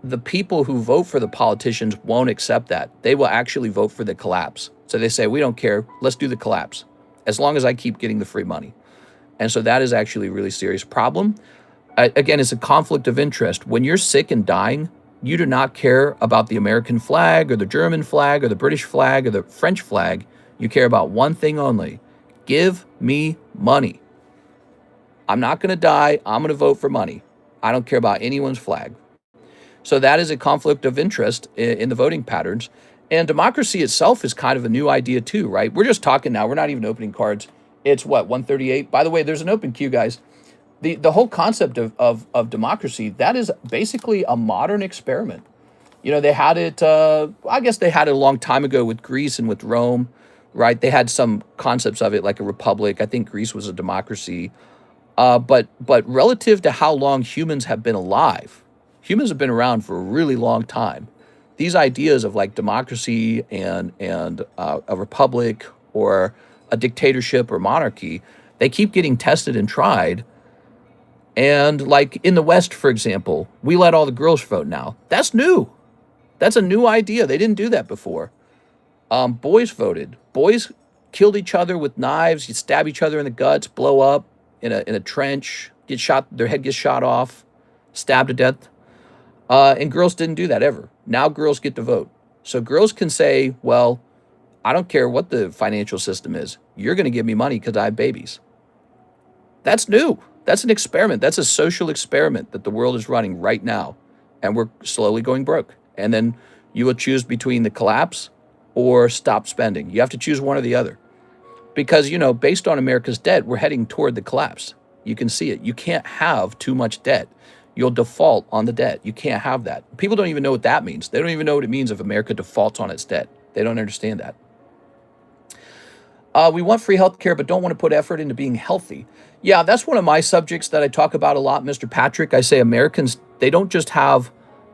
the people who vote for the politicians won't accept that. They will actually vote for the collapse. So they say, we don't care. Let's do the collapse as long as I keep getting the free money. And so that is actually a really serious problem. Again, it's a conflict of interest. When you're sick and dying, you do not care about the American flag or the German flag or the British flag or the French flag. You care about one thing only. Give me money. I'm not going to die. I'm going to vote for money. I don't care about anyone's flag. So that is a conflict of interest in the voting patterns. And democracy itself is kind of a new idea too, right? We're just talking now. We're not even opening cards. It's what, 138? By the way, there's an open queue, guys. The whole concept of democracy, that is basically a modern experiment. You know, they had it, I guess they had it a long time ago with Greece and with Rome, right? They had some concepts of it like a republic. I think Greece was a democracy. But relative to how long humans have been alive, humans have been around for a really long time. These ideas of like democracy and a republic or a dictatorship or monarchy, they keep getting tested and tried. And like in the West, for example, we let all the girls vote now. That's new. That's a new idea. They didn't do that before. Boys voted. Boys killed each other with knives. You stab each other in the guts, blow up in a trench, get shot. Their head gets shot off, stabbed to death. And girls didn't do that ever. Now girls get to vote. So girls can say, well, I don't care what the financial system is. You're going to give me money because I have babies. That's new. That's an experiment. That's a social experiment that the world is running right now. And we're slowly going broke. And then you will choose between the collapse or stop spending. You have to choose one or the other. Because, you know, based on America's debt, we're heading toward the collapse. You can see it. You can't have too much debt. You'll default on the debt. You can't have that. People don't even know what that means. They don't even know what it means if America defaults on its debt. They don't understand that. We want free healthcare, but don't want to put effort into being healthy. Yeah, that's one of my subjects that I talk about a lot, Mr. Patrick. I say Americans, they don't just have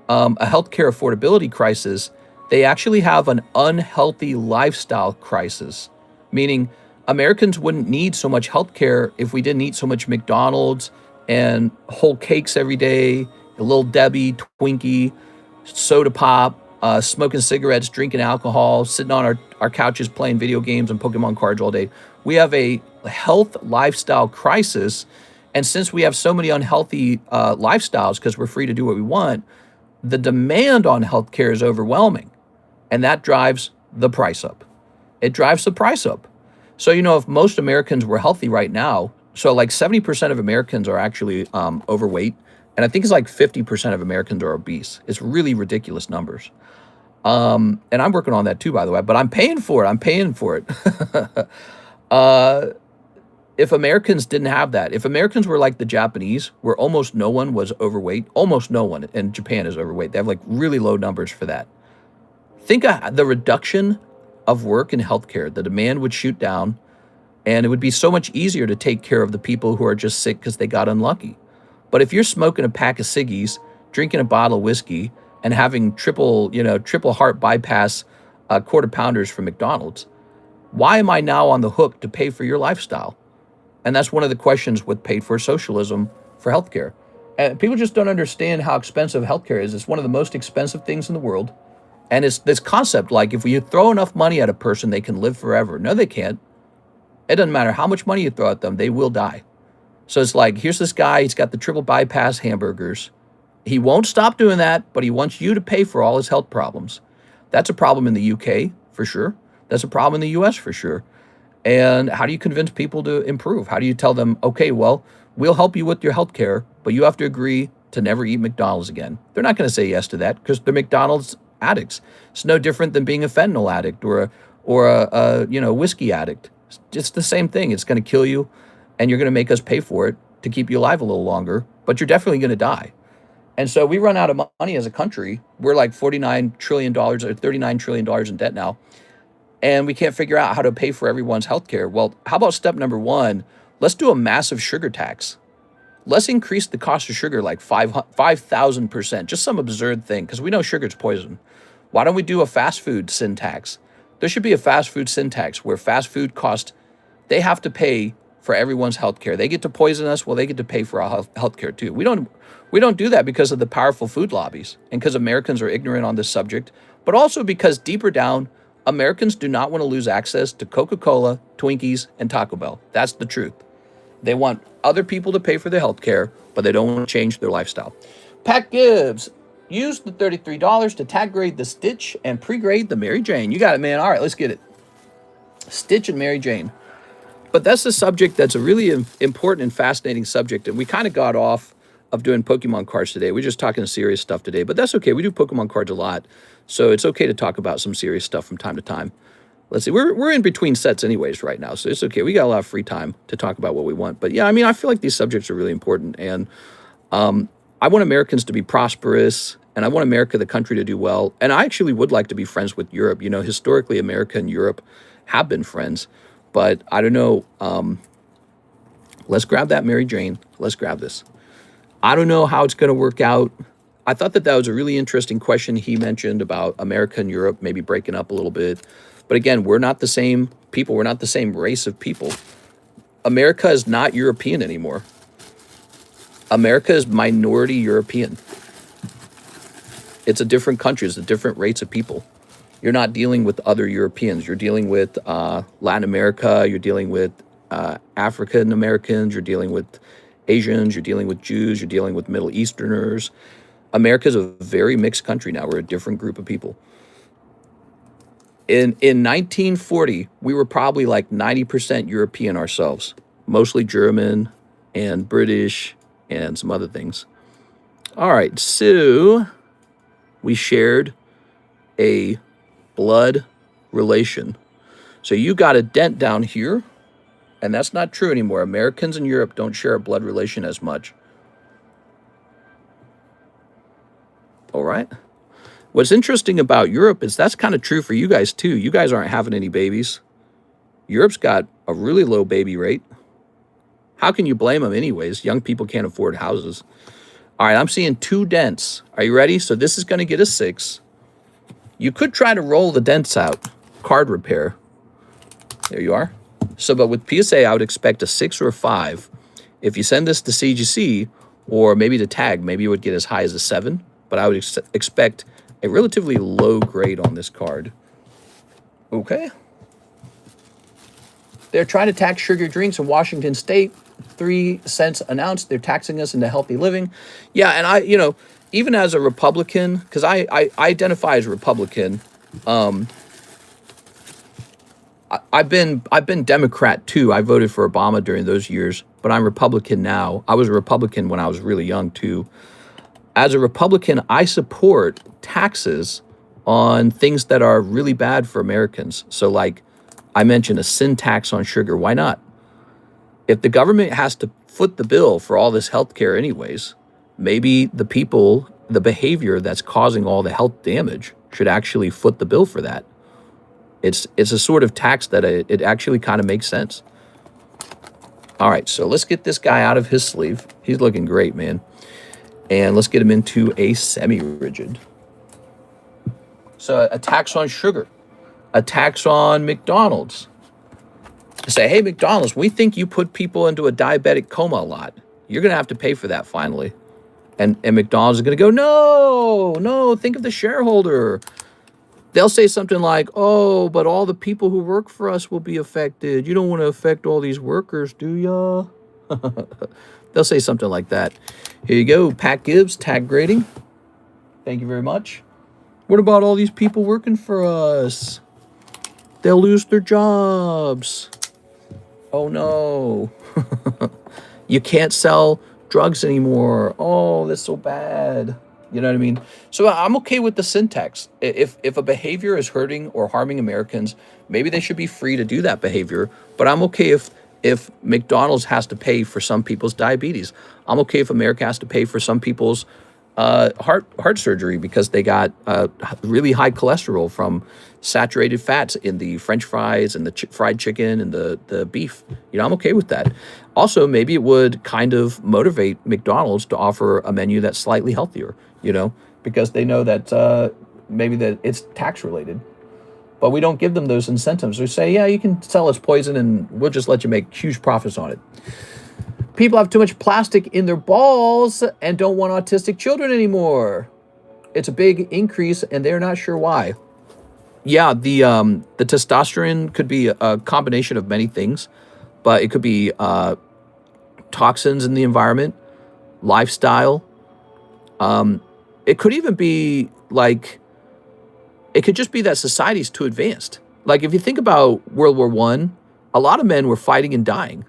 a healthcare affordability crisis. They actually have an unhealthy lifestyle crisis, meaning Americans wouldn't need so much healthcare if we didn't eat so much McDonald's and whole cakes every day, a little Debbie, Twinkie, soda pop, smoking cigarettes, drinking alcohol, sitting on our couches playing video games and Pokemon cards all day. We have a health lifestyle crisis. And since we have so many unhealthy lifestyles because we're free to do what we want, the demand on healthcare is overwhelming. And that drives the price up. It drives the price up. So, you know, if most Americans were healthy right now, so like 70% of Americans are actually overweight. And I think it's like 50% of Americans are obese. It's really ridiculous numbers. And I'm working on that too, by the way, but I'm paying for it. I'm paying for it. If Americans didn't have that, if Americans were like the Japanese, where almost no one was overweight, almost no one in Japan is overweight. They have like really low numbers for that. Think of the reduction of work in healthcare. The demand would shoot down, and it would be so much easier to take care of the people who are just sick because they got unlucky. But if you're smoking a pack of ciggies, drinking a bottle of whiskey, and having triple heart bypass quarter pounders from McDonald's, why am I now on the hook to pay for your lifestyle? And that's one of the questions with paid for socialism for healthcare. And people just don't understand how expensive healthcare is. It's one of the most expensive things in the world. And it's this concept like if you throw enough money at a person, they can live forever. No, they can't. It doesn't matter how much money you throw at them, they will die. So it's like, here's this guy, he's got the triple bypass hamburgers. He won't stop doing that, but he wants you to pay for all his health problems. That's a problem in the UK, for sure. That's a problem in the US, for sure. And how do you convince people to improve? How do you tell them, okay, well, we'll help you with your health care, but you have to agree to never eat McDonald's again? They're not going to say yes to that because they're McDonald's addicts. It's no different than being a fentanyl addict or a whiskey addict. It's the same thing. It's going to kill you, and you're going to make us pay for it to keep you alive a little longer, but you're definitely going to die. And so we run out of money as a country. We're like $49 trillion or $39 trillion in debt now. and we can't figure out how to pay for everyone's healthcare. Well, how about step number one? Let's do a massive sugar tax. Let's increase the cost of sugar like 5,000%, just some absurd thing, because we know sugar's poison. Why don't we do a fast food sin tax? There should be a fast food sin tax where fast food cost, they have to pay for everyone's healthcare. They get to poison us, well, they get to pay for our healthcare too. We don't do that because of the powerful food lobbies and because Americans are ignorant on this subject, but also because deeper down, Americans do not want to lose access to Coca-Cola, Twinkies, and Taco Bell. That's the truth. They want other people to pay for their health care, but they don't want to change their lifestyle. Pat Gibbs, use the $33 to tag grade the Stitch and pre-grade the Mary Jane. You got it, man. All right, let's get it. Stitch and Mary Jane. But that's a subject that's a really important and fascinating subject, and we kind of got off of doing Pokemon cards today. We're just talking serious stuff today, but that's okay. We do Pokemon cards a lot, so it's okay to talk about some serious stuff from time to time. Let's see, we're in between sets anyways right now, so it's okay. We got a lot of free time to talk about what we want. But yeah, I mean, I feel like these subjects are really important, and I want Americans to be prosperous, and I want America, the country, to do well. And I actually would like to be friends with Europe. You know, historically, America and Europe have been friends, but I don't know. Let's grab that Mary Jane. Let's grab this. I don't know how it's going to work out. I thought that was a really interesting question he mentioned about America and Europe maybe breaking up a little bit. But again, we're not the same people. We're not the same race of people. America is not European anymore. America is minority European. It's a different country. It's a different race of people. You're not dealing with other Europeans. You're dealing with Latin America. You're dealing with African Americans. You're dealing with Asians. You're dealing with Jews. You're dealing with Middle Easterners. America is a very mixed country now. We're a different group of people. In 1940, we were probably like 90% European ourselves, mostly German and British and some other things. All right, so we shared a blood relation. So you got a dent down here, and that's not true anymore. Americans and Europe don't share a blood relation as much. All right. What's interesting about Europe is that's kind of true for you guys too. You guys aren't having any babies. Europe's got a really low baby rate. How can you blame them anyways? Young people can't afford houses. All right, I'm seeing 2 dents. Are you ready? So this is going to get a 6. You could try to roll the dents out. Card repair. There you are. So, but with PSA, I would expect a 6 or a 5. If you send this to CGC or maybe to tag, maybe you would get as high as a 7. But I would expect a relatively low grade on this card. Okay. They're trying to tax sugar drinks in Washington State. 3 cents an ounce. They're taxing us into healthy living. Yeah, and I, you know, even as a Republican, because I identify as a Republican, I've been Democrat too. I voted for Obama during those years, but I'm Republican now. I was a Republican when I was really young too. As a Republican, I support taxes on things that are really bad for Americans. So like I mentioned, a sin tax on sugar. Why not? If the government has to foot the bill for all this health care anyways, maybe the people, the behavior that's causing all the health damage should actually foot the bill for that. It's a sort of tax that it actually kind of makes sense. All right, so let's get this guy out of his sleeve. He's looking great, man. And let's get him into a semi-rigid. So a tax on sugar, a tax on McDonald's. Say, hey, McDonald's, we think you put people into a diabetic coma a lot. You're going to have to pay for that finally. And McDonald's is going to go, no, think of the shareholder. They'll say something like, oh, but all the people who work for us will be affected. You don't want to affect all these workers, do ya? They'll say something like that. Here you go, Pat Gibbs, tag grading. Thank you very much. What about all these people working for us? They'll lose their jobs. Oh, no. You can't sell drugs anymore. Oh, that's so bad. You know what I mean? So I'm okay with the syntax. If a behavior is hurting or harming Americans, maybe they should be free to do that behavior. But I'm okay if McDonald's has to pay for some people's diabetes. I'm okay if America has to pay for some people's heart surgery because they got really high cholesterol from saturated fats in the French fries and the fried chicken and the beef. I'm okay with that. Also, maybe it would kind of motivate McDonald's to offer a menu that's slightly healthier, because they know that maybe that it's tax related. But we don't give them those incentives. We say, yeah, you can sell us poison and we'll just let you make huge profits on it. People have too much plastic in their balls and don't want autistic children anymore. It's a big increase and they're not sure why. Yeah, the testosterone could be a combination of many things, but it could be toxins in the environment, lifestyle. It could even be like, it could just be that society's too advanced. Like if you think about World War I, a lot of men were fighting and dying.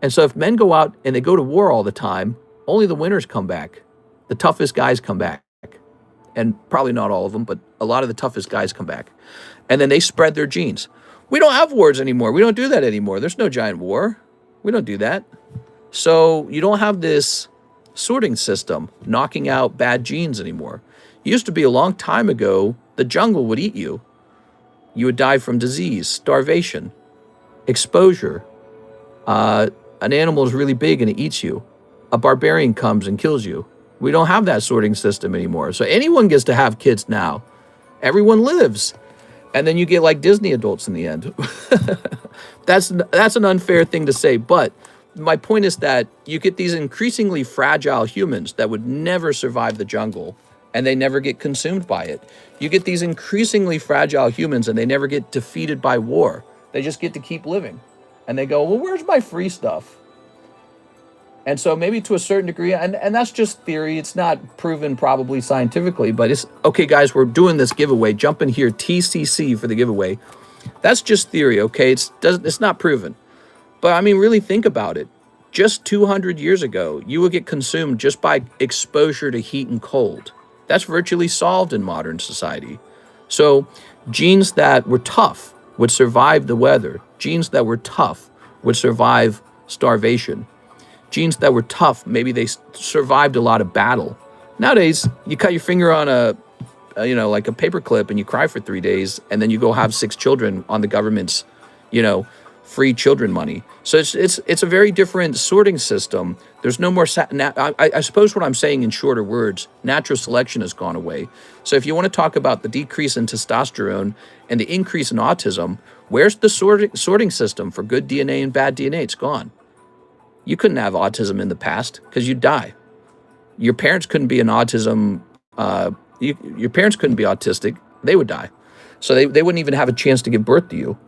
And so if men go out and they go to war all the time, only the winners come back. The toughest guys come back. And probably not all of them, but a lot of the toughest guys come back. And then they spread their genes. We don't have wars anymore. We don't do that anymore. There's no giant war. We don't do that. So you don't have this sorting system knocking out bad genes anymore. It used to be a long time ago, the jungle would eat you. You would die from disease, starvation, exposure. An animal is really big and it eats you. A barbarian comes and kills you. We don't have that sorting system anymore. So anyone gets to have kids now. Everyone lives. And then you get like Disney adults in the end. That's an unfair thing to say. But my point is that you get these increasingly fragile humans that would never survive the jungle and they never get consumed by it. You get these increasingly fragile humans and they never get defeated by war. They just get to keep living. And they go, well, where's my free stuff? And so maybe to a certain degree, and that's just theory. It's not proven probably scientifically, but it's, okay, guys, we're doing this giveaway. Jump in here, TCC for the giveaway. That's just theory, okay? It's not proven. But I mean, really think about it. Just 200 years ago, you would get consumed just by exposure to heat and cold. That's virtually solved in modern society. So genes that were tough would survive the weather. Genes that were tough would survive starvation. Genes that were tough, maybe they survived a lot of battle. Nowadays, you cut your finger on like a paper clip and you cry for 3 days and then you go have 6 children on the government's, free children money. So it's a very different sorting system. There's no more, I suppose what I'm saying in shorter words, natural selection has gone away. So if you want to talk about the decrease in testosterone and the increase in autism, where's the sorting system for good DNA and bad DNA? It's gone. You couldn't have autism in the past because you'd die. Your parents couldn't be an autism, your parents couldn't be autistic, they would die. So they wouldn't even have a chance to give birth to you.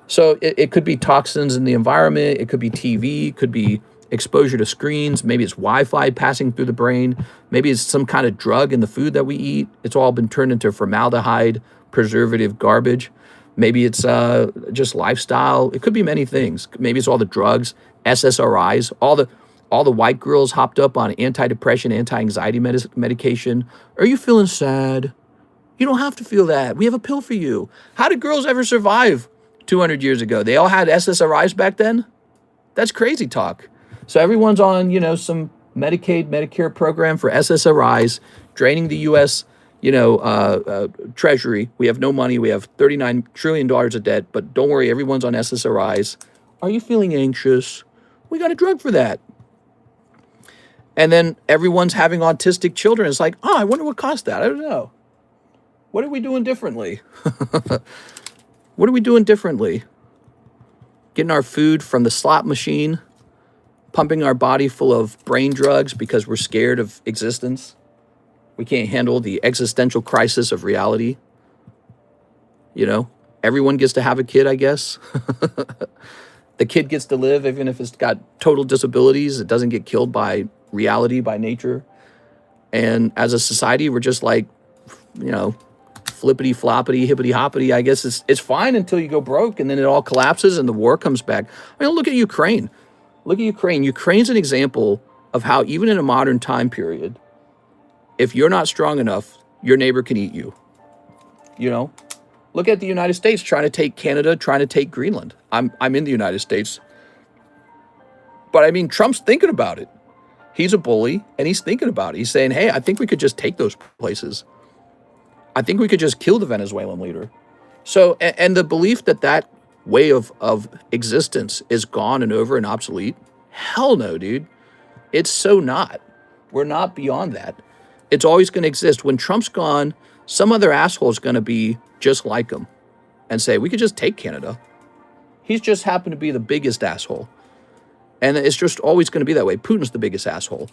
So it could be toxins in the environment, it could be TV, it could be exposure to screens, maybe it's Wi-Fi passing through the brain, maybe it's some kind of drug in the food that we eat. It's all been turned into formaldehyde, preservative garbage. Maybe it's just lifestyle. It could be many things. Maybe it's all the drugs, SSRIs, all the white girls hopped up on antidepressant, anti-anxiety medication. Are you feeling sad? You don't have to feel that. We have a pill for you. How did girls ever survive 200 years ago? They all had SSRIs back then? That's crazy talk. So everyone's on, some Medicaid, Medicare program for SSRIs, draining the U.S., Treasury. We have no money. We have $39 trillion of debt, but don't worry, everyone's on SSRIs. Are you feeling anxious? We got a drug for that. And then everyone's having autistic children. It's like, I wonder what caused that. I don't know. What are we doing differently? What are we doing differently? Getting our food from the slot machine, pumping our body full of brain drugs because we're scared of existence. We can't handle the existential crisis of reality. Everyone gets to have a kid, I guess. The kid gets to live even if it's got total disabilities. It doesn't get killed by reality, by nature. And as a society, we're just like, flippity floppity, hippity hoppity. I guess it's fine until you go broke and then it all collapses and the war comes back. Look at Ukraine. Look at Ukraine. Ukraine's an example of how even in a modern time period, if you're not strong enough, your neighbor can eat you. Look at the United States trying to take Canada, trying to take Greenland. I'm in the United States. But Trump's thinking about it. He's a bully, and he's thinking about it. He's saying, hey, I think we could just take those places. I think we could just kill the Venezuelan leader. So, and the belief that that way of existence is gone and over and obsolete, hell no, dude. It's so not. We're not beyond that. It's always going to exist. When Trump's gone, some other asshole is going to be just like him and say, we could just take Canada. He's just happened to be the biggest asshole. And it's just always going to be that way. Putin's the biggest asshole.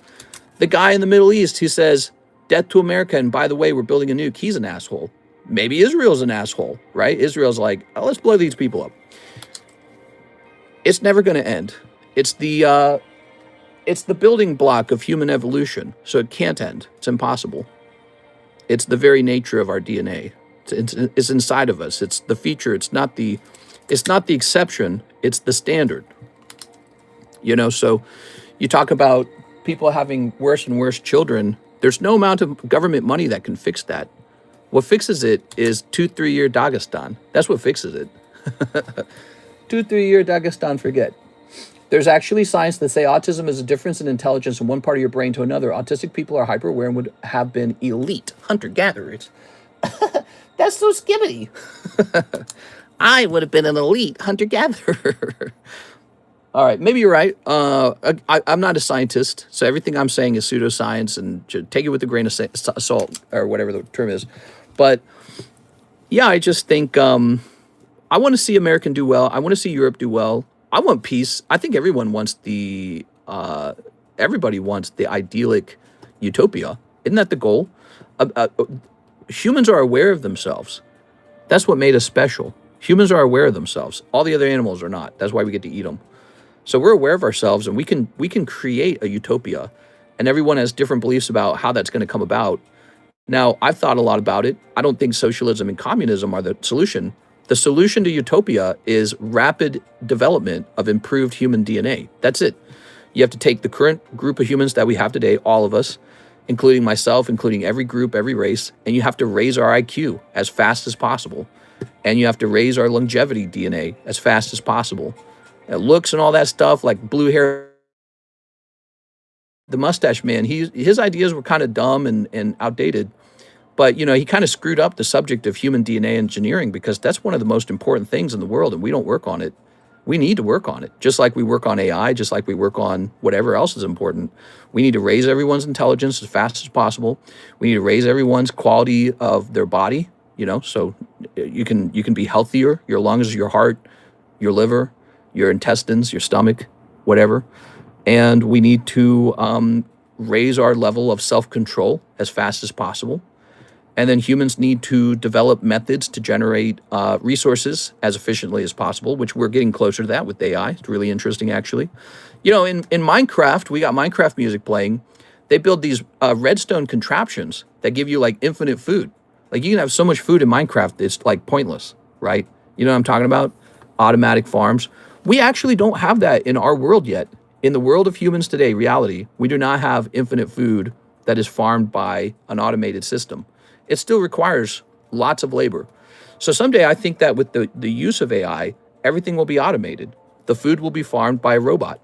The guy in the Middle East who says, death to America, and by the way, we're building a nuke, he's an asshole. Maybe Israel's an asshole, right? Israel's like, oh, let's blow these people up. It's never going to end. It's the building block of human evolution, so it can't end. It's impossible. It's the very nature of our DNA. It's inside of us. It's the feature. It's not the exception. It's the standard. You know, so you talk about people having worse and worse children. There's no amount of government money that can fix that. What fixes it is 2-3 year Dagestan. That's what fixes it. 2-3 year Dagestan forget. There's actually science that say autism is a difference in intelligence from one part of your brain to another. Autistic people are hyper-aware and would have been elite hunter-gatherers. That's so skibbity. I would have been an elite hunter-gatherer. All right, maybe you're right. I'm not a scientist, so everything I'm saying is pseudoscience, and take it with a grain of salt, or whatever the term is. But, yeah, I just think I want to see America do well. I want to see Europe do well. I want peace. I think everyone wants everybody wants the idyllic utopia. Isn't that the goal? Humans are aware of themselves. That's what made us special. Humans are aware of themselves. All the other animals are not. That's why we get to eat them. So we're aware of ourselves, and we can create a utopia. And everyone has different beliefs about how that's going to come about. Now, I've thought a lot about it. I don't think socialism and communism are the solution. The solution to utopia is rapid development of improved human DNA. That's it. You have to take the current group of humans that we have today, all of us, including myself, including every group, every race, and you have to raise our IQ as fast as possible. And you have to raise our longevity DNA as fast as possible. Looks and all that stuff, like blue hair. The mustache man, his ideas were kind of dumb and outdated. But, you know, he kind of screwed up the subject of human DNA engineering, because that's one of the most important things in the world, and we don't work on it. We need to work on it, just like we work on AI, just like we work on whatever else is important. We need to raise everyone's intelligence as fast as possible. We need to raise everyone's quality of their body, you know, so you can be healthier, your lungs, your heart, your liver, your intestines, your stomach, whatever. And we need to raise our level of self-control as fast as possible. And then humans need to develop methods to generate resources as efficiently as possible, which we're getting closer to that with AI. It's really interesting, actually. You know, in Minecraft, we got Minecraft music playing. They build these redstone contraptions that give you, like, infinite food. Like, you can have so much food in Minecraft, it's, like, pointless, right? You know what I'm talking about? Automatic farms. We actually don't have that in our world yet. In the world of humans today, reality, we do not have infinite food that is farmed by an automated system. It still requires lots of labor. So someday I think that with the use of AI, everything will be automated. The food will be farmed by a robot.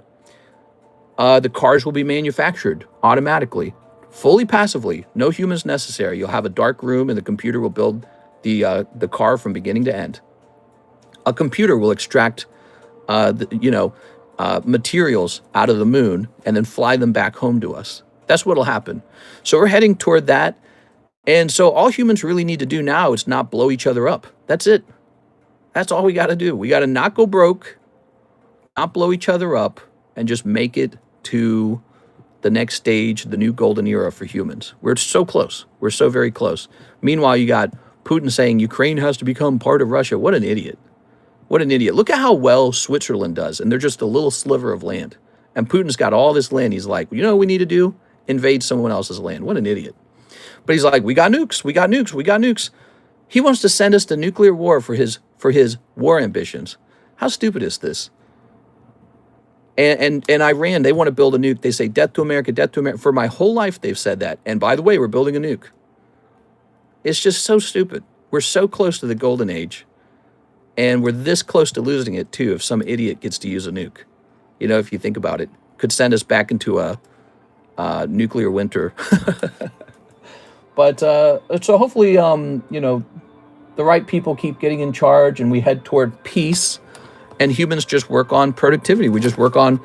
The cars will be manufactured automatically, fully passively, no humans necessary. You'll have a dark room and the computer will build the car from beginning to end. A computer will extract materials out of the moon and then fly them back home to us. That's what'll happen. So we're heading toward that. And so all humans really need to do now is not blow each other up. That's it. That's all we got to do. We got to not go broke, not blow each other up, and just make it to the next stage, the new golden era for humans. We're so close. We're so very close. Meanwhile, you got Putin saying Ukraine has to become part of Russia. What an idiot. What an idiot. Look at how well Switzerland does, and they're just a little sliver of land. And Putin's got all this land. He's like, you know what we need to do? Invade someone else's land. What an idiot. But he's like, we got nukes, we got nukes, we got nukes. He wants to send us to nuclear war for his war ambitions. How stupid is this? And Iran, they want to build a nuke. They say, death to America, death to America. For my whole life, they've said that. And by the way, we're building a nuke. It's just so stupid. We're so close to the golden age. And we're this close to losing it, too, if some idiot gets to use a nuke. You know, if you think about it. Could send us back into a nuclear winter. But so hopefully, you know, the right people keep getting in charge and we head toward peace, and humans just work on productivity. We just work on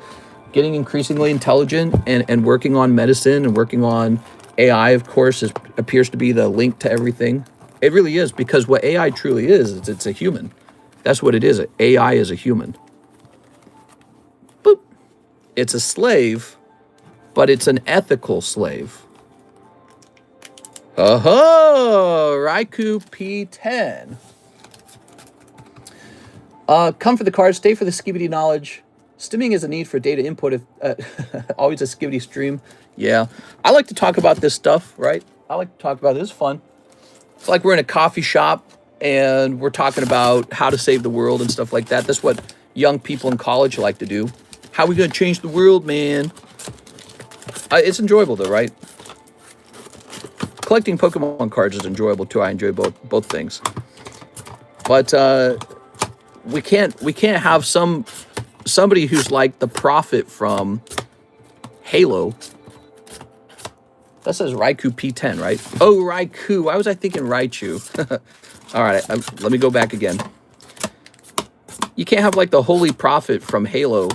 getting increasingly intelligent and working on medicine and working on AI, of course, appears to be the link to everything. It really is, because what AI truly is it's a human. That's what it is. AI is a human. Boop. It's a slave, but it's an ethical slave. Oh, Raikou P10. Come for the cards, stay for the skibidi knowledge. Stimming is a need for data input. Always a skibidi stream. Yeah, I like to talk about this stuff, right? I like to talk about it. It's fun. It's like we're in a coffee shop and we're talking about how to save the world and stuff like that. That's what young people in college like to do. How are we going to change the world, man? It's enjoyable though, right? Collecting Pokemon cards is enjoyable too. I enjoy both things. But we can't have somebody who's like the prophet from Halo. That says Raikou P10, right? Oh, Raikou. Why was I thinking Raichu? All right, let me go back again. You can't have like the holy prophet from Halo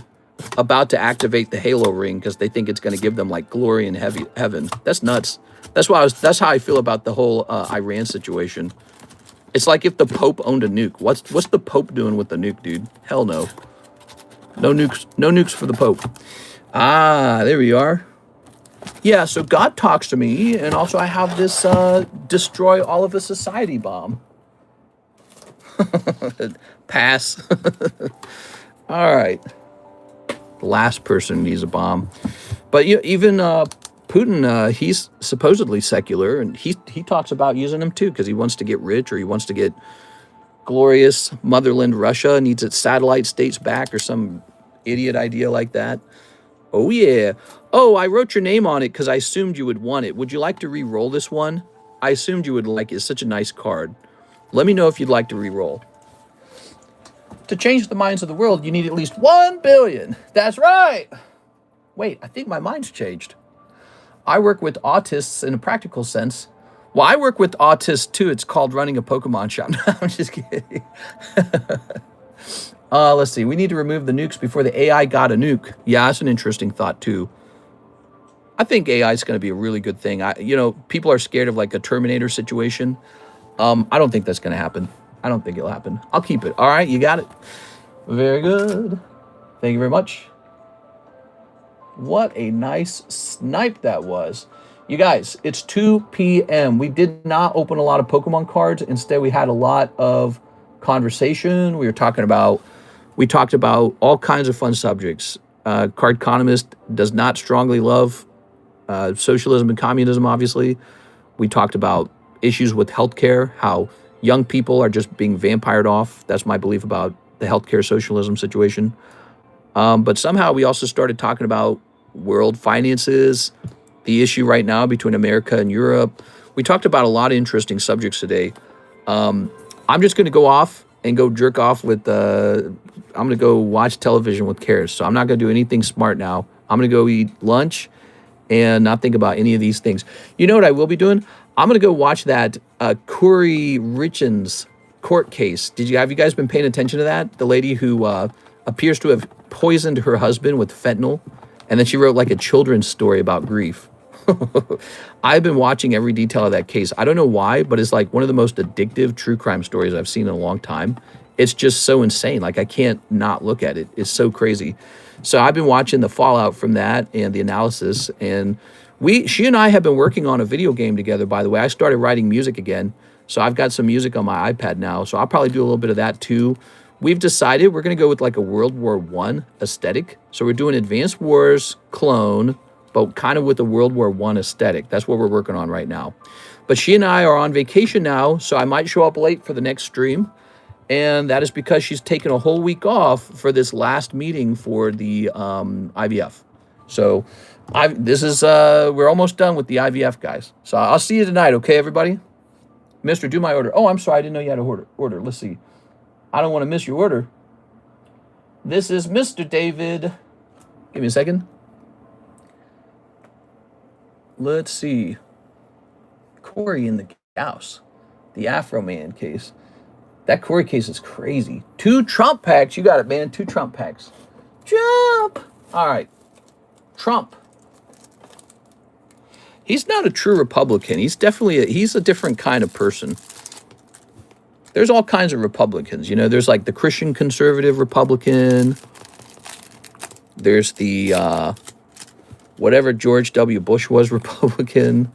about to activate the Halo ring because they think it's going to give them like glory in heaven. That's nuts. That's how I feel about the whole Iran situation. It's like if the Pope owned a nuke. What's the Pope doing with the nuke, dude? Hell no. No nukes for the Pope. Ah, there we are. Yeah, so God talks to me, and also I have this destroy all of a society bomb. Pass. All right. The last person needs a bomb. But even Putin, he's supposedly secular, and he talks about using them too because he wants to get rich, or he wants to get glorious motherland Russia, needs its satellite states back, or some idiot idea like that. Oh, yeah. Oh, I wrote your name on it because I assumed you would want it. Would you like to re-roll this one? I assumed you would like it. It's such a nice card. Let me know if you'd like to re-roll. To change the minds of the world, you need at least 1 billion. That's right. Wait, I think my mind's changed. I work with autists in a practical sense. Well, I work with autists too. It's called running a Pokemon shop. No, I'm just kidding. Let's see. We need to remove the nukes before the AI got a nuke. Yeah, that's an interesting thought too. I think AI is going to be a really good thing. People are scared of like a Terminator situation. I don't think that's going to happen. I don't think it'll happen. I'll keep it. All right, you got it. Very good. Thank you very much. What a nice snipe that was. You guys, it's 2 p.m. We did not open a lot of Pokemon cards. Instead, we had a lot of conversation. We talked about all kinds of fun subjects. Cardconomist does not strongly love socialism and communism, obviously. We talked about issues with healthcare, how young people are just being vampired off. That's my belief about the healthcare socialism situation. But somehow we also started talking about world finances, the issue right now between America and Europe. We talked about a lot of interesting subjects today. I'm just going to go off and go jerk off with, I'm going to go watch television with Karis. So I'm not going to do anything smart now. I'm going to go eat lunch and not think about any of these things. You know what I will be doing? I'm going to go watch that Corey Richens court case. Have you guys been paying attention to that? The lady who appears to have poisoned her husband with fentanyl, and then she wrote like a children's story about grief. I've been watching every detail of that case. I don't know why, but it's like one of the most addictive true crime stories I've seen in a long time. It's just so insane. Like I can't not look at it. It's so crazy. So I've been watching the fallout from that and the analysis. And she and I have been working on a video game together, by the way. I started writing music again. So I've got some music on my iPad now. So I'll probably do a little bit of that too. We've decided we're going to go with like a World War I aesthetic. So we're doing Advanced Wars clone, but kind of with a World War I aesthetic. That's what we're working on right now. But she and I are on vacation now, so I might show up late for the next stream. And that is because she's taken a whole week off for this last meeting for the IVF. So we're almost done with the IVF, guys. So I'll see you tonight, okay, everybody? Mister, do my order. Oh, I'm sorry, I didn't know you had an order. Let's see. I don't want to miss your order. This is Mr. David. Give me a second. Let's see. Corey in the house. The Afro Man case. That Corey case is crazy. 2 Trump packs. You got it, man. 2 Trump packs. Trump. All right. Trump. He's not a true Republican. He's definitely he's a different kind of person. There's all kinds of Republicans. You know, there's like the Christian conservative Republican. There's the whatever George W. Bush was Republican.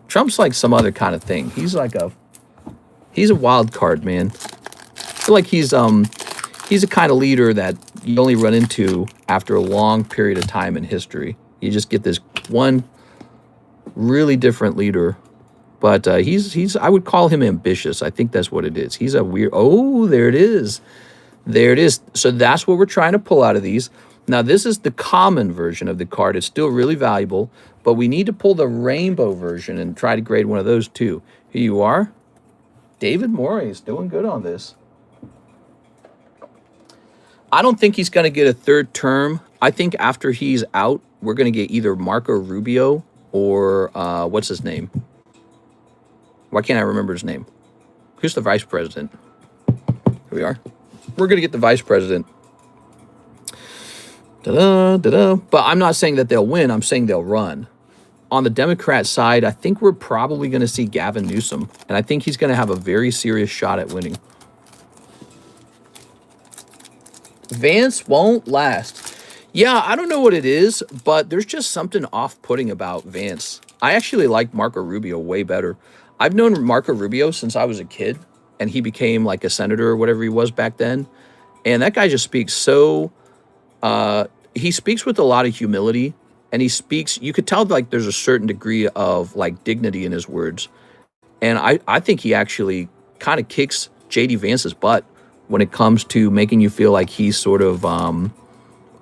Trump's like some other kind of thing. He's a wild card, man. I feel like he's a kind of leader that you only run into after a long period of time in history. You just get this one really different leader. But he's I would call him ambitious. I think that's what it is. He's a weird, oh, there it is. There it is. So that's what we're trying to pull out of these. Now, this is the common version of the card. It's still really valuable, but we need to pull the rainbow version and try to grade one of those too. Here you are. David Morey is doing good on this. I don't think he's going to get a 3rd term. I think after he's out, we're going to get either Marco Rubio or what's his name? Why can't I remember his name? Who's the vice president? Here we are. We're going to get the vice president. Da-da, da-da. But I'm not saying that they'll win. I'm saying they'll run. On the Democrat side, I think we're probably going to see Gavin Newsom. And I think he's going to have a very serious shot at winning. Vance won't last. Yeah, I don't know what it is, but there's just something off-putting about Vance. I actually like Marco Rubio way better. I've known Marco Rubio since I was a kid, and he became like a senator or whatever he was back then. And that guy just speaks so... he speaks with a lot of humility, and he speaks... You could tell like there's a certain degree of like dignity in his words. And I think he actually kind of kicks J.D. Vance's butt when it comes to making you feel like he's sort of an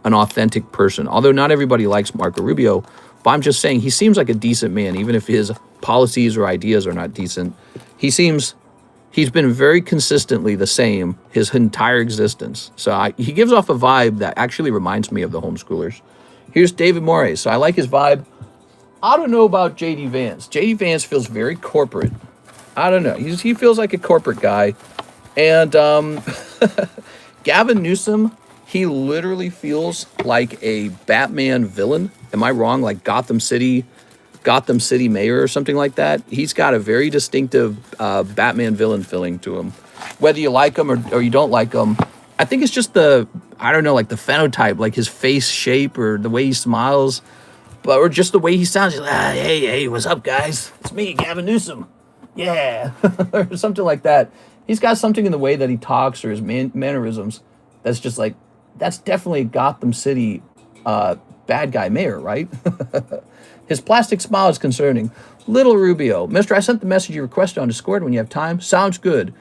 authentic person. Although not everybody likes Marco Rubio, but I'm just saying he seems like a decent man, even if his policies or ideas are not decent. He's been very consistently the same his entire existence. So he gives off a vibe that actually reminds me of the homeschoolers. Here's David Morey. So I like his vibe. I don't know about J.D. Vance. J.D. Vance feels very corporate. I don't know. He feels like a corporate guy. And Gavin Newsom, he literally feels like a Batman villain. Am I wrong? Like Gotham City mayor or something like that. He's got a very distinctive Batman villain feeling to him. Whether you like him or you don't like him, I think it's just I don't know, like the phenotype, like his face shape or the way he smiles, or just the way he sounds. He's like, hey, what's up, guys? It's me, Gavin Newsom. Yeah, or something like that. He's got something in the way that he talks or his mannerisms that's just like, that's definitely a Gotham City bad guy mayor, right? His plastic smile is concerning. Little Rubio. Mister, I sent the message you requested on Discord when you have time. Sounds good.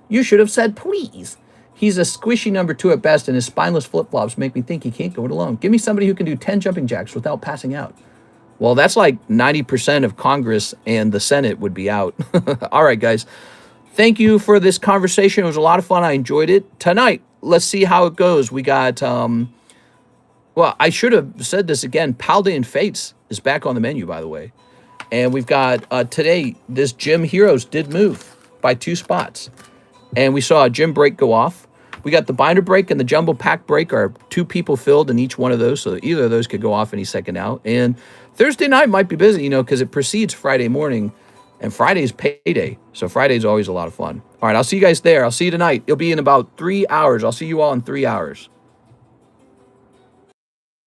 You should have said please. He's a squishy number 2 at best, and his spineless flip-flops make me think he can't go it alone. Give me somebody who can do 10 jumping jacks without passing out. Well, that's like 90% of Congress and the Senate would be out. All right, guys. Thank you for this conversation. It was a lot of fun. I enjoyed it. Tonight, let's see how it goes. We got, well, I should have said this again. Paldean Fates is back on the menu, by the way. And we've got, today, this Gym Heroes did move by 2 spots. And we saw a gym break go off. We got the binder break and the jumbo pack break are 2 people filled in each one of those. So either of those could go off any second now. And Thursday night might be busy, you know, because it precedes Friday morning. And Friday's payday. So Friday's always a lot of fun. All right, I'll see you guys there. I'll see you tonight. It'll be in about 3 hours. I'll see you all in 3 hours.